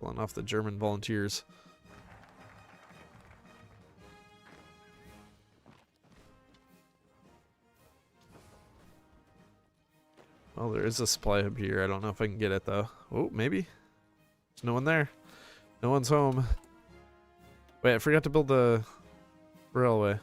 Pulling off the German volunteers. Well, there is a supply hub here. I don't know if I can get it though. Oh, maybe. There's no one there. No one's home. Wait, I forgot to build the railway.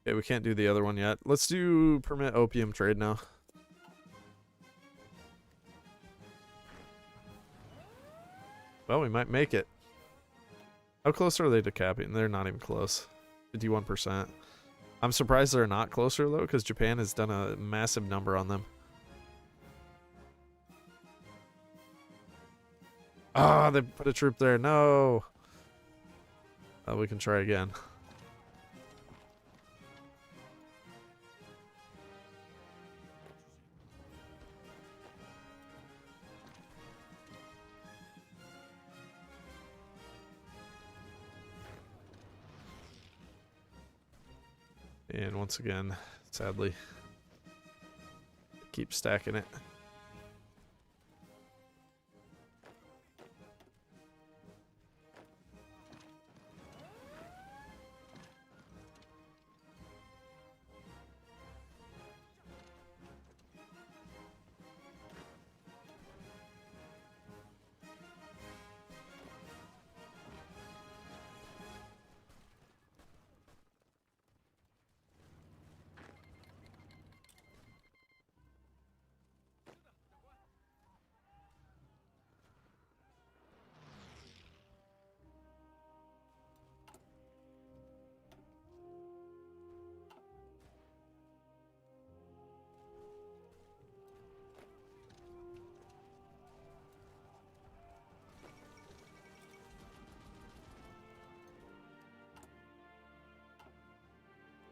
Okay, we can't do the other one yet. Let's do permit opium trade now. Well, we might make it. How close are they to capping? They're not even close. 51%. I'm surprised they're not closer though, because Japan has done a massive number on them. Ah, they put a troop there. No. We can try again. And once again, sadly, keep stacking it.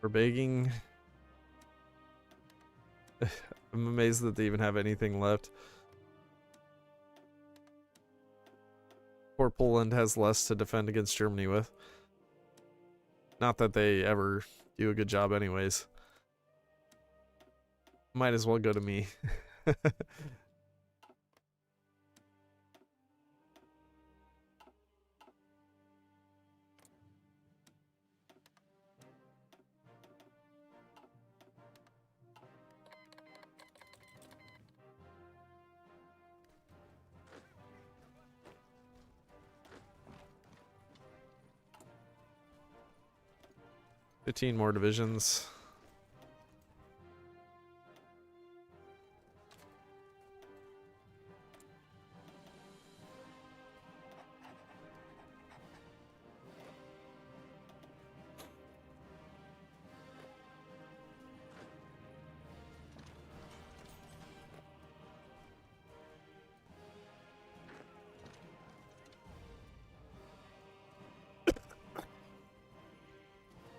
We're begging. I'm amazed that they even have anything left. Poor Poland has less to defend against Germany with. Not that they ever do a good job anyways. Might as well go to me. 15 more divisions.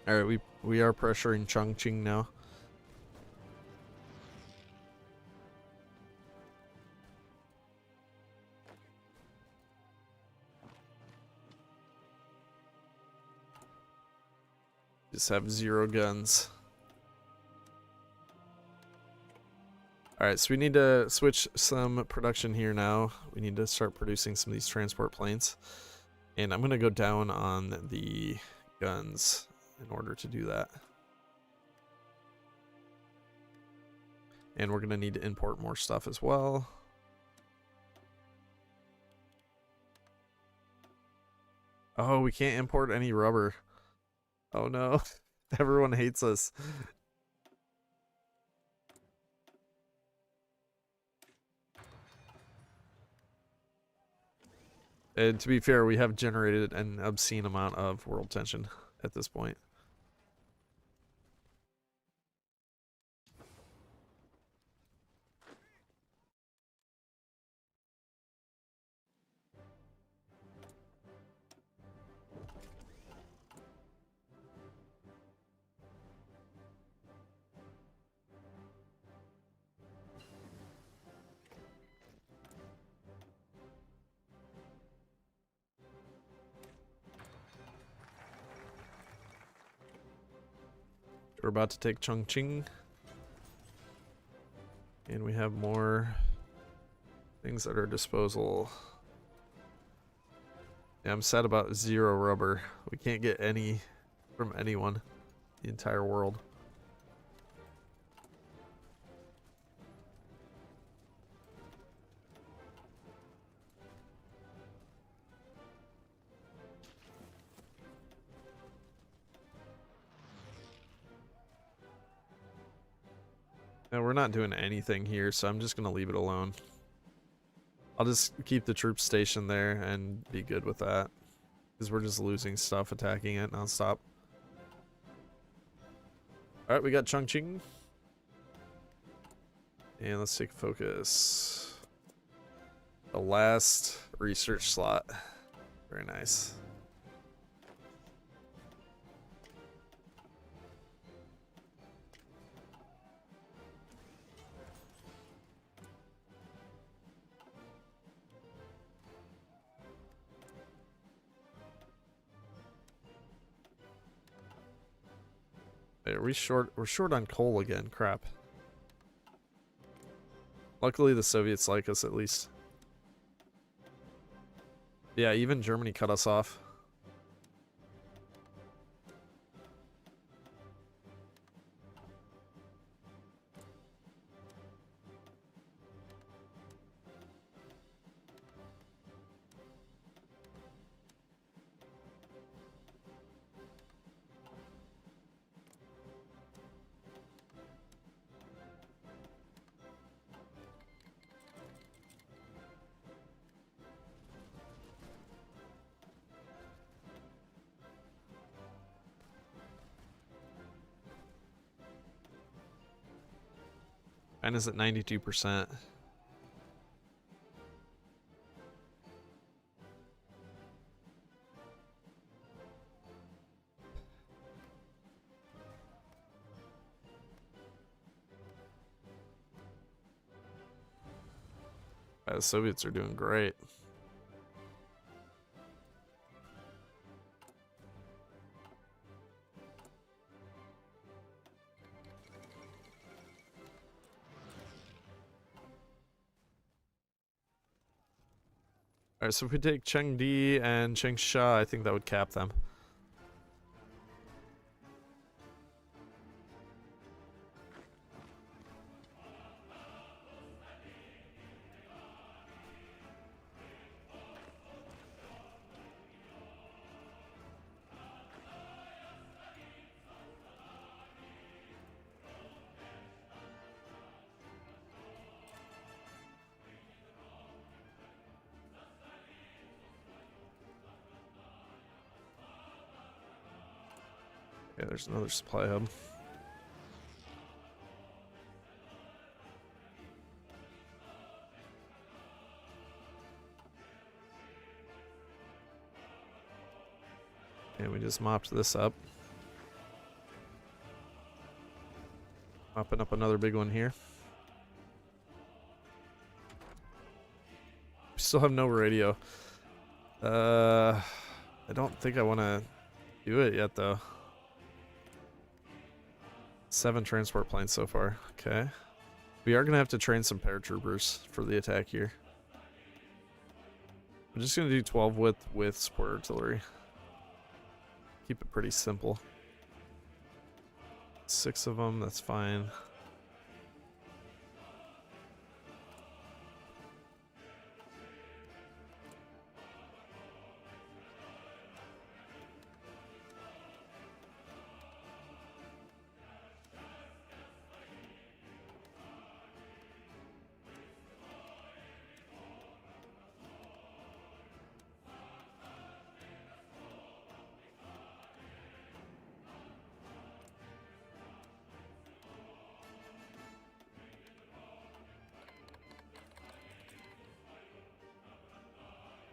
All right, we are pressuring Chongqing now. Just have 0 guns. All right, so we need to switch some production here now. We need to start producing some of these transport planes. And I'm going to go down on the guns in order to do that. And we're going to need to import more stuff as well. Oh, we can't import any rubber. Oh no, everyone hates us. And to be fair, we have generated an obscene amount of world tension at this point. We're about to take Chongqing. And we have more things at our disposal. Yeah, I'm sad about 0 rubber. We can't get any from anyone. The entire world. No, we're not doing anything here, so I'm just going to leave it alone. I'll just keep the troops stationed there and be good with that. Because we're just losing stuff attacking it nonstop. Alright, we got Chongqing. And let's take focus. The last research slot. Very nice. Wait, are we short? We're short on coal again. Crap. Luckily, the Soviets like us at least. Yeah, even Germany cut us off. China's at 92%. The Soviets are doing great. Alright, so if we take Chengdi and Changsha, I think that would cap them. Yeah, there's another supply hub. And we just mopped this up. Mopping up another big one here. We still have no radio. I don't think I want to do it yet, though. 7 transport planes so far. Okay. We are going to have to train some paratroopers for the attack here. I'm just going to do 12 with support artillery. Keep it pretty simple. 6 of them, that's fine.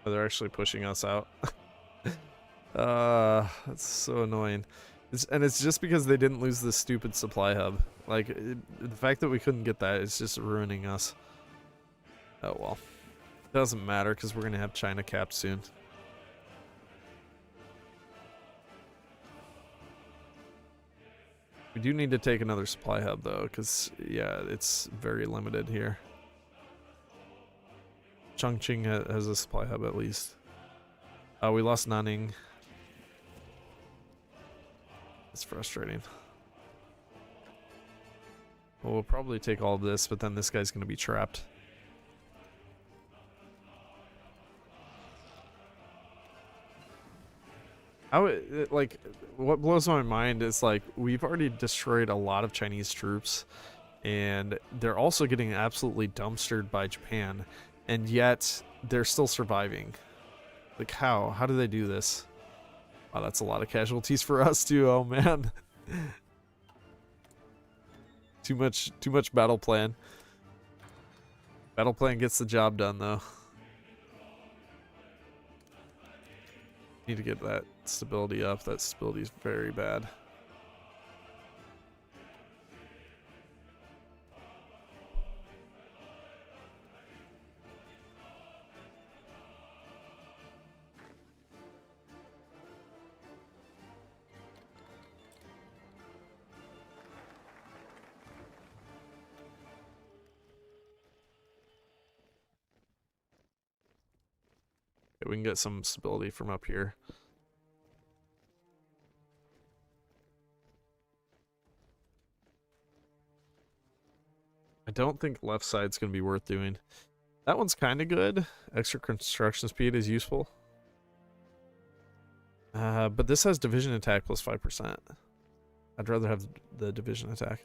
Oh, they're actually pushing us out. That's so annoying. It's just because they didn't lose this stupid supply hub. Like, the fact that we couldn't get that is just ruining us. Oh well. Doesn't matter because we're going to have China capped soon. We do need to take another supply hub though, because yeah, it's very limited here. Chongqing has a supply hub at least. We lost Nanning. It's frustrating. Well, we'll probably take all of this, but then this guy's going to be trapped. Like, what blows my mind is, like, we've already destroyed a lot of Chinese troops, and they're also getting absolutely dumpstered by Japan, and yet they're still surviving. Like, how? How do they do this? Oh, that's a lot of casualties for us too. Oh man. Too much battle plan. Battle plan gets the job done though. Need to get that stability up. That stability is very bad. Okay, we can get some stability from up here. I don't think left side's going to be worth doing. That one's kind of good. Extra construction speed is useful. But this has division attack plus 5%. I'd rather have the division attack.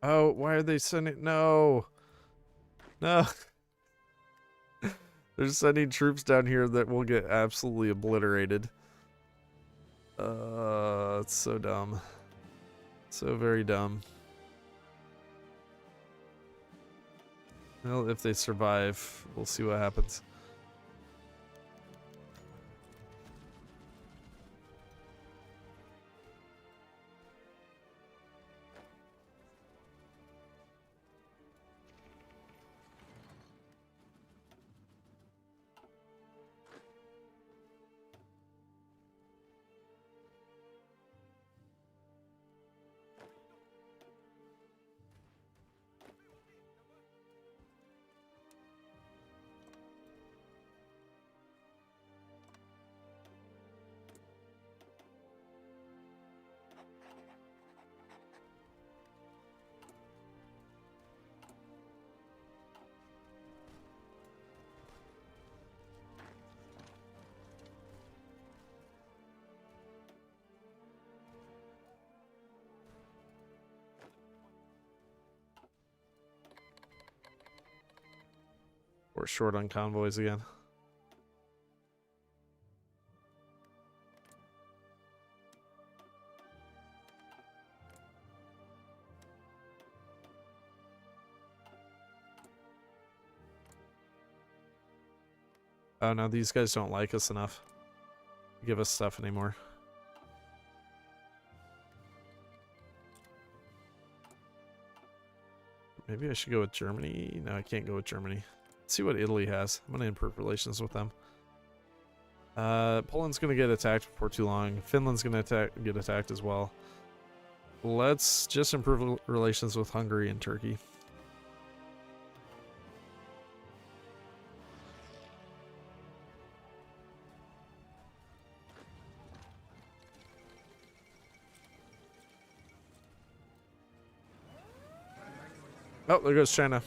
Oh, why are they sending? No. No. They're sending troops down here that will get absolutely obliterated. It's so dumb. So very dumb. Well, if they survive, we'll see what happens. We're short on convoys again. Oh no, these guys don't like us enough to give us stuff anymore. Maybe I should go with Germany. No, I can't go with Germany. Let's see what Italy has. I'm gonna improve relations with them. Poland's gonna get attacked before too long. Finland's gonna get attacked as well. Let's just improve relations with Hungary and Turkey. Oh, there goes China.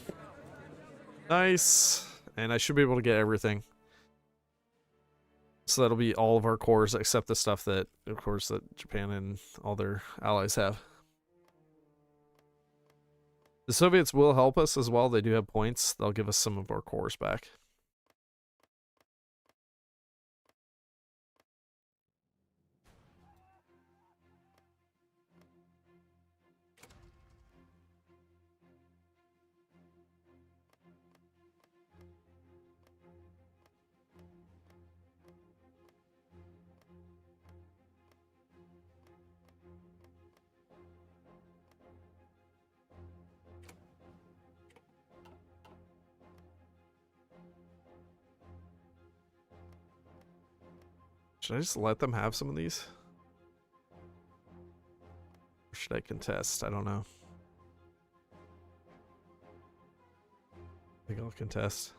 Nice. And I should be able to get everything. So that'll be all of our cores except the stuff that, of course, that Japan and all their allies have. The Soviets will help us as well. They do have points. They'll give us some of our cores back. Should I just let them have some of these? Or should I contest? I don't know. I think I'll contest.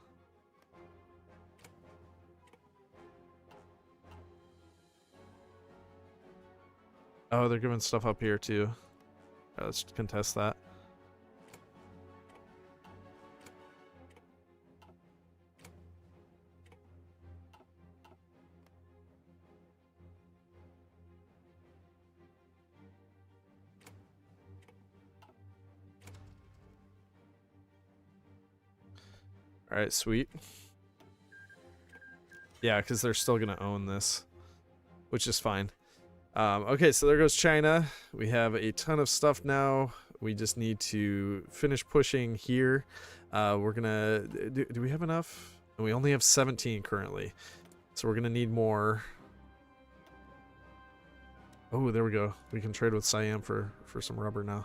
Oh, they're giving stuff up here too. Let's contest that. All right, sweet. Yeah, because they're still going to own this, which is fine. Okay, so there goes China. We have a ton of stuff now. We just need to finish pushing here. We're going to... Do we have enough? We only have 17 currently. So we're going to need more. Oh, there we go. We can trade with Siam for some rubber now.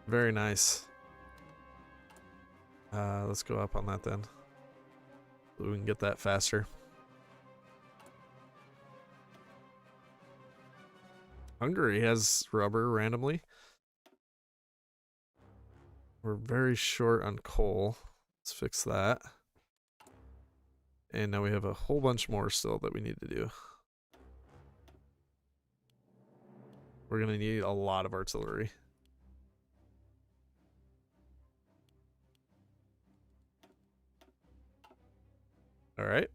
Very nice. Let's go up on that then. So we can get that faster. Hungary has rubber randomly. We're very short on coal. Let's fix that. And now we have a whole bunch more still that we need to do. We're going to need a lot of artillery. All right.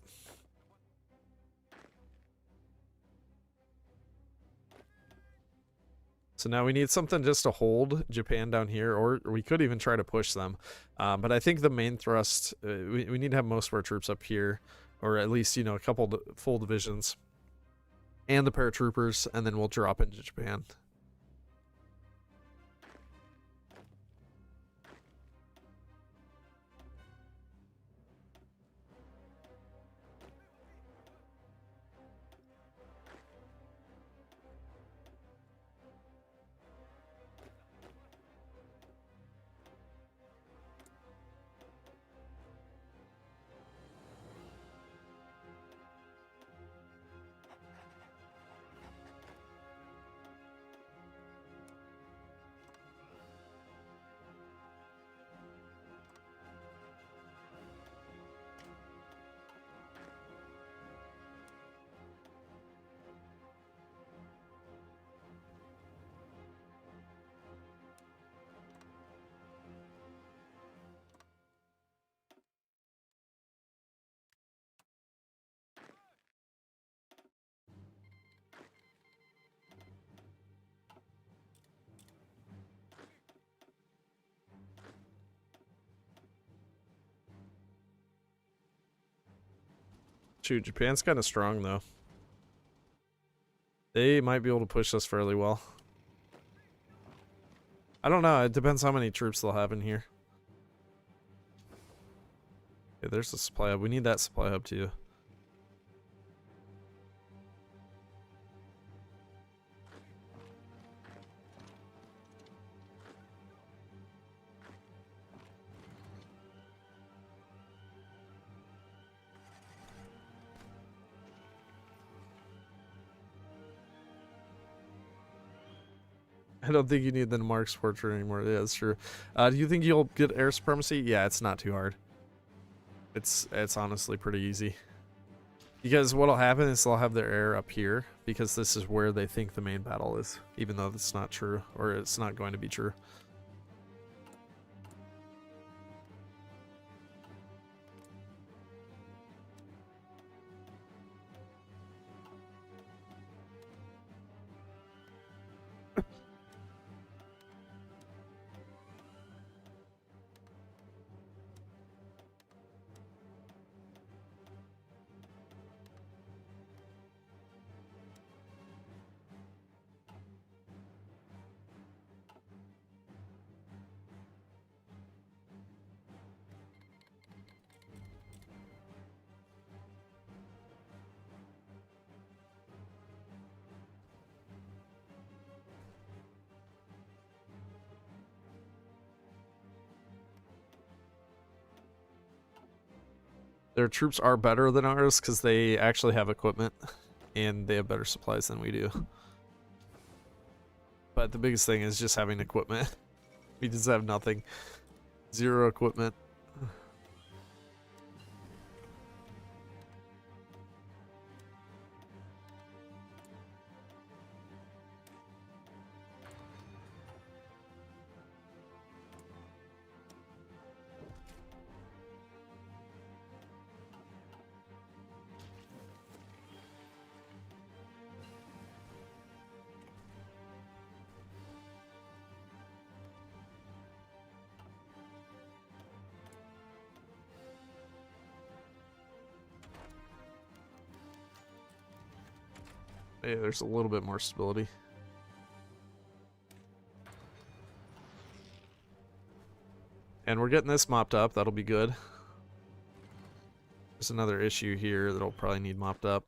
So now we need something just to hold Japan down here, or we could even try to push them. But I think the main thrust, we need to have most of our troops up here, or at least, you know, a couple full divisions and the paratroopers, and then we'll drop into Japan. Shoot, Japan's kind of strong, though. They might be able to push us fairly well. I don't know. It depends how many troops they'll have in here. Okay, there's the supply hub. We need that supply hub, too. I don't think you need the Mark Sporcher anymore. Yeah, that's true. Do you think you'll get air supremacy? Yeah, it's not too hard. It's honestly pretty easy. Because what'll happen is they'll have their air up here, because this is where they think the main battle is, even though that's not true, or it's not going to be true. Their troops are better than ours because they actually have equipment and they have better supplies than we do. But the biggest thing is just having equipment. We just have nothing. Zero equipment. Hey, there's a little bit more stability. And we're getting this mopped up. That'll be good. There's another issue here that'll probably need mopped up.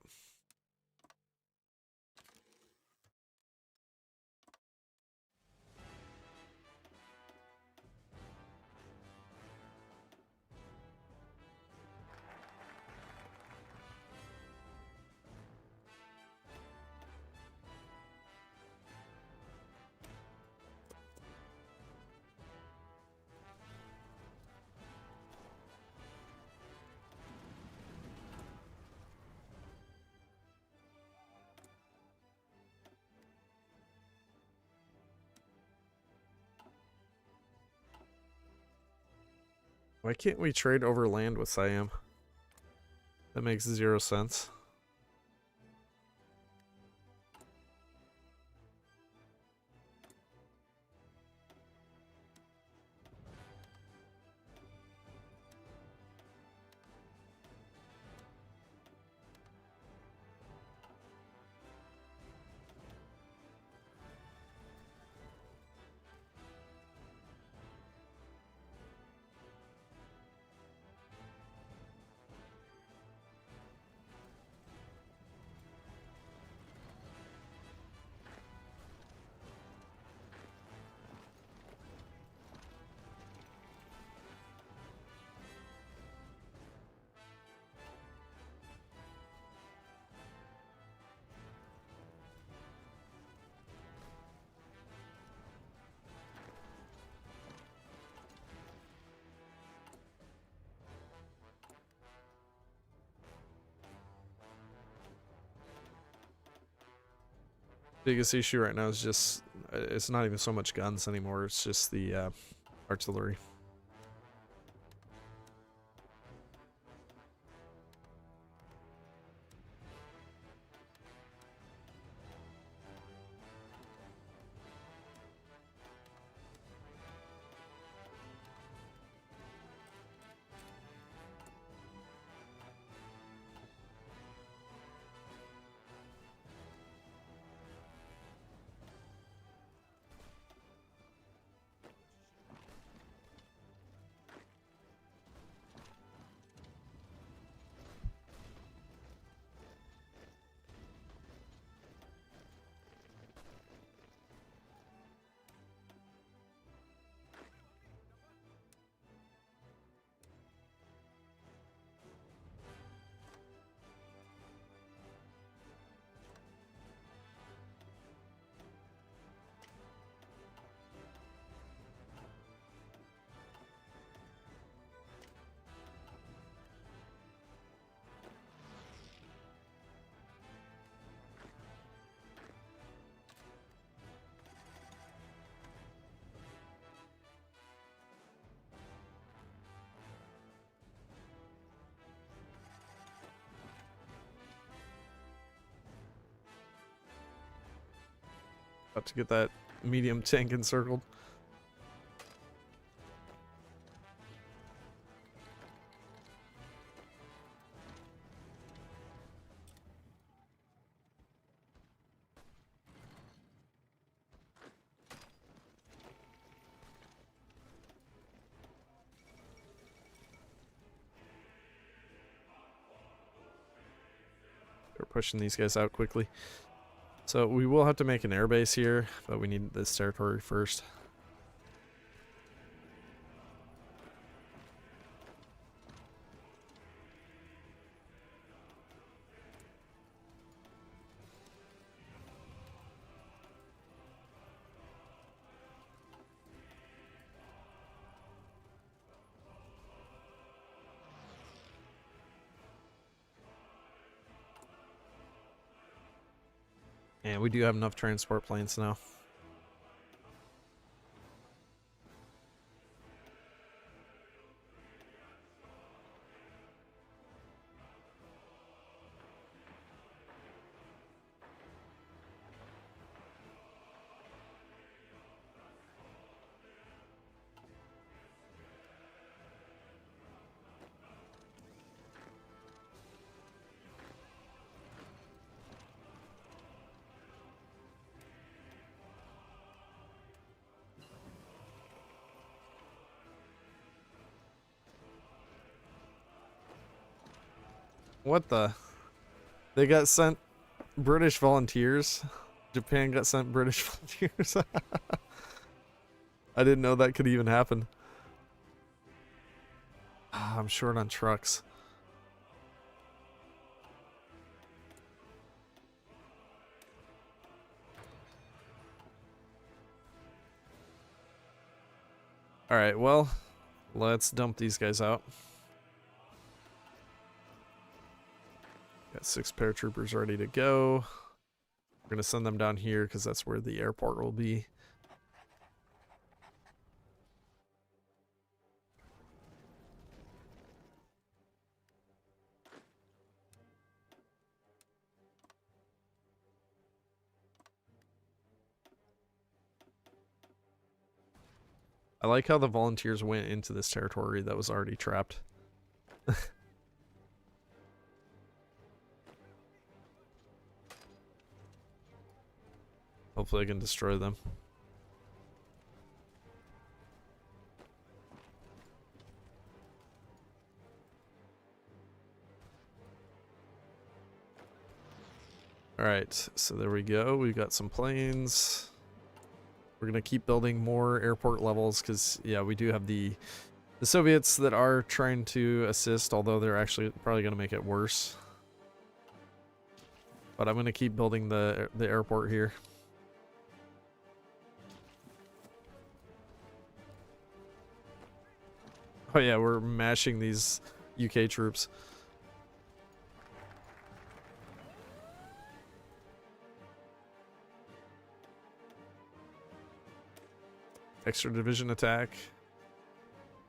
Why can't we trade over land with Siam? That makes 0 sense. Biggest issue right now is just, it's not even so much guns anymore, it's just the artillery. About to get that medium tank encircled. We're pushing these guys out quickly. So we will have to make an airbase here, but we need this territory first. And we do have enough transport planes now. What the? They got sent British volunteers. Japan got sent British volunteers. I didn't know that could even happen. I'm short on trucks. Alright, well, let's dump these guys out. Got 6 paratroopers ready to go. We're going to send them down here because that's where the airport will be. I like how the volunteers went into this territory that was already trapped. Hopefully I can destroy them. Alright, so there we go. We've got some planes. We're going to keep building more airport levels because, yeah, we do have the Soviets that are trying to assist, although they're actually probably going to make it worse. But I'm going to keep building the airport here. Oh yeah, we're mashing these UK troops. Extra division attack.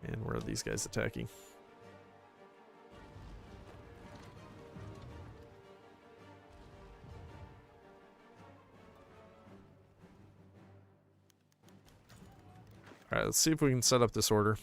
And where are these guys attacking? Alright, let's see if we can set up this order.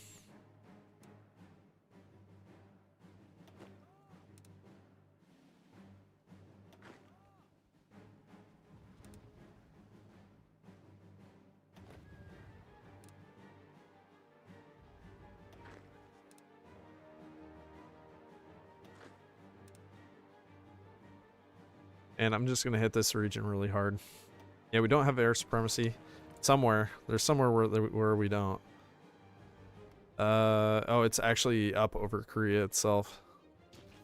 And I'm just going to hit this region really hard. Yeah, we don't have air supremacy. Somewhere. There's somewhere where we don't. Oh, it's actually up over Korea itself.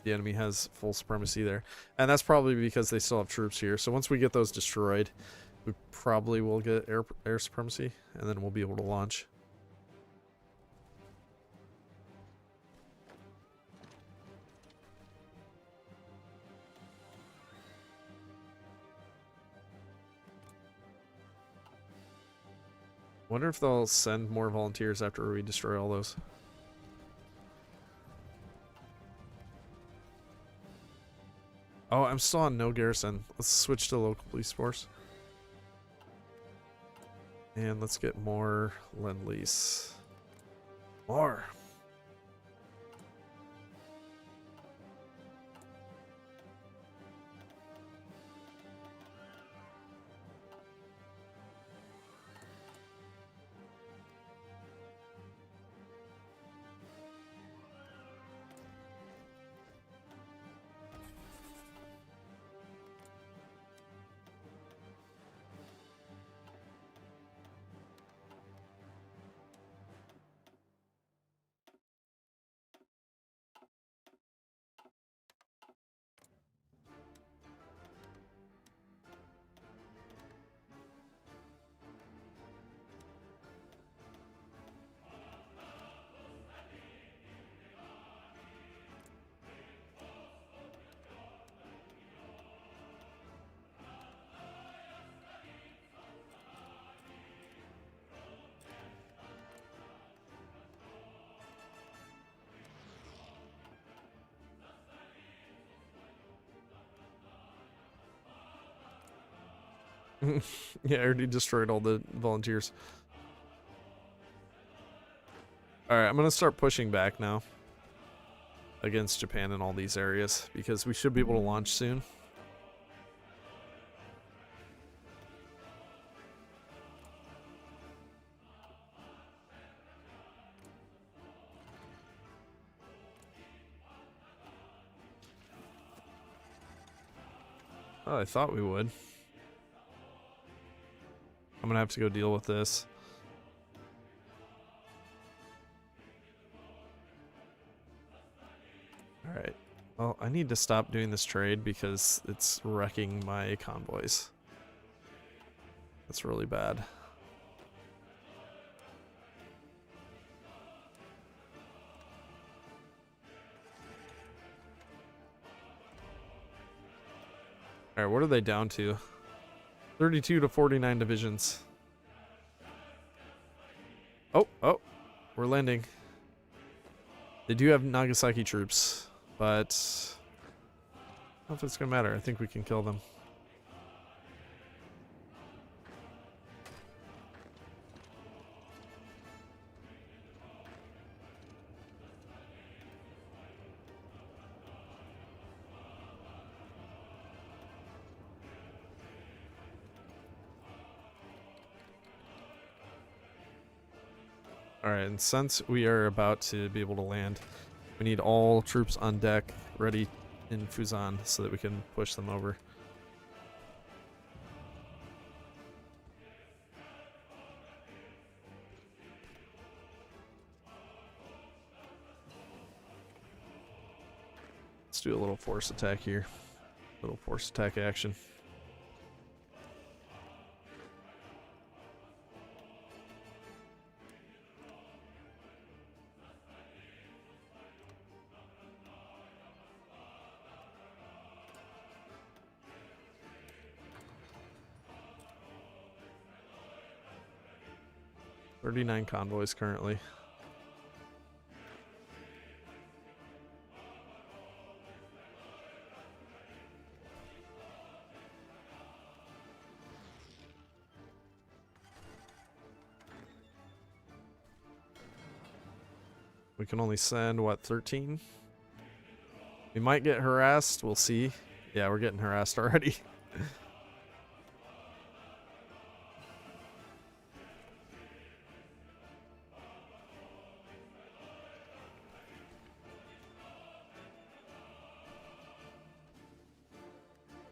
The enemy has full supremacy there. And that's probably because they still have troops here. So once we get those destroyed, we probably will get air supremacy. And then we'll be able to launch. Wonder if they'll send more volunteers after we destroy all those. Oh, I'm still on no garrison. Let's switch to local police force. And let's get more lend-lease. More! Yeah, I already destroyed all the volunteers. Alright, I'm gonna start pushing back now against Japan in all these areas because we should be able to launch soon. Oh, I thought we would. I'm gonna have to go deal with this. Alright. Well, I need to stop doing this trade because it's wrecking my convoys. That's really bad. Alright, what are they down to? 32 to 49 divisions. Oh, we're landing. They do have Nagasaki troops, but I don't know if it's gonna matter. I think we can kill them. Alright, and since we are about to be able to land, we need all troops on deck ready in Fuzan so that we can push them over. Let's do a little force attack here. Little force attack action. $39 convoys currently. We can only send, what, 13? We might get harassed, we'll see. Yeah, we're getting harassed already.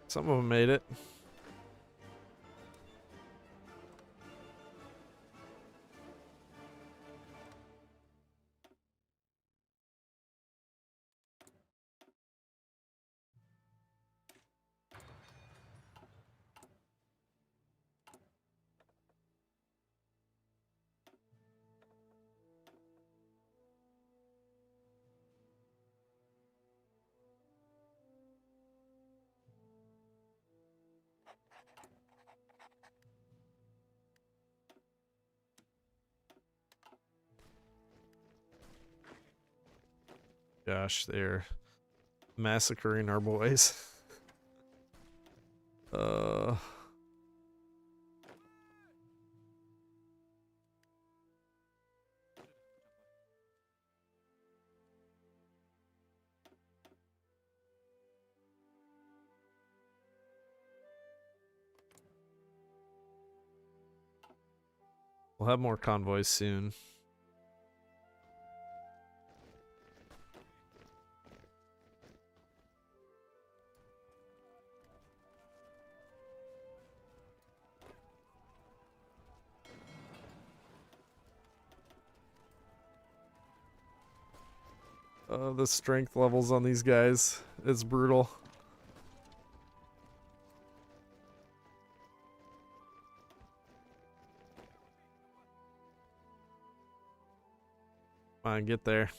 Some of them made it. Gosh, they're massacring our boys. We'll have more convoys soon. The strength levels on these guys is brutal. Come on, get there.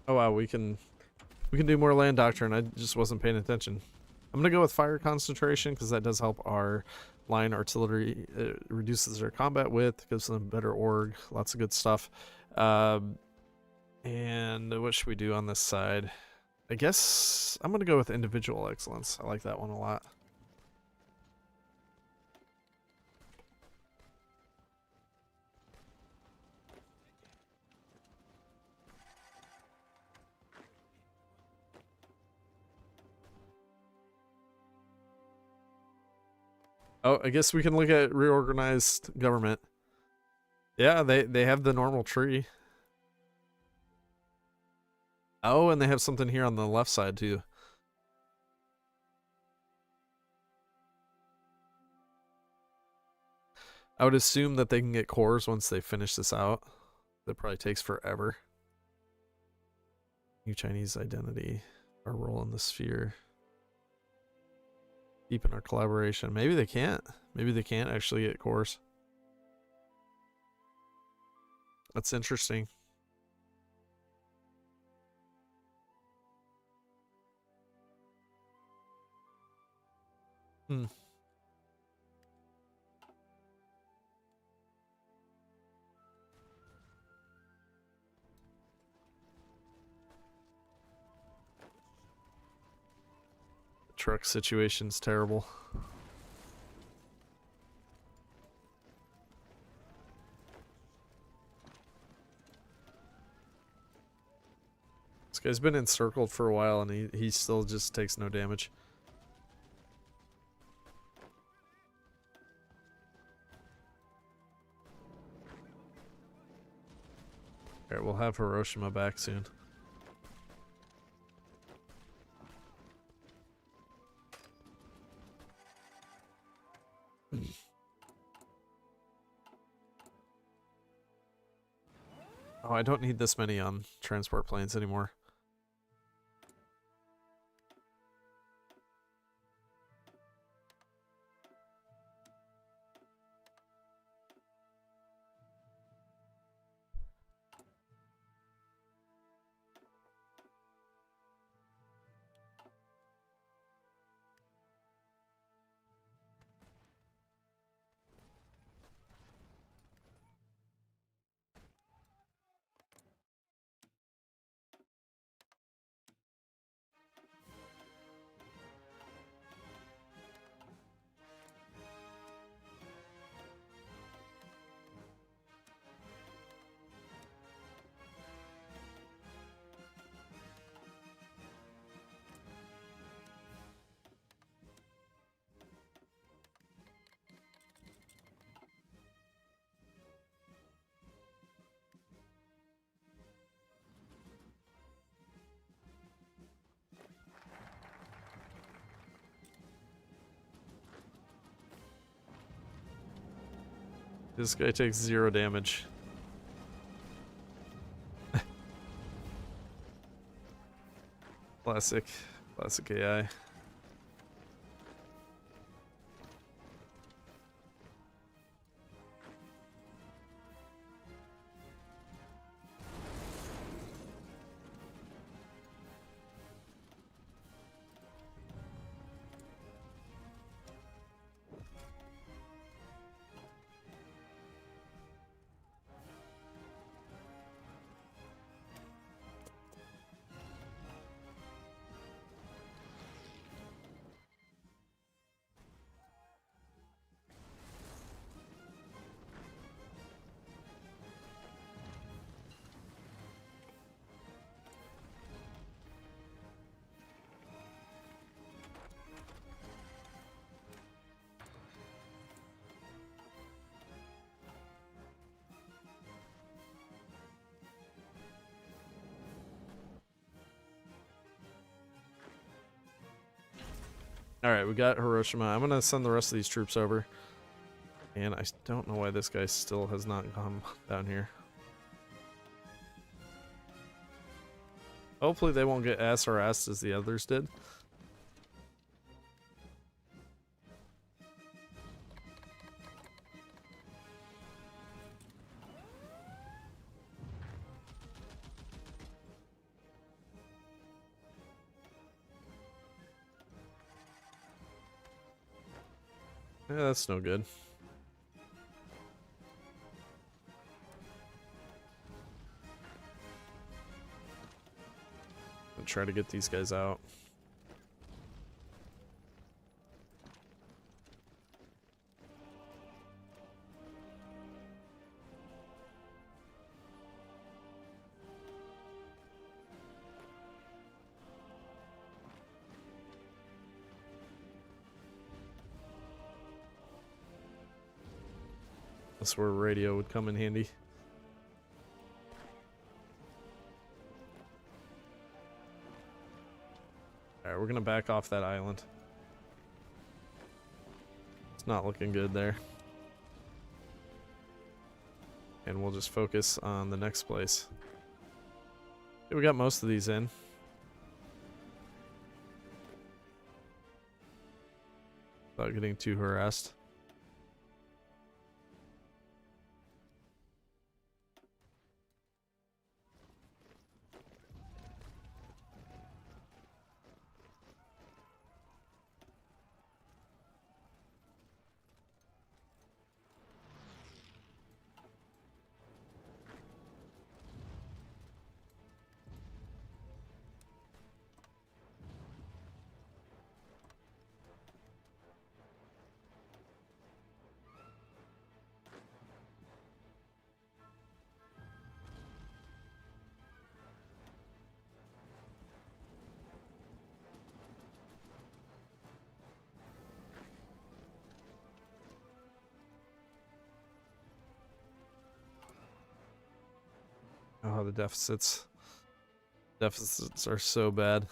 Oh wow, we can do more land doctrine. I just wasn't paying attention. I'm gonna go with fire concentration because that does help our line artillery. It reduces their combat width, gives them better org, lots of good stuff. And what should we do on this side? I guess I'm gonna go with individual excellence. I like that one a lot. Oh, I guess we can look at reorganized government. Yeah, they have the normal tree. Oh, and they have something here on the left side too. I would assume that they can get cores once they finish this out. That probably takes forever. New Chinese identity. Our role in the sphere. Deepen our collaboration. Maybe they can't. Maybe they can't actually get cores. That's interesting. Hmm. The truck situation's terrible. This guy's been encircled for a while and he still just takes no damage. Alright, we'll have Hiroshima back soon. Oh, I don't need this many on transport planes anymore. This guy takes 0 damage. Classic AI. Alright, we got Hiroshima. I'm gonna send the rest of these troops over. And I don't know why this guy still has not come down here. Hopefully they won't get ass harassed as the others did. Yeah, that's no good. I'll try to get these guys out. That's where radio would come in handy. Alright, we're gonna back off that island. It's not looking good there. And we'll just focus on the next place. Okay, we got most of these in. Without getting too harassed. Oh, the deficits. Deficits are so bad.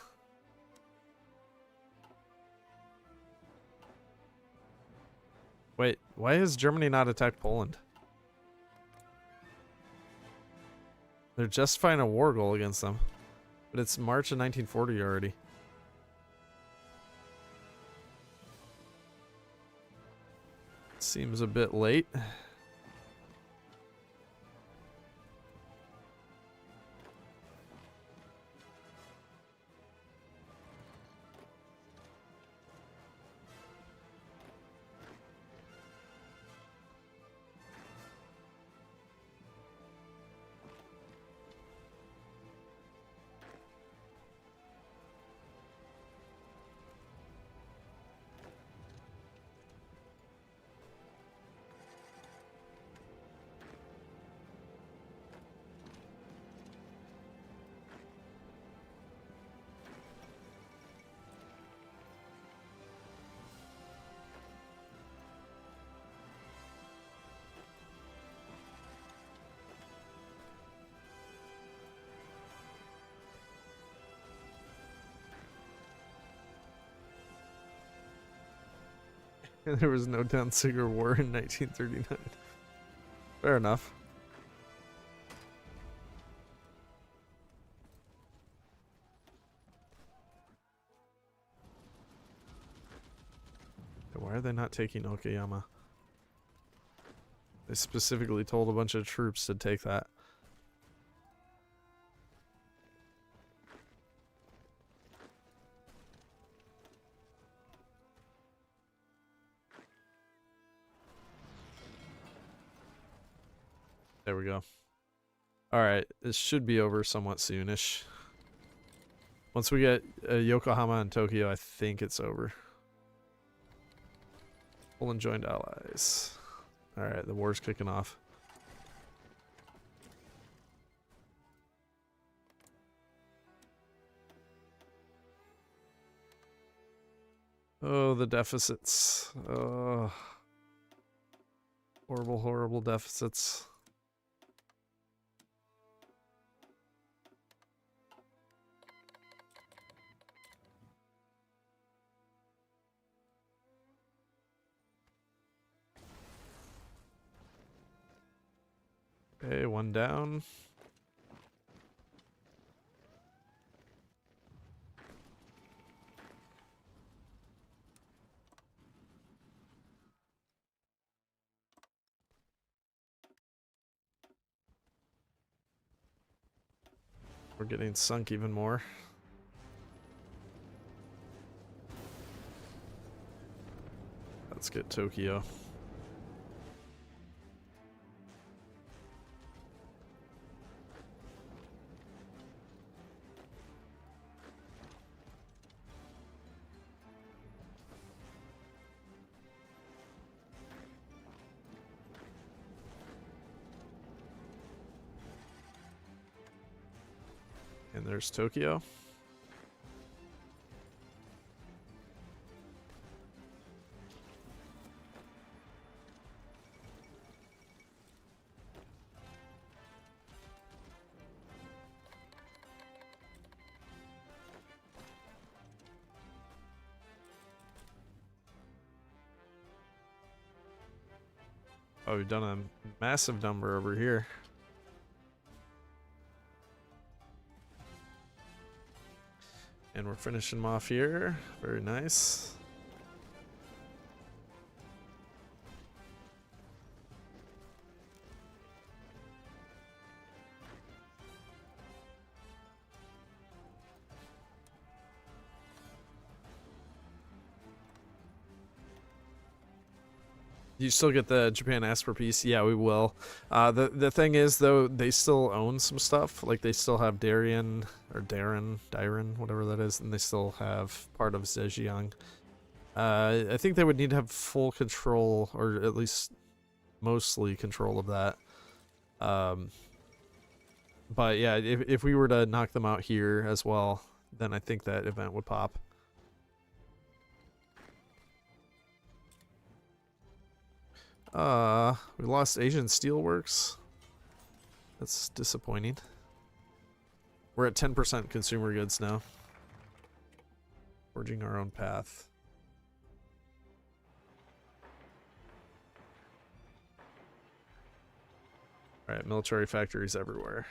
Wait, why has Germany not attacked Poland? They're justifying a war goal against them. But it's March of 1940 already. Seems a bit late. There was no Danziger War in 1939. Fair enough. Why are they not taking Okayama? They specifically told a bunch of troops to take that. There we go. Alright, this should be over somewhat soonish. Once we get Yokohama and Tokyo, I think it's over. Poland joined allies. Alright, the war's kicking off. Oh, the deficits. Oh. Horrible, horrible deficits. Okay, one down. We're getting sunk even more. That's get Tokyo. And there's Tokyo. Oh, we've done a massive number over here. And we're finishing them off here. Very nice. You still get the Japan ask for peace? Yeah, we will. The thing is, though, they still own some stuff. Like, they still have Darien, or Dairen, whatever that is, and they still have part of Zhejiang. I think they would need to have full control, or at least mostly control of that. But yeah, if we were to knock them out here as well, then I think that event would pop. We lost Asian Steelworks. That's disappointing. We're at 10% consumer goods now. Forging our own path. Alright, military factories everywhere.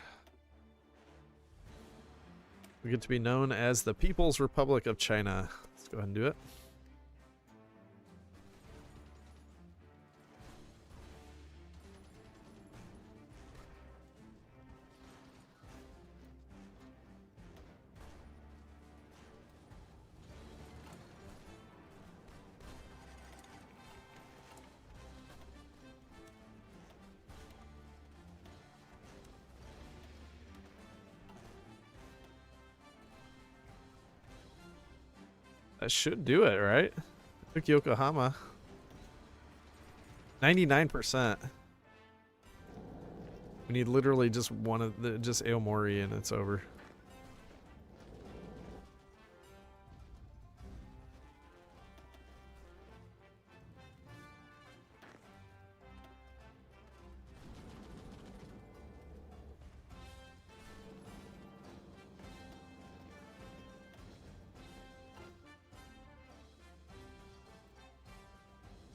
We get to be known as the People's Republic of China. Let's go ahead and do it. That should do it, right? Took Yokohama. 99%. We need literally just one of the just Aomori and it's over.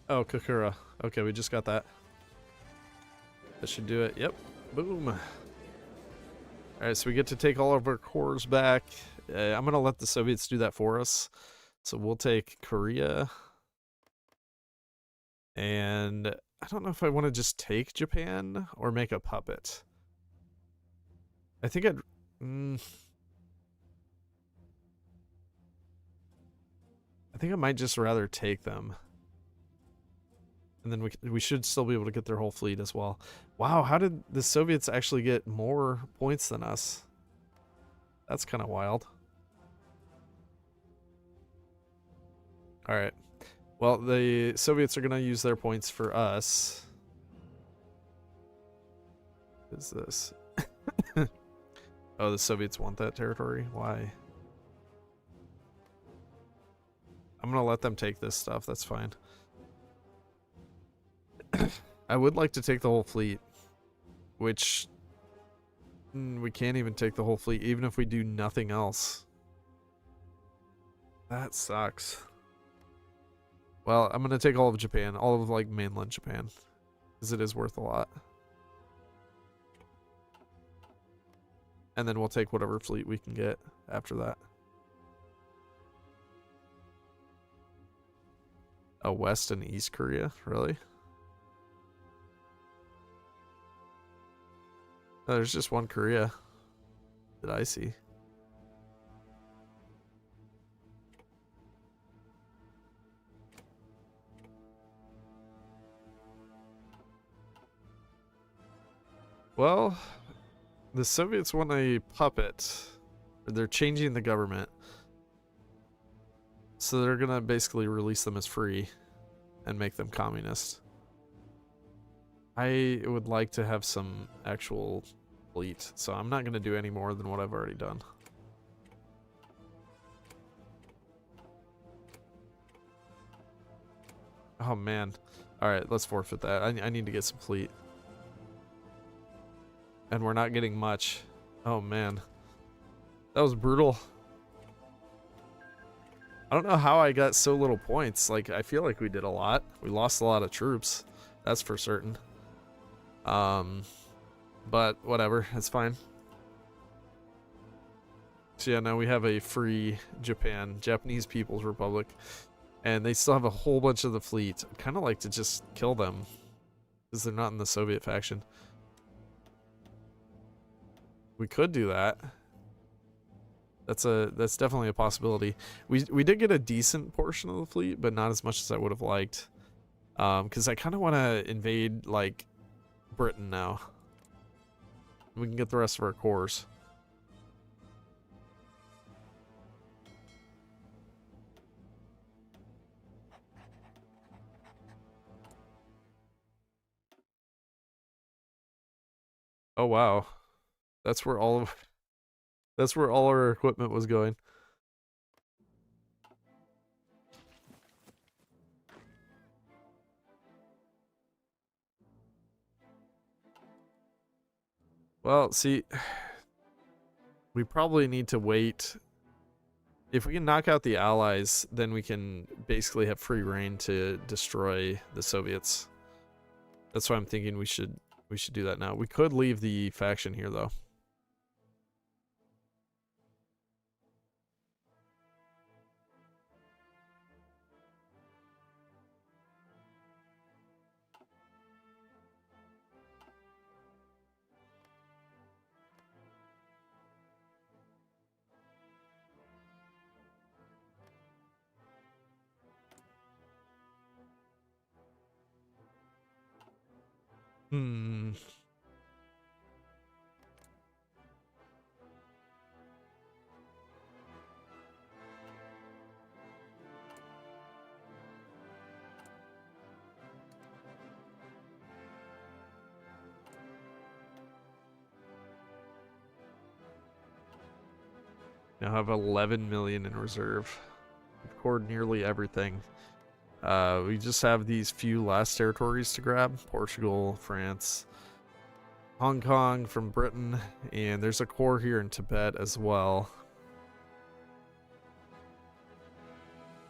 Oh, Kakura. Okay, we just got that. That should do it. Yep. Boom. Alright, so we get to take all of our cores back. I'm going to let the Soviets do that for us. So we'll take Korea. And I don't know if I want to just take Japan or make a puppet. I think I'd... I think I might just rather take them. And then we should still be able to get their whole fleet as well. Wow, how did the Soviets actually get more points than us? That's kind of wild. Alright. Well, the Soviets are going to use their points for us. What is this? Oh, the Soviets want that territory? Why? I'm going to let them take this stuff. That's fine. I would like to take the whole fleet, which we can't even take the whole fleet, even if we do nothing else. That sucks. Well, I'm going to take all of Japan, all of like mainland Japan, because it is worth a lot. And then we'll take whatever fleet we can get after that. Oh, West and East Korea? Really? Oh, there's just one Korea that I see. Well, the Soviets want a puppet. They're changing the government. So they're gonna basically release them as free and make them communist. I would like to have some actual fleet, so I'm not gonna do any more than what I've already done. Oh man. Alright, let's forfeit that. I need to get some fleet. And we're not getting much. Oh man. That was brutal. I don't know how I got so little points. Like, I feel like we did a lot. We lost a lot of troops. That's for certain. But whatever. It's fine. So yeah, now we have a free Japan, Japanese People's Republic. And they still have a whole bunch of the fleet. I'd kind of like to just kill them. Because they're not in the Soviet faction. We could do that. That's definitely a possibility. We did get a decent portion of the fleet, but not as much as I would have liked. Because I kind of want to invade, like, Britain now. We can get the rest of our cores. Oh wow. That's where all our equipment was going. Well, see, we probably need to wait. If we can knock out the Allies, then we can basically have free reign to destroy the Soviets. That's why I'm thinking we should do that now. We could leave the faction here though. Hmm. Now have 11 million in reserve. We've cored nearly everything. We just have these few last territories to grab. Portugal, France, Hong Kong from Britain, and there's a core here in Tibet as well.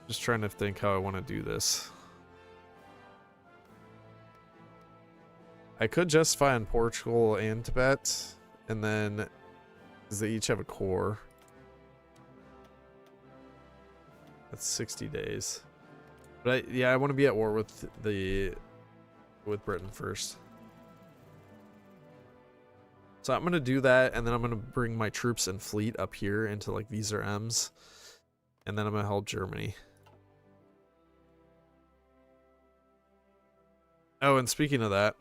Just trying to think how I want to do this. I could justify on Portugal and Tibet, and then, because they each have a core. That's 60 days. But yeah, I want to be at war with Britain first. So I'm gonna do that, and then I'm gonna bring my troops and fleet up here into like these are M's, and then I'm gonna help Germany. Oh, and speaking of that,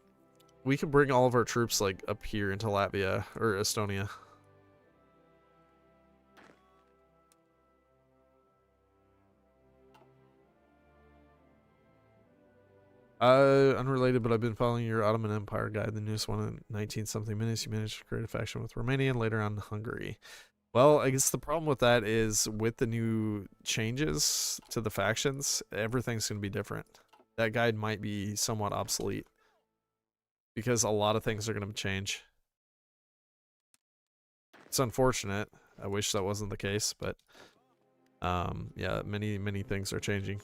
we could bring all of our troops like up here into Latvia or Estonia. Unrelated, but I've been following your Ottoman Empire guide, the newest one in 19-something minutes. You managed to create a faction with Romania and later on Hungary. Well, I guess the problem with that is with the new changes to the factions, everything's going to be different. That guide might be somewhat obsolete because a lot of things are going to change. It's unfortunate. I wish that wasn't the case, but yeah, many things are changing.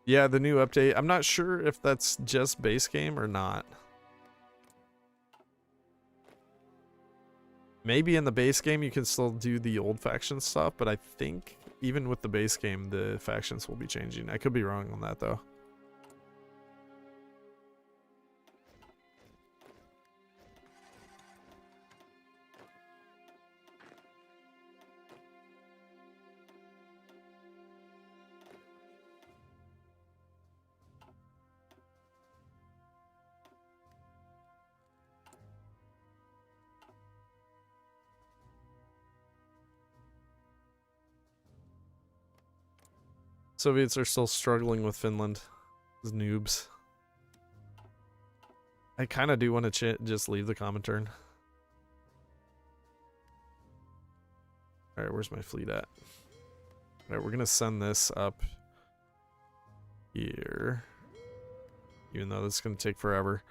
Yeah, the new update. I'm not sure if that's just base game or not. Maybe in the base game you can still do the old faction stuff, but I think even with the base game, the factions will be changing. I could be wrong on that though. Soviets are still struggling with Finland. Those noobs. I kind of do want to just leave the common turn. Alright, where's my fleet at? Alright, we're going to send this up here. Even though this is going to take forever.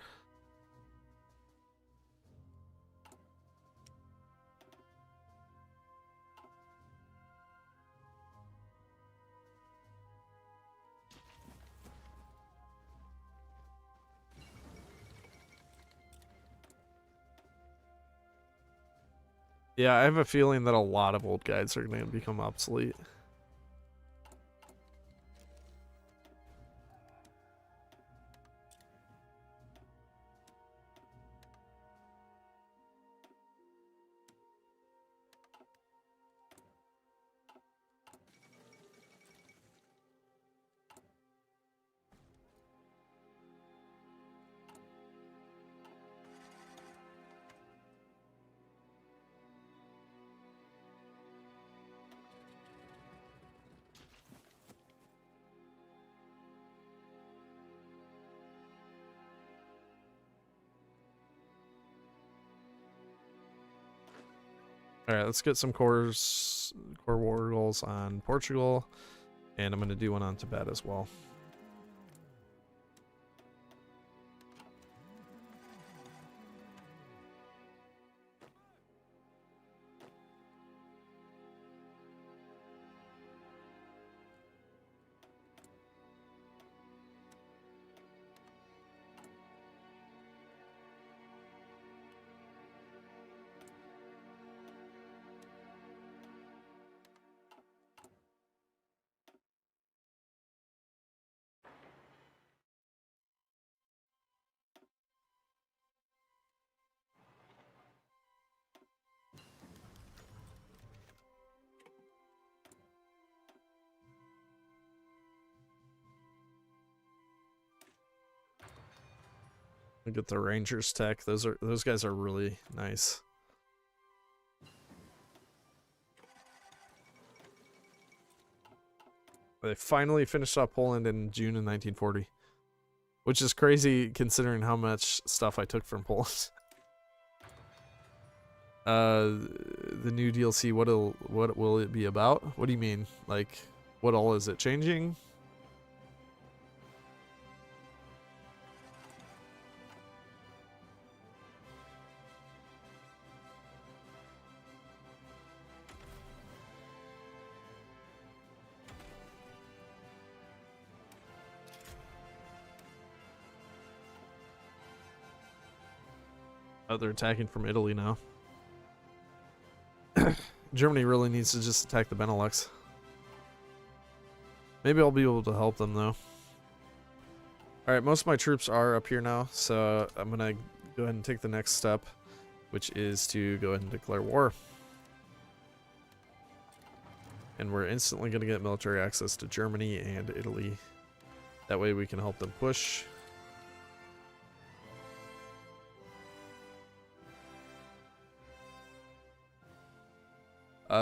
Yeah, I have a feeling that a lot of old guides are going to become obsolete. Alright, let's get some core war goals on Portugal. And I'm going to do one on Tibet as well. Look at the Rangers tech. Those guys are really nice. They finally finished up Poland in June of 1940, which is crazy considering how much stuff I took from Poland. The new DLC. What will it be about? What do you mean? Like, what all is it changing? Oh, they're attacking from Italy now. Germany really needs to just attack the Benelux. Maybe I'll be able to help them though. Alright, most of my troops are up here now, so I'm gonna go ahead and take the next step, which is to go ahead and declare war. And we're instantly gonna get military access to Germany and Italy. That way we can help them push.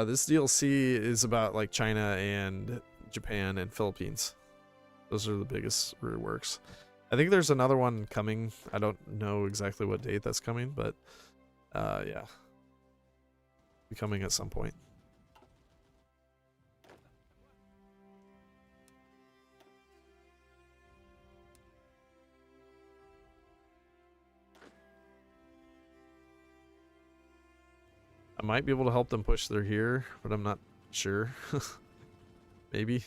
This DLC is about like China and Japan and Philippines. Those are the biggest reworks. I think there's another one coming. I don't know exactly what date that's coming, but yeah. Be coming at some point. I might be able to help them push through here, but I'm not sure. Maybe.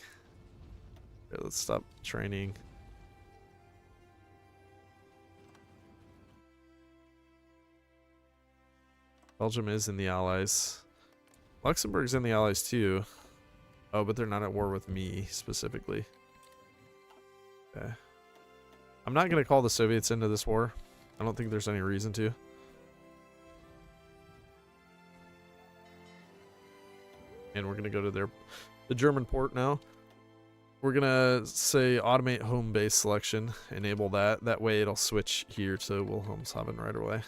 Okay, let's stop training. Belgium is in the Allies. Luxembourg's in the Allies too. Oh, but they're not at war with me specifically. Okay. I'm not going to call the Soviets into this war. I don't think there's any reason to. And we're going to go to the German port now. We're going to say automate home base selection. Enable that. That way it'll switch here to Wilhelmshaven right away.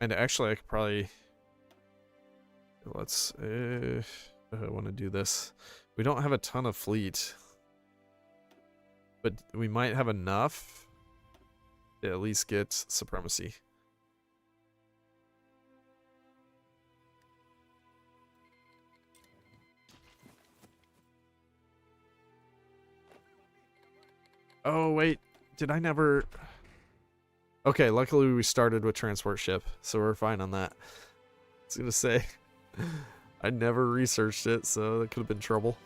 And actually, I could probably... Let's... I want to do this. We don't have a ton of fleet. But we might have enough to at least get supremacy. Oh, wait. Did I never... Okay, luckily we started with transport ship, so we're fine on that. I was gonna say, I never researched it, so that could have been trouble.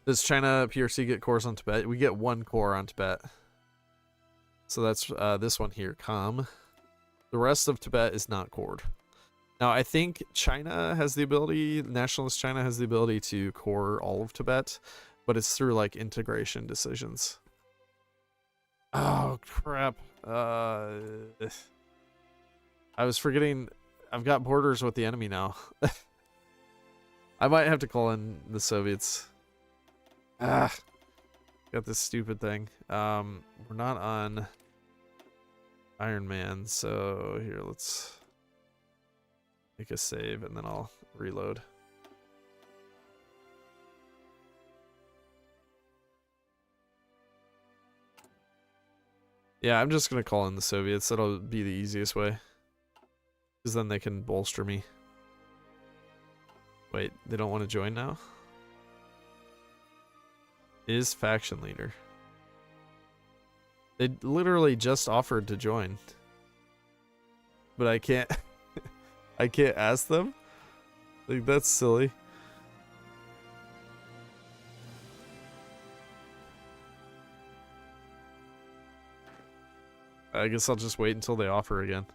Does China PRC get cores on Tibet? We get 1 core on Tibet. So that's this one here, Com. The rest of Tibet is not cored. Now, I think China has the ability, nationalist China has the ability to core all of Tibet, but it's through, like, integration decisions. Oh, crap. I was forgetting, I've got borders with the enemy now. I might have to call in the Soviets. Ah, got this stupid thing. We're not on Iron Man, so here, let's make a save and then I'll reload. Yeah, I'm just gonna call in the Soviets. That'll be the easiest way, because then they can bolster me. Wait, they don't want to join now? Is faction leader. They literally just offered to join. But I can't I can't ask them? Like, that's silly. I guess I'll just wait until they offer again.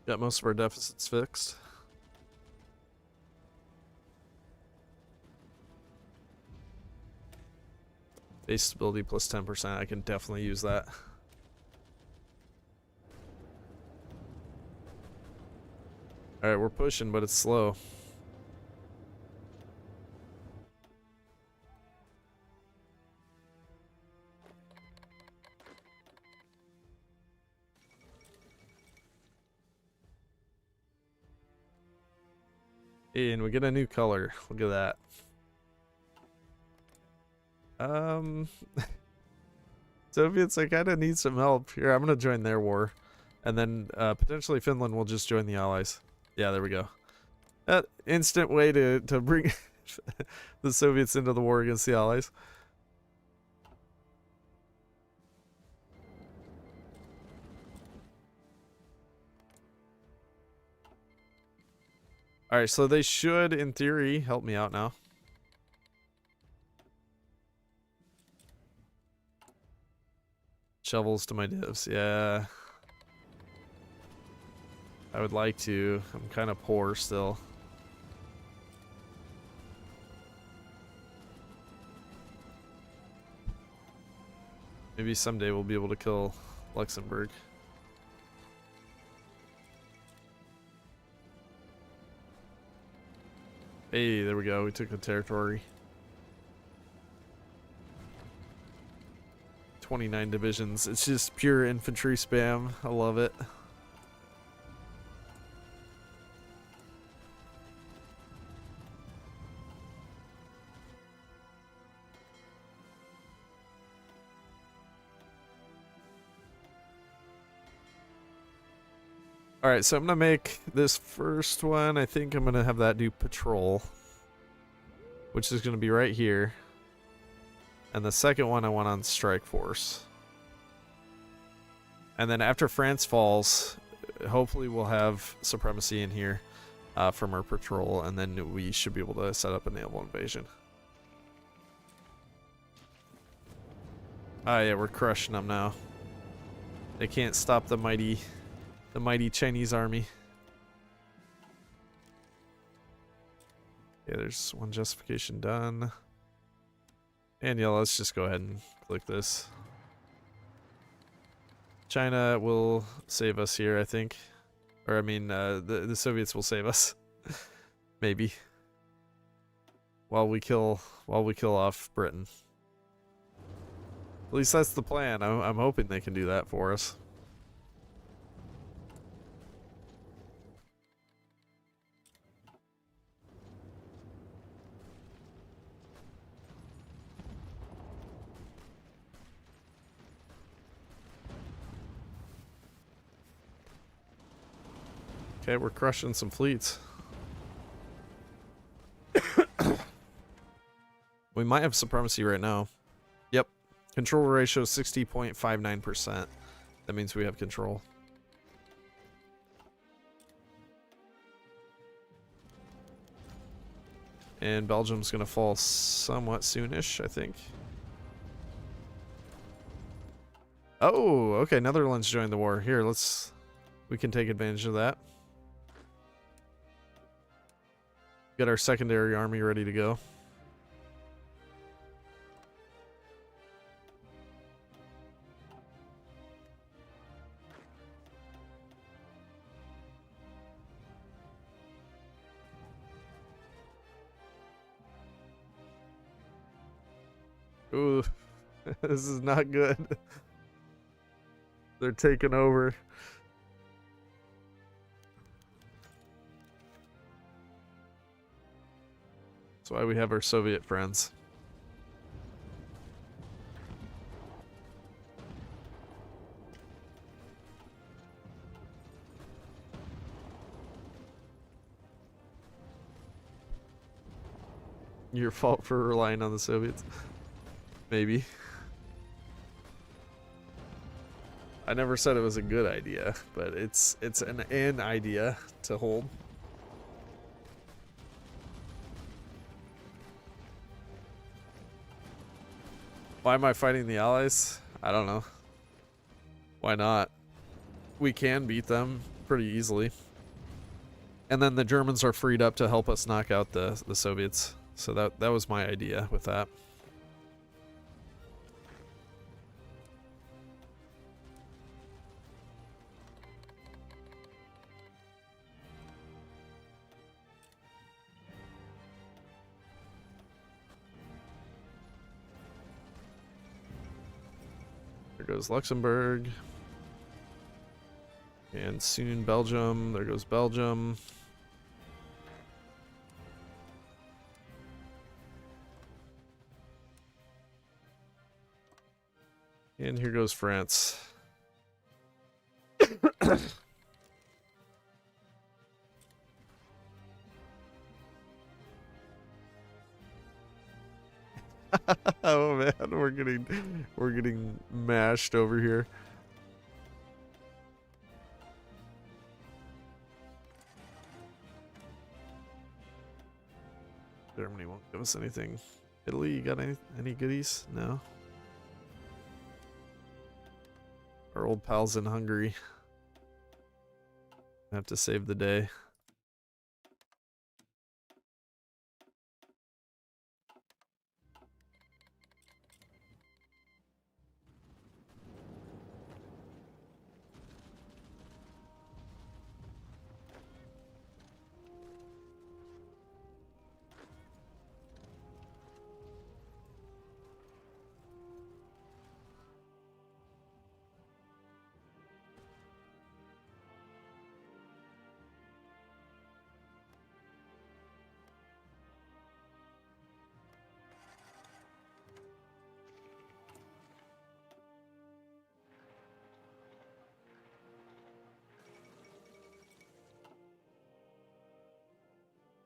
Got most of our deficits fixed. Base stability plus 10%. I can definitely use that. Alright, we're pushing, but it's slow. And we get a new color. Look at that. Soviets, I kind of need some help here. I'm gonna join their war, and then potentially Finland will just join the Allies. Yeah, there we go. Instant way to bring the Soviets into the war against the Allies. All right, so they should, in theory, help me out now. Shovels to my divs, yeah. I would like to. I'm kind of poor still. Maybe someday we'll be able to kill Luxembourg. Hey, there we go. We took the territory. 29 divisions. It's just pure infantry spam. I love it. Alright, so I'm going to make this first one. I think I'm going to have that do patrol, which is going to be right here. And the second one I want on strike force. And then after France falls, hopefully we'll have supremacy in here from our patrol, and then we should be able to set up a naval invasion. Ah, yeah, we're crushing them now. They can't stop the mighty Chinese army. Yeah, there's one justification done. And yeah, let's just go ahead and click this. China will save us here, I think. Or I mean, the Soviets will save us. Maybe. While we kill off Britain. At least that's the plan. I'm hoping they can do that for us. Okay, we're crushing some fleets. We might have supremacy right now. Yep. Control ratio 60.59%. That means we have control. And Belgium's gonna fall somewhat soonish, I think. Oh, okay, Netherlands joined the war. Here, we can take advantage of that. Get our secondary army ready to go. Ooh, this is not good. They're taking over. That's why we have our Soviet friends. Your fault for relying on the Soviets. Maybe. I never said it was a good idea, but it's an idea to hold. Why am I fighting the Allies? I don't know. Why not? We can beat them pretty easily. And then the Germans are freed up to help us knock out the Soviets. So that was my idea with that. There goes Luxembourg. And soon Belgium. There goes Belgium. And here goes France. Oh man, we're getting mashed over here. Germany won't give us anything. Italy, you got any goodies? No. Our old pals in Hungary have to save the day.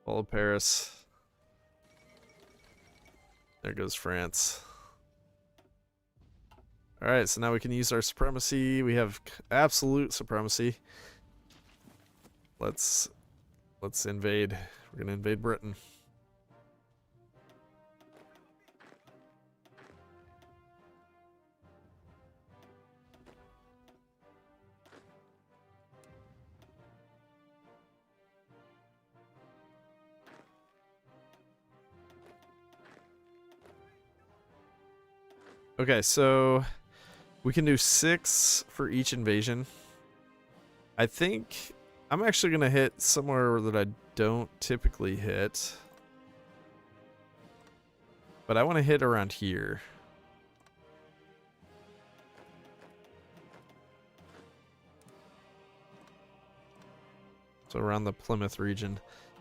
All of Paris. There goes France. Alright, so now we can use our supremacy. We have absolute supremacy. Let's invade. We're gonna invade Britain. Okay, so we can do 6 for each invasion. I think I'm actually going to hit somewhere that I don't typically hit. But I want to hit around here. So around the Plymouth region.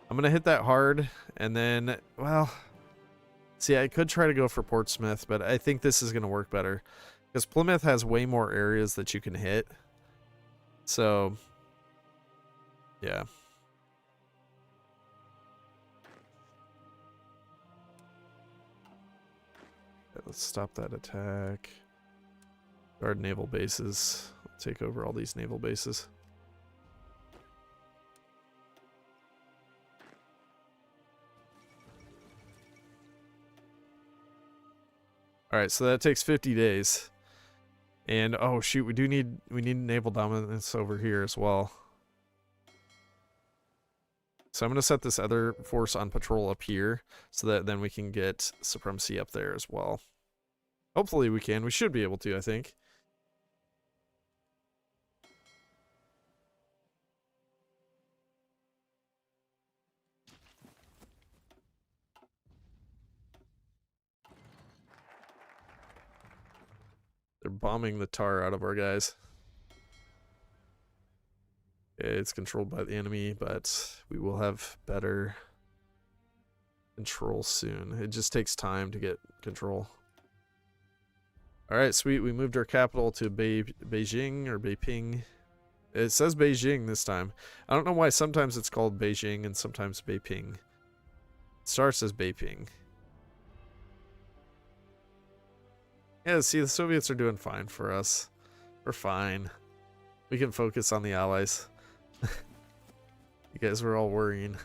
I'm going to hit that hard, and then, well, see, I could try to go for Portsmouth, but I think this is going to work better. Because Plymouth has way more areas that you can hit. So, yeah. Okay, let's stop that attack. Guard naval bases. Take over all these naval bases. Alright, so that takes 50 days. And oh shoot, we need naval dominance over here as well. So I'm gonna set this other force on patrol up here so that then we can get supremacy up there as well. Hopefully we can. We should be able to, I think. They're bombing the tar out of our guys. It's controlled by the enemy, but we will have better control soon. It just takes time to get control. Alright, sweet. We moved our capital to Beijing or Beiping. It says Beijing this time. I don't know why sometimes it's called Beijing and sometimes Beiping. It starts as Beiping. Yeah, see, the Soviets are doing fine for us. We're fine. We can focus on the Allies. You guys were all worrying.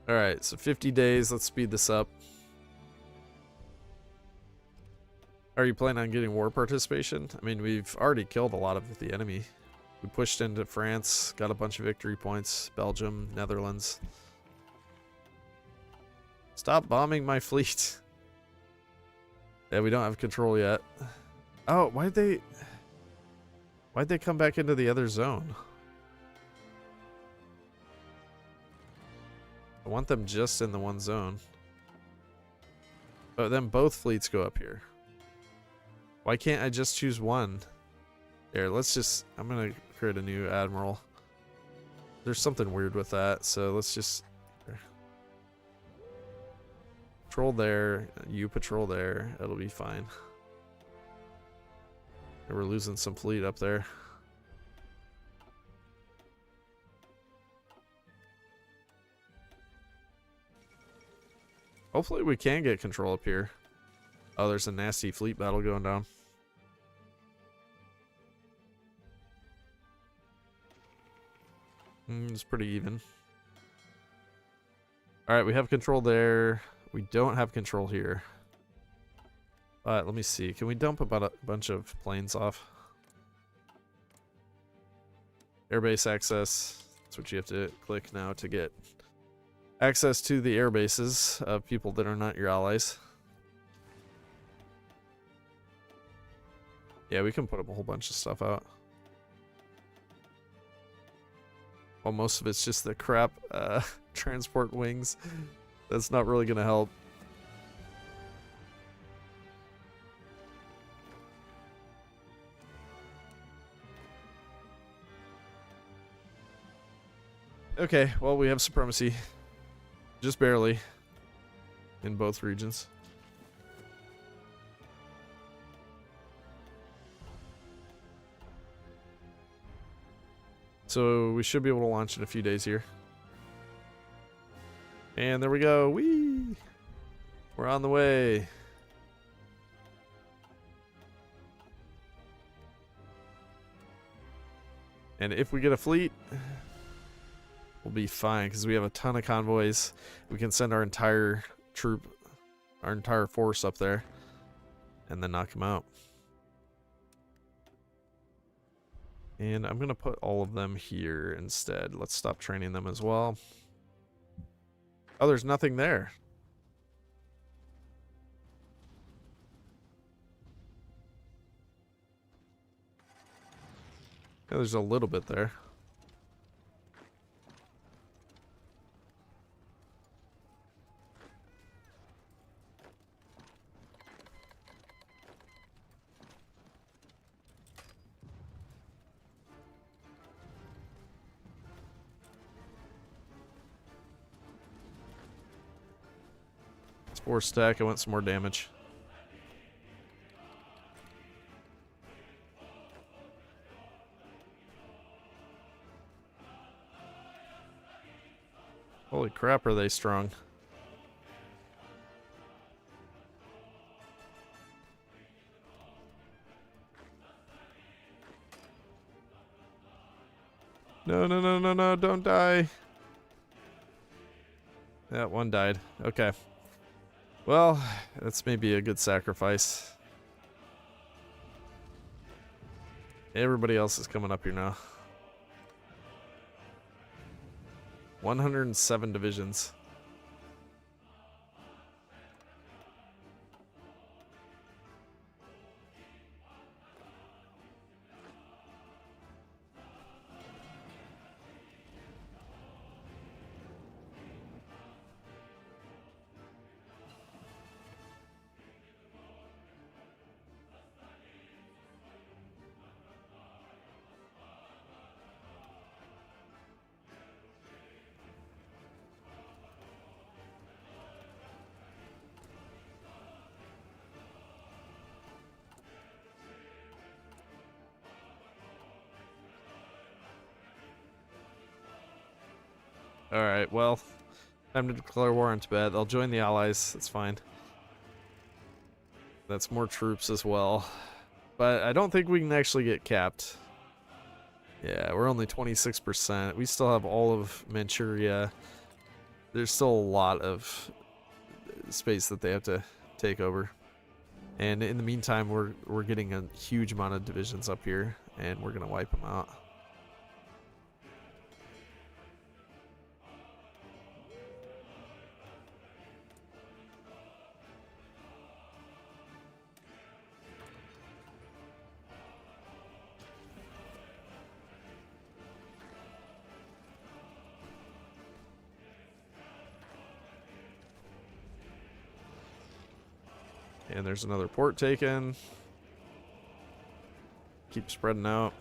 Alright, so 50 days. Let's speed this up. Are you planning on getting war participation? I mean, we've already killed a lot of the enemy. We pushed into France, got a bunch of victory points. Belgium, Netherlands. Stop bombing my fleet. Yeah, we don't have control yet. Oh, why'd they come back into the other zone? I want them just in the one zone. But then both fleets go up here. Why can't I just choose one? There, let's just... I'm going to create a new admiral. There's something weird with that, so let's just... There. Patrol there. You patrol there. It'll be fine. And we're losing some fleet up there. Hopefully we can get control up here. Oh, there's a nasty fleet battle going down. It's pretty even. Alright, we have control there. We don't have control here. But let me see. Can we dump about a bunch of planes off? Airbase access. That's what you have to click now to get access to the air bases of people that are not your allies. Yeah, we can put up a whole bunch of stuff out. Well, most of it's just the crap transport wings. That's not really going to help. Okay, well, we have supremacy. Just barely. In both regions. So we should be able to launch in a few days here. And there we go. Whee! We're on the way. And if we get a fleet, we'll be fine because we have a ton of convoys. We can send our entire force up there and then knock them out. And I'm going to put all of them here instead. Let's stop training them as well. Oh, there's nothing there. Yeah, there's a little bit there. It's 4 stack. I want some more damage. Holy crap, are they strong. No, no, no, no, no, don't die. Yeah, one died. Okay. Well, that's maybe a good sacrifice. Everybody else is coming up here now. 107 divisions. Alright, well, time to declare war on Tibet. They'll join the Allies. That's fine. That's more troops as well. But I don't think we can actually get capped. Yeah, we're only 26%. We still have all of Manchuria. There's still a lot of space that they have to take over. And in the meantime, we're getting a huge amount of divisions up here, and we're going to wipe them out. And there's another port taken. Keep spreading out.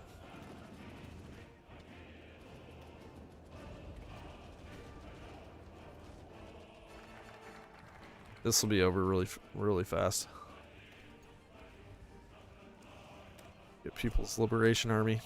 This will be over really fast. Get People's Liberation Army.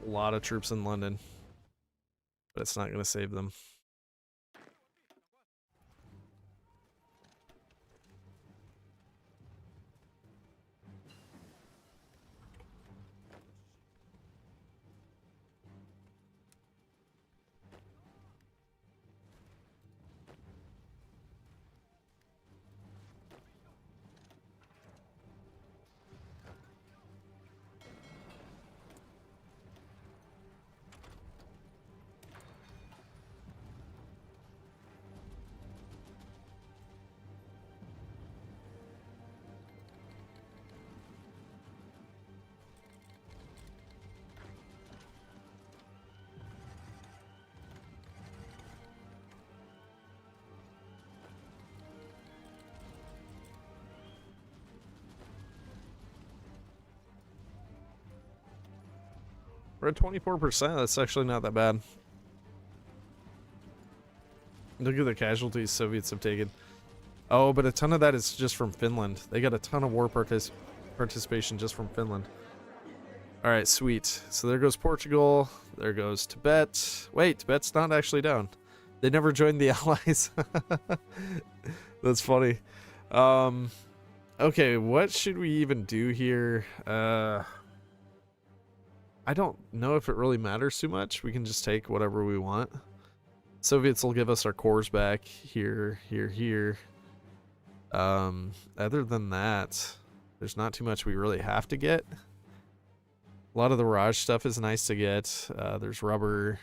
lot of troops in London, but it's not going to save them. We're at 24%. That's actually not that bad. Look at the casualties Soviets have taken. Oh, but a ton of that is just from Finland. They got a ton of war participation just from Finland. All right, sweet. So there goes Portugal. There goes Tibet. Wait, Tibet's not actually down. They never joined the Allies. That's funny. Okay, what should we even do here? I don't know if it really matters too much. We can just take whatever we want. Soviets will give us our cores back here, here, here. Other than that, there's not too much we really have to get. A lot of the Raj stuff is nice to get. There's rubber.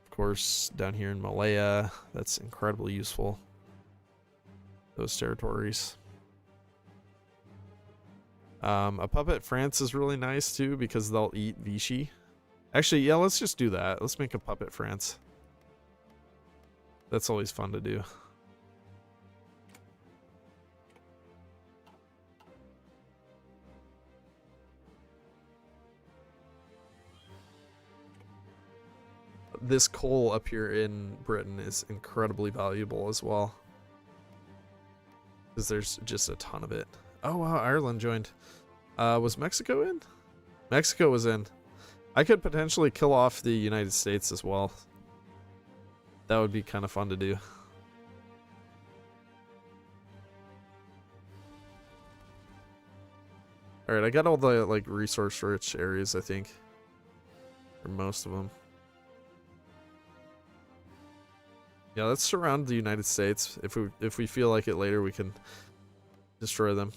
Of course, down here in Malaya, that's incredibly useful. Those territories. A puppet France is really nice too because they'll eat Vichy. Actually, yeah, let's just do that. Let's make a puppet France. That's always fun to do. This coal up here in Britain is incredibly valuable as well. Because there's just a ton of it. Oh wow, Ireland joined. Was Mexico in? Mexico was in. I could potentially kill off the United States as well. That would be kind of fun to do. Alright, I got all the like resource rich areas, I think. Or most of them. Yeah, let's surround the United States. If we feel like it later, we can destroy them.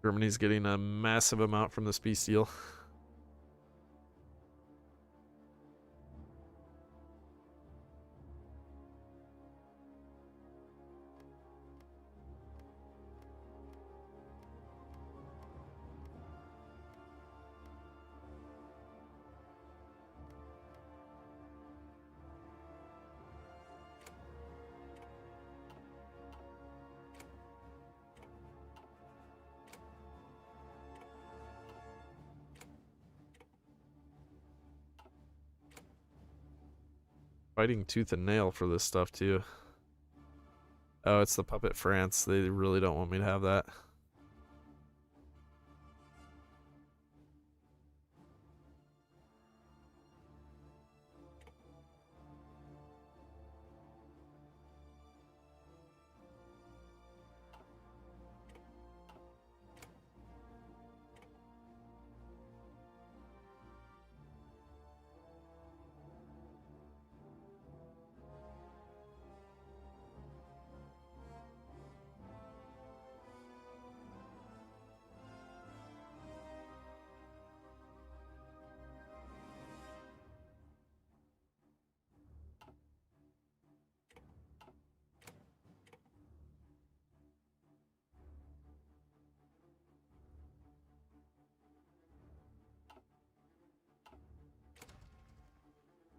Germany's getting a massive amount from this peace deal. Fighting tooth and nail for this stuff too. Oh, it's the puppet France. They really don't want me to have that.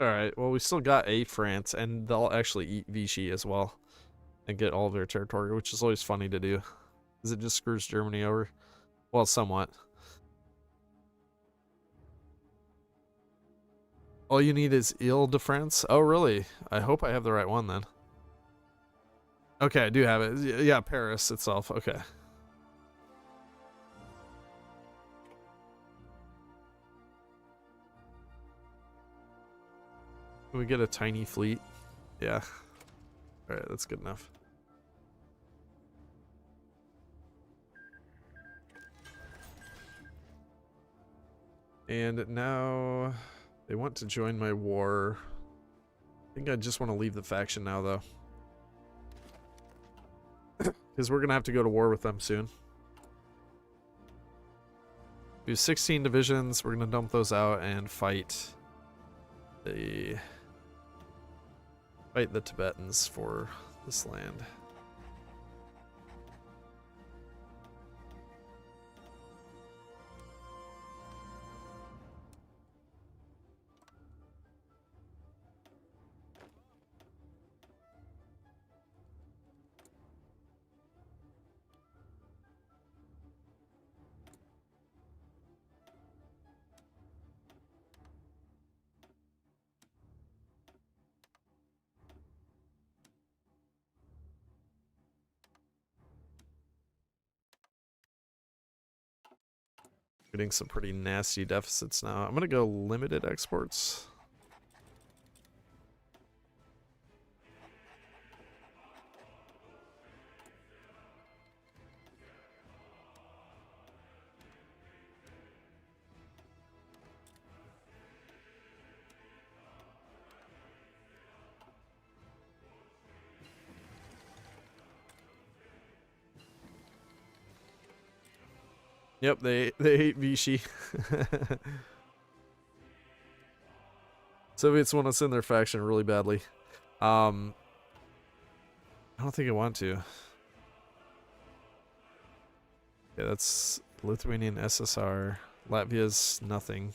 All right. Well, we still got a France, and they'll actually eat Vichy as well and get all of their territory, which is always funny to do, because it just screws Germany over. Well, somewhat. All you need is Ile-de-France. Oh, really? I hope I have the right one then. Okay, I do have it. Yeah, Paris itself. Okay. Can we get a tiny fleet? Yeah. All right, that's good enough. And now they want to join my war. I think I just want to leave the faction now, though. Because we're going to have to go to war with them soon. Do 16 divisions. We're going to dump those out and fight the Tibetans for this land. Getting some pretty nasty deficits now. I'm going to go limited exports. Yep, they hate Vichy. Soviets want us in their faction really badly. I don't think I want to. Yeah, that's Lithuanian SSR. Latvia's nothing.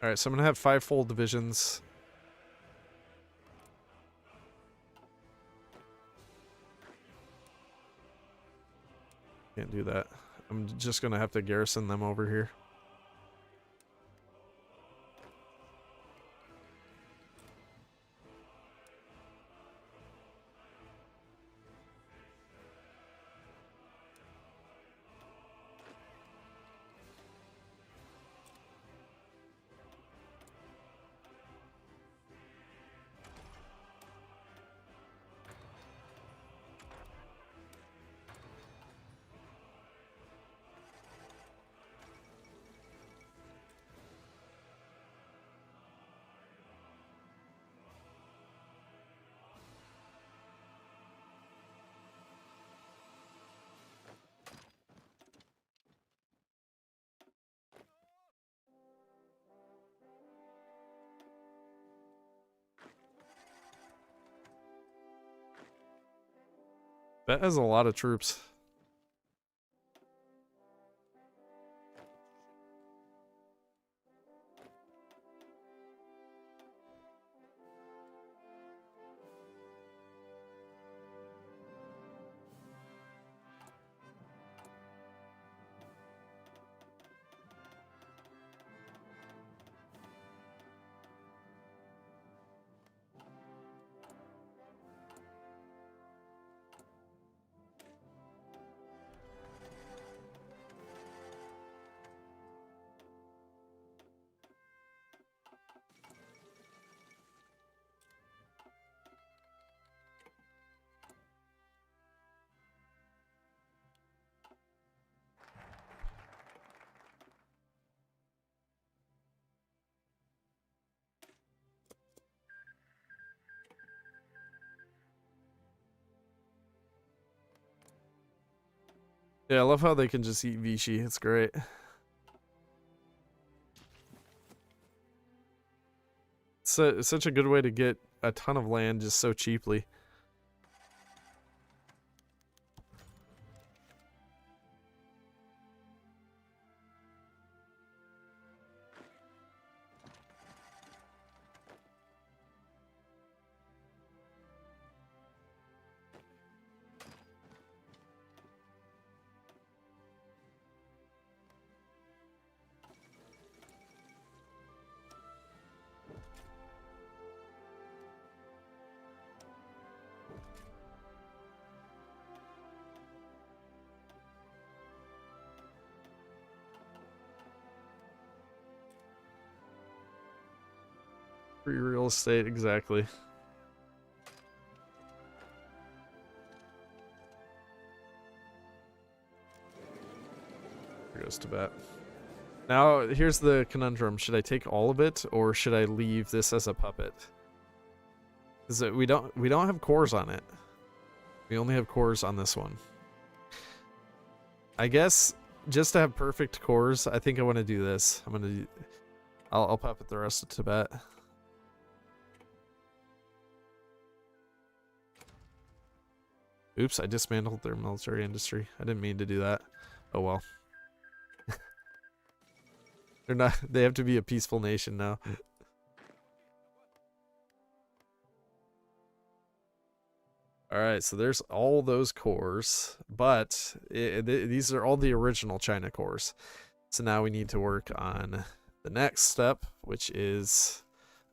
Alright, so I'm gonna have 5 full divisions. Can't do that. I'm just gonna have to garrison them over here. That has a lot of troops. Yeah, I love how they can just eat Vichy. It's great. It's such a good way to get a ton of land just so cheaply. Free real estate, exactly. Here goes Tibet. Now, here's the conundrum. Should I take all of it, or should I leave this as a puppet? Is it we don't have cores on it. We only have cores on this one. I guess just to have perfect cores, I think I want to do this. I'll puppet the rest of Tibet. Oops, I dismantled their military industry. I didn't mean to do that. Oh well. They have to be a peaceful nation now. Alright, so there's all those cores, but these are all the original China cores. So now we need to work on the next step, which is...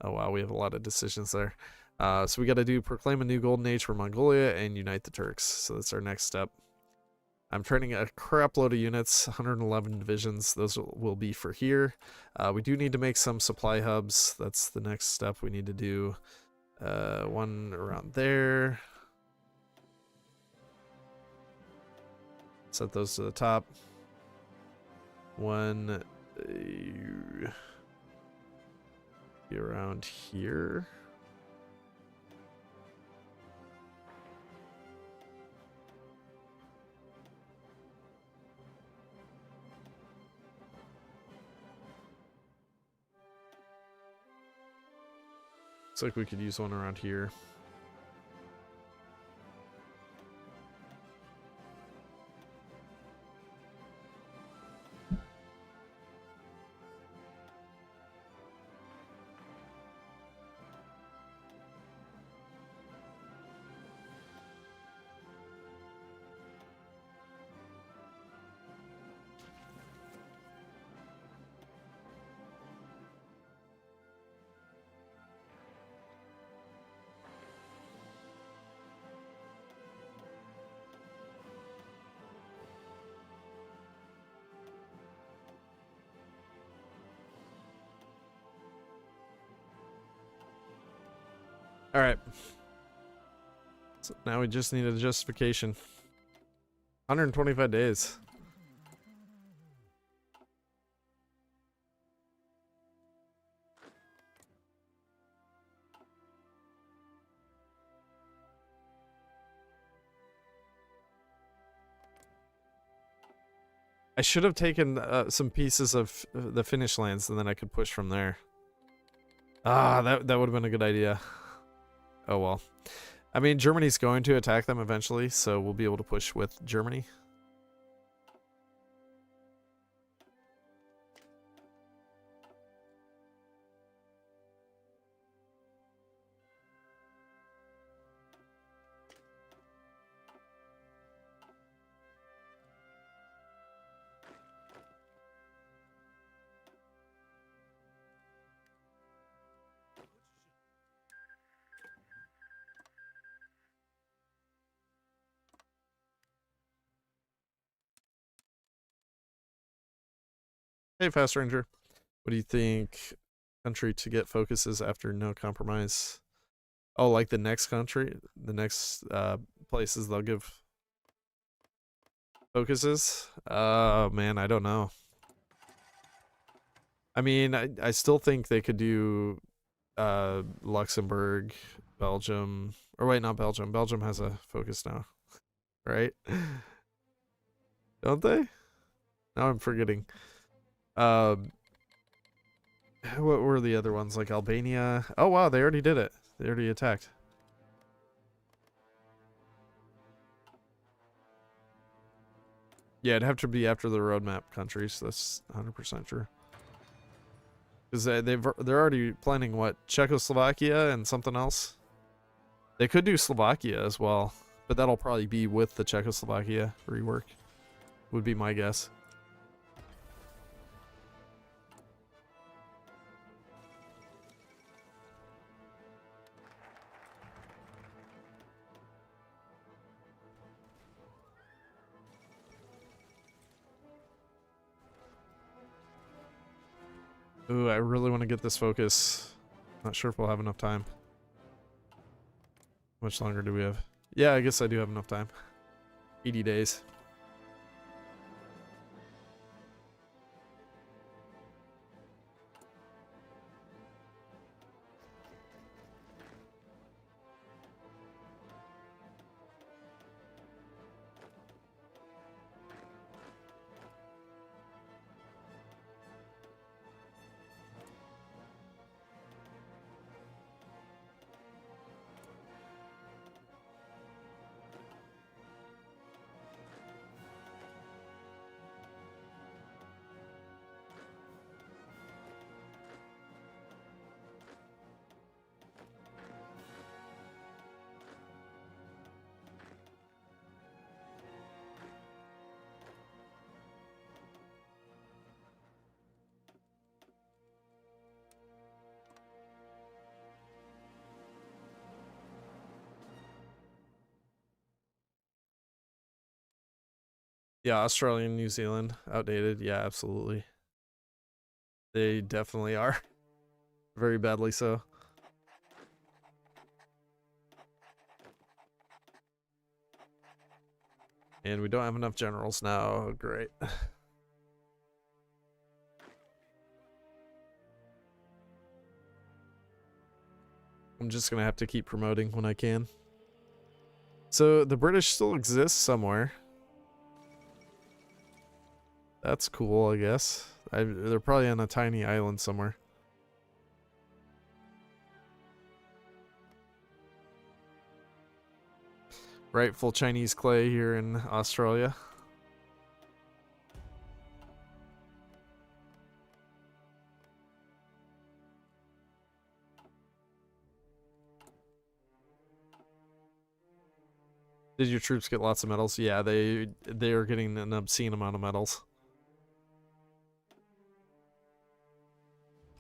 Oh wow, we have a lot of decisions there. So we got to do proclaim a new golden age for Mongolia and unite the Turks. So that's our next step. I'm training a crap load of units, 111 divisions. Those will be for here. We do need to make some supply hubs. That's the next step we need to do. One around there. Set those to the top. One around here. Looks like we could use one around here. All right. So now we just need a justification. 125 days. I should have taken some pieces of the Finnish lands, and then I could push from there. Ah, that would have been a good idea. Oh well. I mean, Germany's going to attack them eventually, so we'll be able to push with Germany. Hey, Fast Ranger. What do you think country to get focuses after no compromise? Oh, like the next country? The next places they'll give focuses? Man, I don't know. I mean, I still think they could do Luxembourg, Belgium, or wait, not Belgium. Belgium has a focus now, right? Don't they? Now I'm forgetting. What were the other ones? Like Albania? Oh wow, they already did it. They already attacked. Yeah, it'd have to be after the roadmap countries. That's 100% true. Because they're already planning what, Czechoslovakia and something else. They could do Slovakia as well, but that'll probably be with the Czechoslovakia rework. Would be my guess. Ooh, I really want to get this focus. Not sure if we'll have enough time. How much longer do we have? Yeah, I guess I do have enough time. 80 days. Yeah, Australia and New Zealand, outdated. Yeah, absolutely. They definitely are. Very badly so. And we don't have enough generals now. Great. I'm just gonna have to keep promoting when I can. So the British still exist somewhere. That's cool, I guess. They're probably on a tiny island somewhere. Rightful Chinese clay here in Australia. Did your troops get lots of medals? Yeah, they are getting an obscene amount of medals.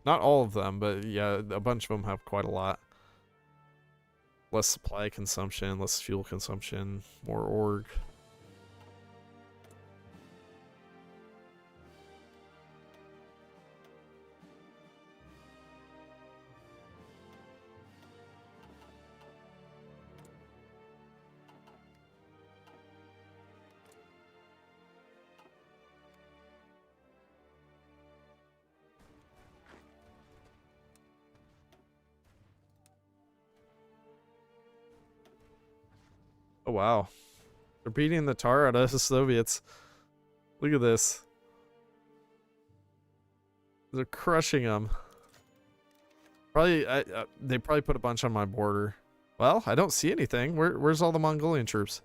Not all of them, but yeah, a bunch of them have quite a lot. Less supply consumption, less fuel consumption, more org. Oh wow. They're beating the tar out of the Soviets. Look at this. They're crushing them. Probably, they probably put a bunch on my border. Well, I don't see anything. Where's all the Mongolian troops?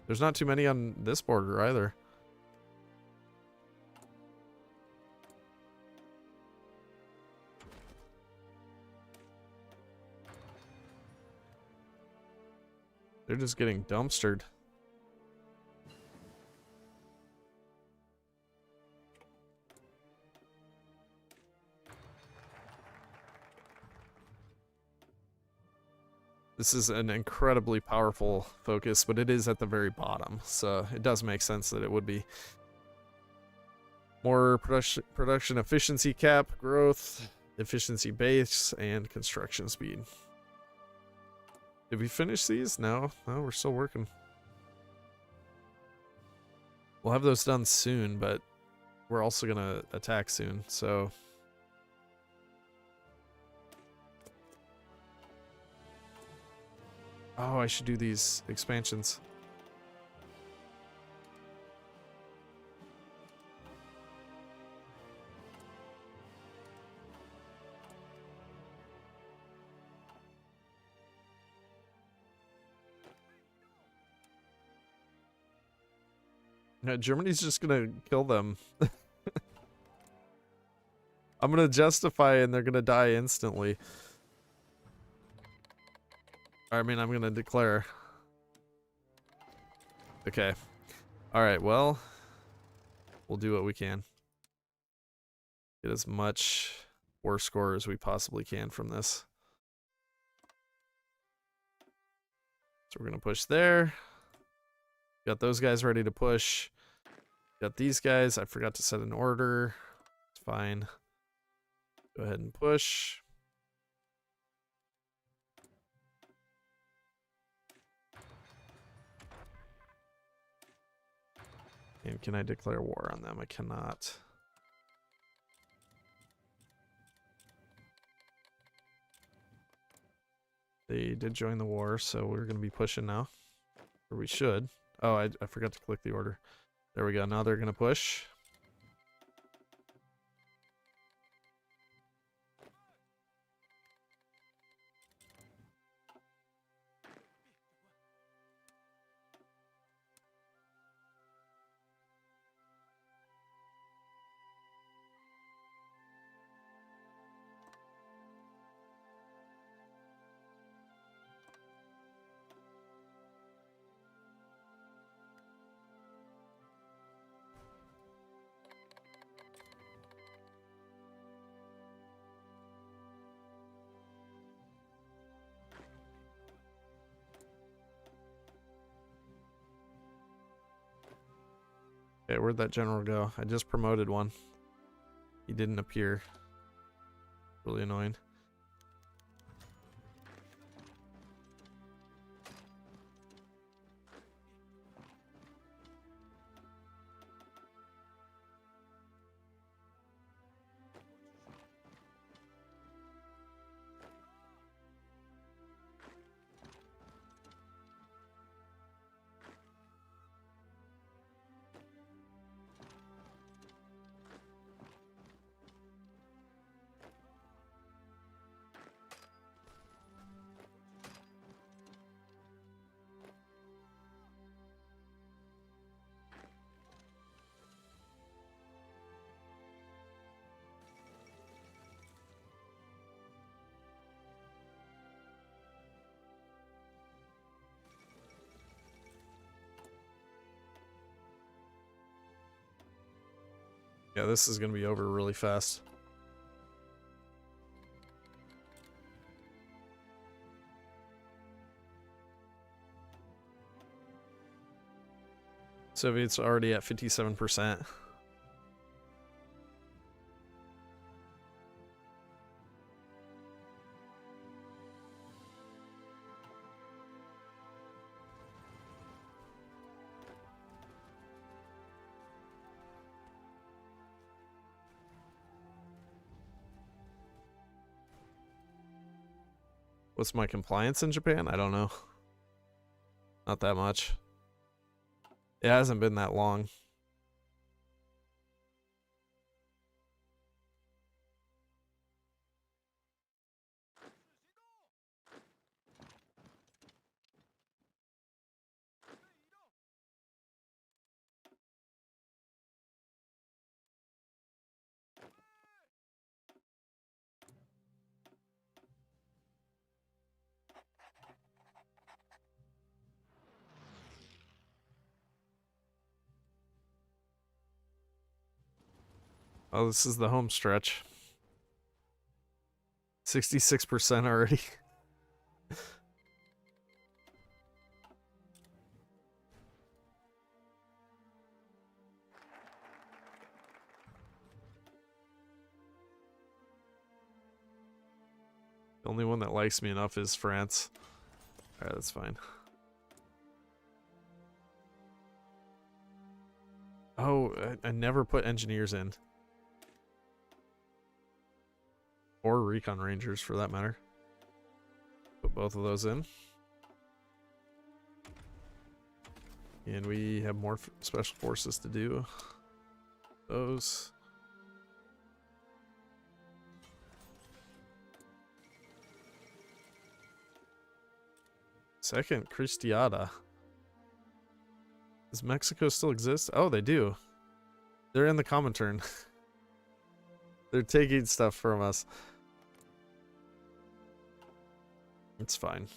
There's not too many on this border either. They're just getting dumpstered. This is an incredibly powerful focus, but it is at the very bottom, so it does make sense that it would be. More production efficiency cap, growth, efficiency base, and construction speed. Did we finish these? No, we're still working. We'll have those done soon, but we're also gonna attack soon, so. Oh, I should do these expansions. No, Germany's just gonna kill them. I'm gonna justify and they're gonna die instantly. I mean, I'm gonna declare. Okay. Alright, well, we'll do what we can. Get as much war score as we possibly can from this. So we're gonna push there. Got those guys ready to push. Got these guys. I forgot to set an order. It's fine. Go ahead and push. And can I declare war on them? I cannot. They did join the war, so we're going to be pushing now. Or we should. Oh, I forgot to click the order. There we go. Now they're going to push. Okay, where'd that general go? I just promoted one. He didn't appear. Really annoying. Yeah, this is going to be over really fast. Soviets already at 57%. What's my compliance in Japan? I don't know. Not that much. It hasn't been that long. Oh, this is the home stretch. 66% already. The only one that likes me enough is France. Alright, that's fine. Oh, I never put engineers in. Or recon rangers, for that matter. Put both of those in. And we have more special forces to do. Those. Second Christiada. Does Mexico still exist? Oh, they do. They're in the Comintern. They're taking stuff from us. It's fine.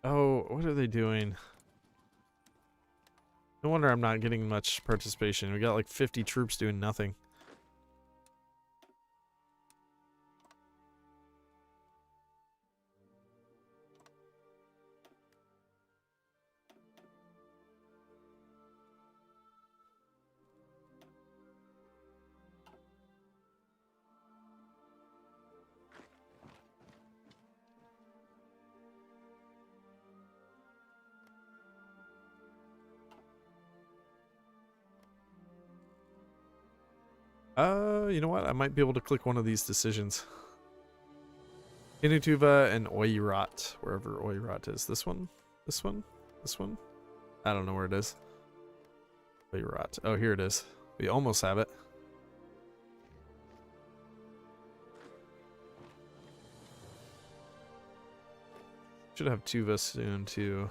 Oh, what are they doing? No wonder I'm not getting much participation. We got like 50 troops doing nothing. You know what? I might be able to click one of these decisions. Inutuva and Oirat, wherever Oirat is. This one? This one? This one? I don't know where it is. Oirat. Oh, here it is. We almost have it. Should have Tuva soon, too.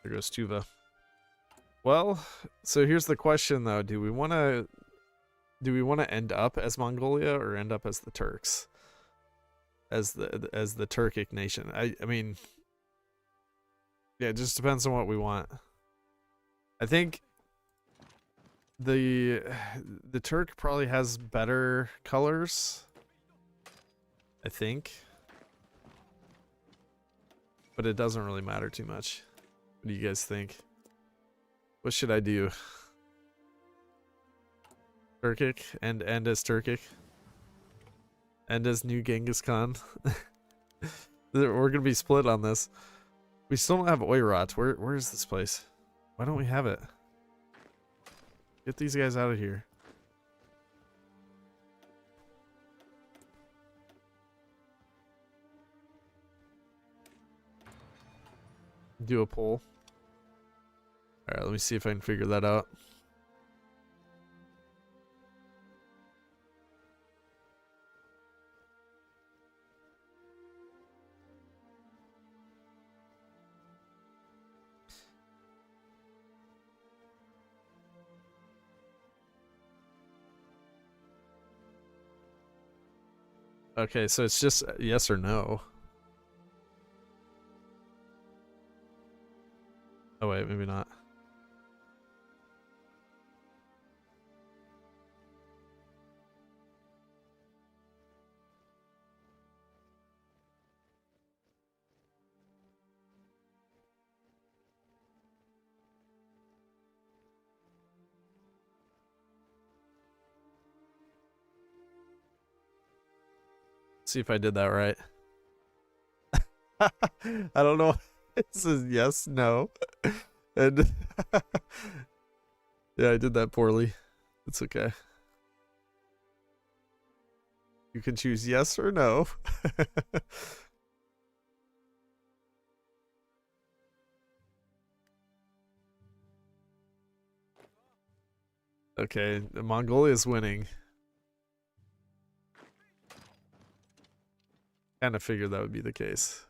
There goes Tuva. Well, so here's the question though: do we want to end up as Mongolia or end up as the Turks, as the Turkic nation? I mean, yeah, it just depends on what we want. I think the Turk probably has better colors. I think, but it doesn't really matter too much. What do you guys think? What should I do? Turkic and end as Turkic. End as new Genghis Khan. We're gonna be split on this. We still don't have Oirat. Where is this place? Why don't we have it? Get these guys out of here. Do a poll. Alright, let me see if I can figure that out. Okay, so it's just yes or no. Oh wait, maybe not. See if I did that right. I don't know. It says yes, no. And yeah, I did that poorly. It's okay. You can choose yes or no. Okay, Mongolia is winning. Kind of figured that would be the case.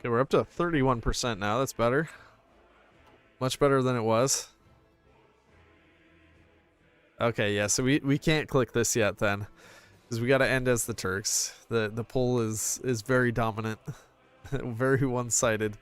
Okay, we're up to 31% now. That's better. Much better than it was. Okay, yeah, so we can't click this yet then. Because we gotta end as the Turks. The poll is very dominant. Very one-sided.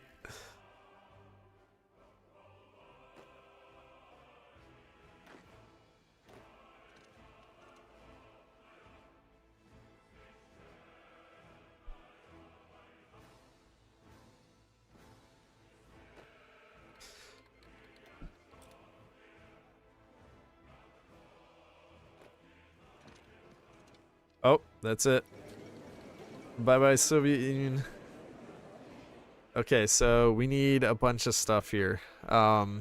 Oh, that's it. Bye-bye, Soviet Union. Okay, so we need a bunch of stuff here. I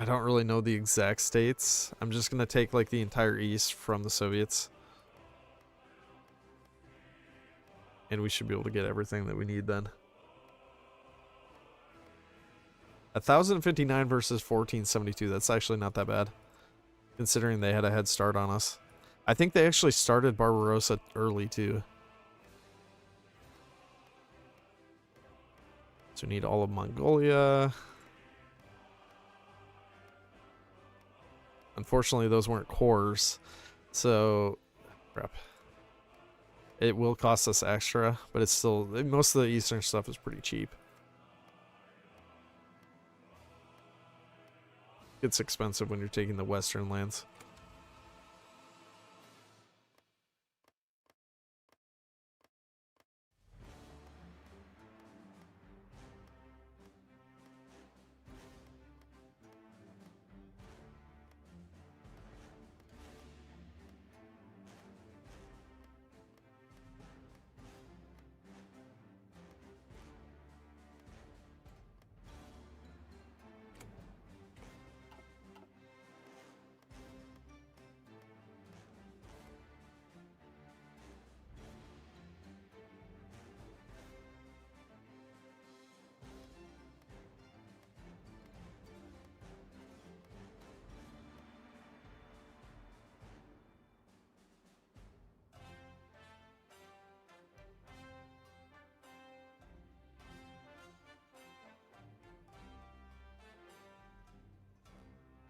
don't really know the exact states. I'm just gonna take like the entire east from the Soviets. And we should be able to get everything that we need then. 1,059 versus 1,472. That's actually not that bad, considering they had a head start on us. I think they actually started Barbarossa early too. So we need all of Mongolia. Unfortunately, those weren't cores, so crap. It will cost us extra, but it's still, most of the eastern stuff is pretty cheap. It's expensive when you're taking the western lands.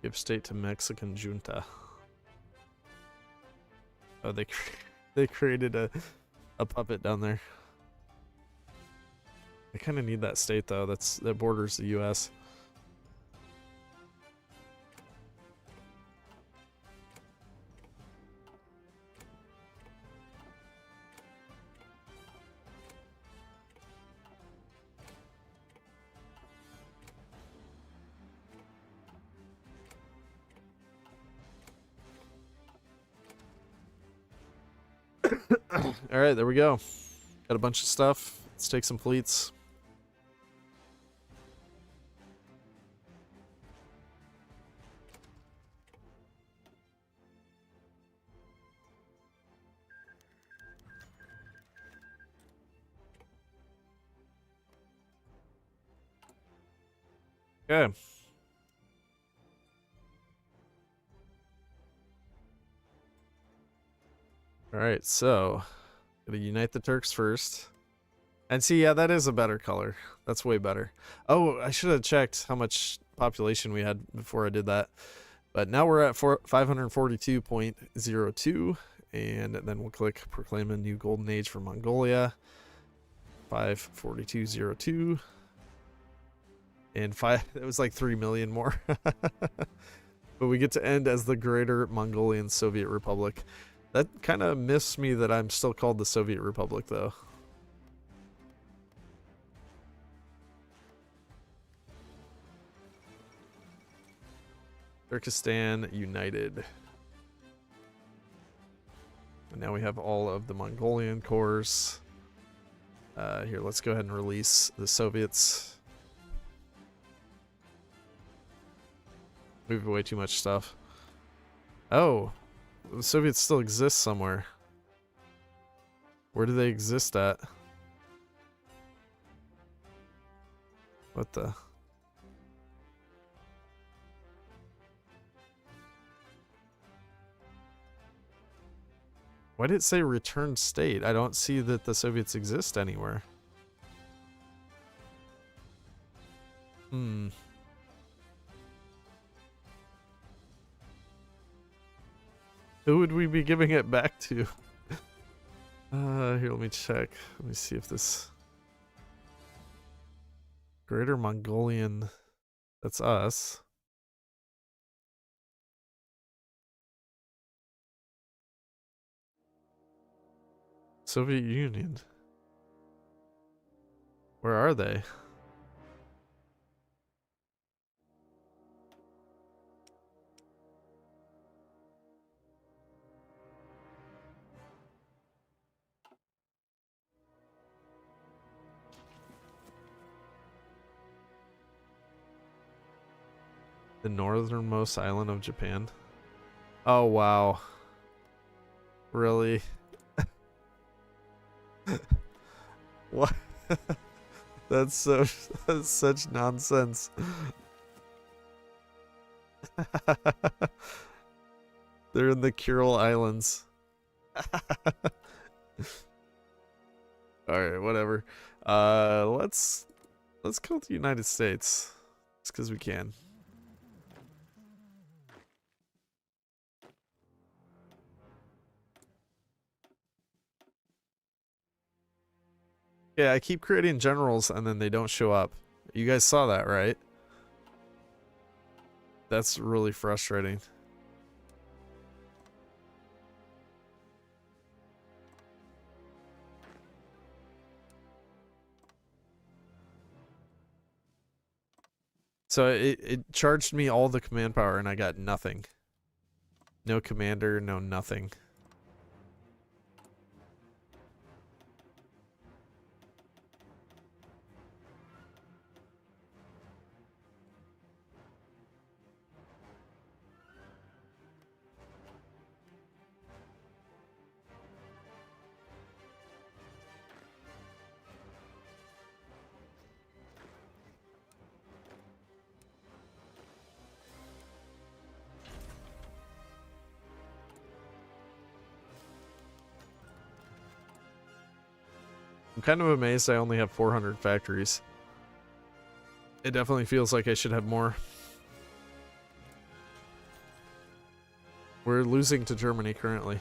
Give state to Mexican junta. Oh, they created a puppet down there. I kind of need that state though. That borders the U.S. All right, there we go. Got a bunch of stuff. Let's take some fleets. Okay. All right, so gotta unite the Turks first. And see, yeah, that is a better color. That's way better. Oh, I should have checked how much population we had before I did that. But now we're at 542.02, and then we'll click proclaim a new golden age for Mongolia. 542.02. And it was like 3 million more. But we get to end as the Greater Mongolian Soviet Republic. That kind of missed me that I'm still called the Soviet Republic, though. Turkestan united. And now we have all of the Mongolian cores. Here, let's go ahead and release the Soviets. We have way too much stuff. Oh, the Soviets still exist somewhere. Where do they exist at? What the? Why did it say return state? I don't see that the Soviets exist anywhere. Hmm. Who would we be giving it back to? Here, let me check. Let me see if this Greater Mongolian, that's us. Soviet Union. Where are they? The northernmost island of Japan. Oh, wow. Really? What? That's such nonsense. They're in the Kuril Islands. Alright, whatever. Let's go to the United States. Just because we can. Yeah, I keep creating generals and then they don't show up. You guys saw that, right? That's really frustrating. So it charged me all the command power and I got nothing. No commander, no nothing. I'm kind of amazed I only have 400 factories. It definitely feels like I should have more. We're losing to Germany currently.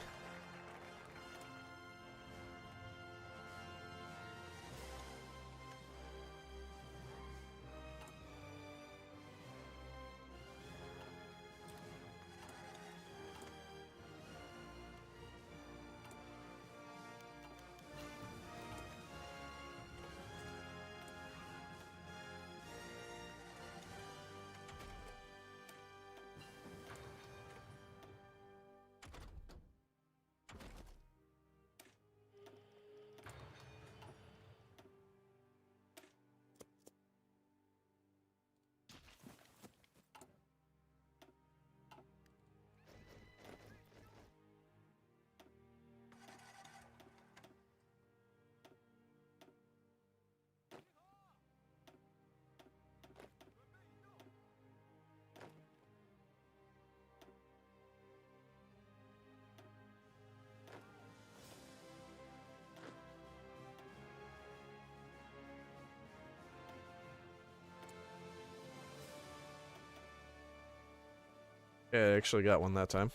Yeah, I actually got one that time.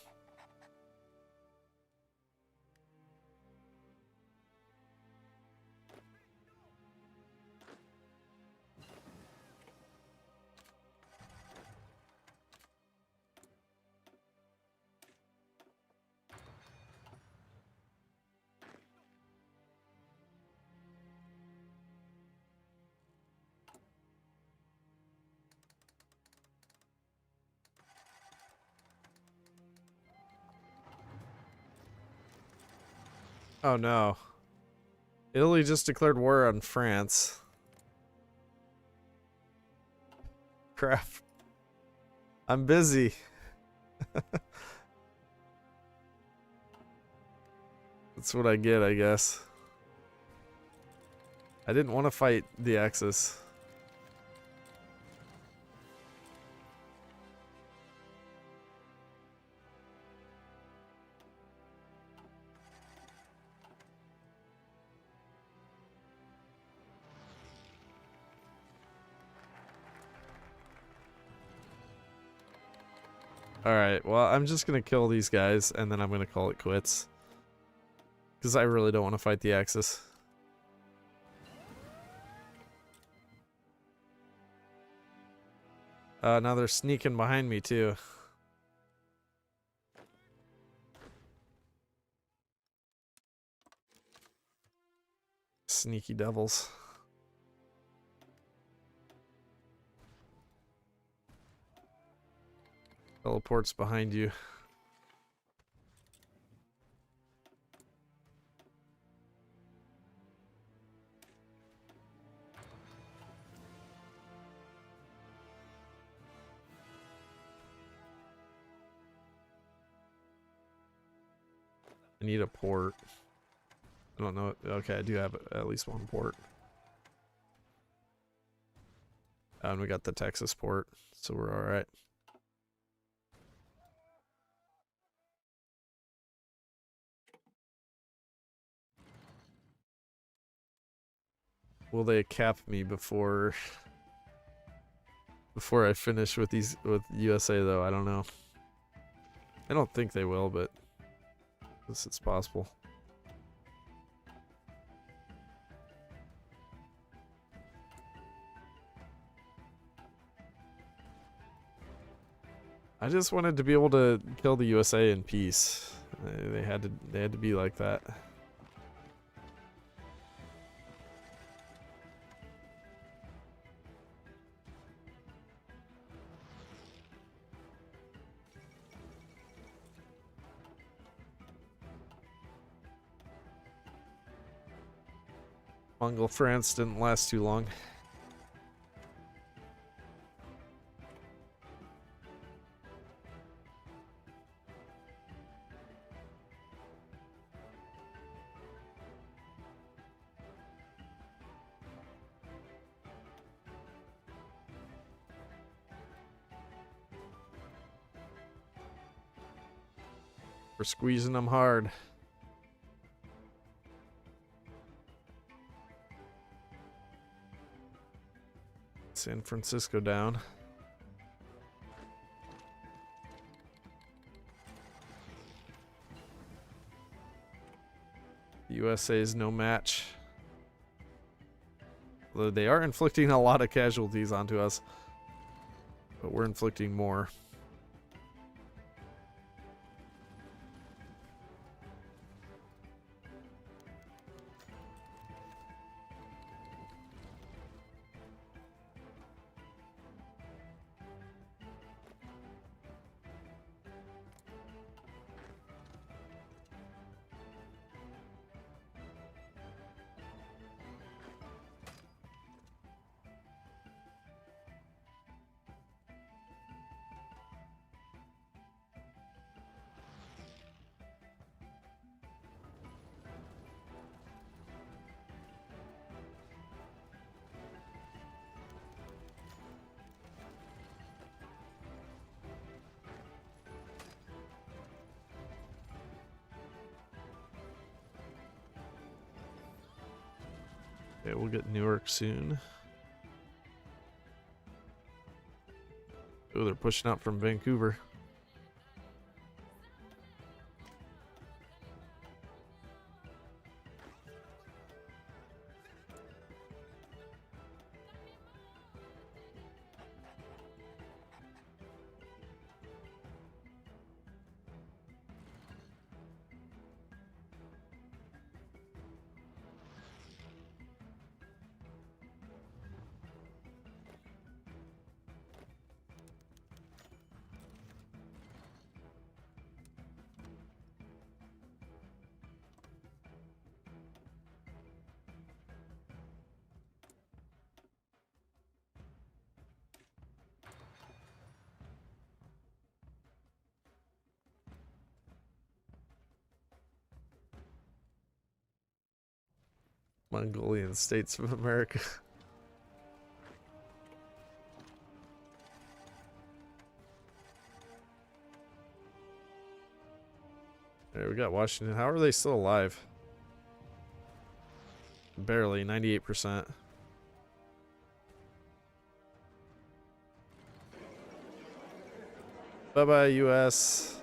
Oh no. Italy just declared war on France. Crap. I'm busy. That's what I get, I guess. I didn't want to fight the Axis. Alright, well, I'm just gonna kill these guys, and then I'm gonna call it quits. Because I really don't want to fight the Axis. Now they're sneaking behind me, too. Sneaky devils. Teleports behind you. I need a port. I don't know. Okay, I do have at least one port. And we got the Texas port, so we're alright. Will they cap me before I finish with USA though? I don't know. I don't think they will, but this is possible. I just wanted to be able to kill the USA in peace. They had to be like that. Mongol France didn't last too long. We're squeezing them hard. San Francisco down. The USA is no match. Although they are inflicting a lot of casualties onto us, but we're inflicting more. Okay, we'll get Newark soon. Oh, they're pushing out from Vancouver. Mongolian States of America. There, we got Washington. How are they still alive? Barely, 98%. Bye-bye, US.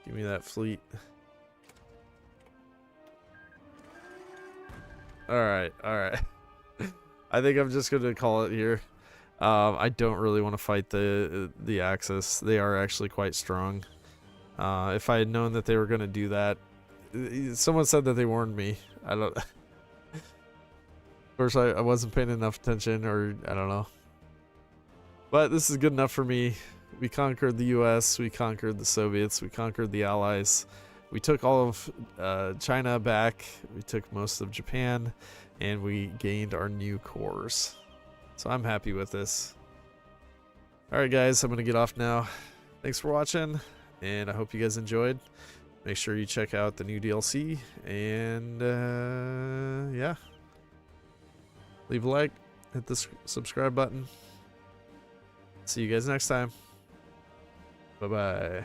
Give me that fleet. Alright, alright. I think I'm just gonna call it here. I don't really want to fight the Axis. They are actually quite strong. If I had known that they were gonna do that, someone said that they warned me. I don't. Of course, I wasn't paying enough attention, or I don't know. But this is good enough for me. We conquered the U.S. We conquered the Soviets. We conquered the Allies. We took all of China back. We took most of Japan, and we gained our new cores. So I'm happy with this. Alright guys, I'm going to get off now. Thanks for watching, and I hope you guys enjoyed. Make sure you check out the new DLC, and yeah. Leave a like, hit the subscribe button. See you guys next time. Bye-bye.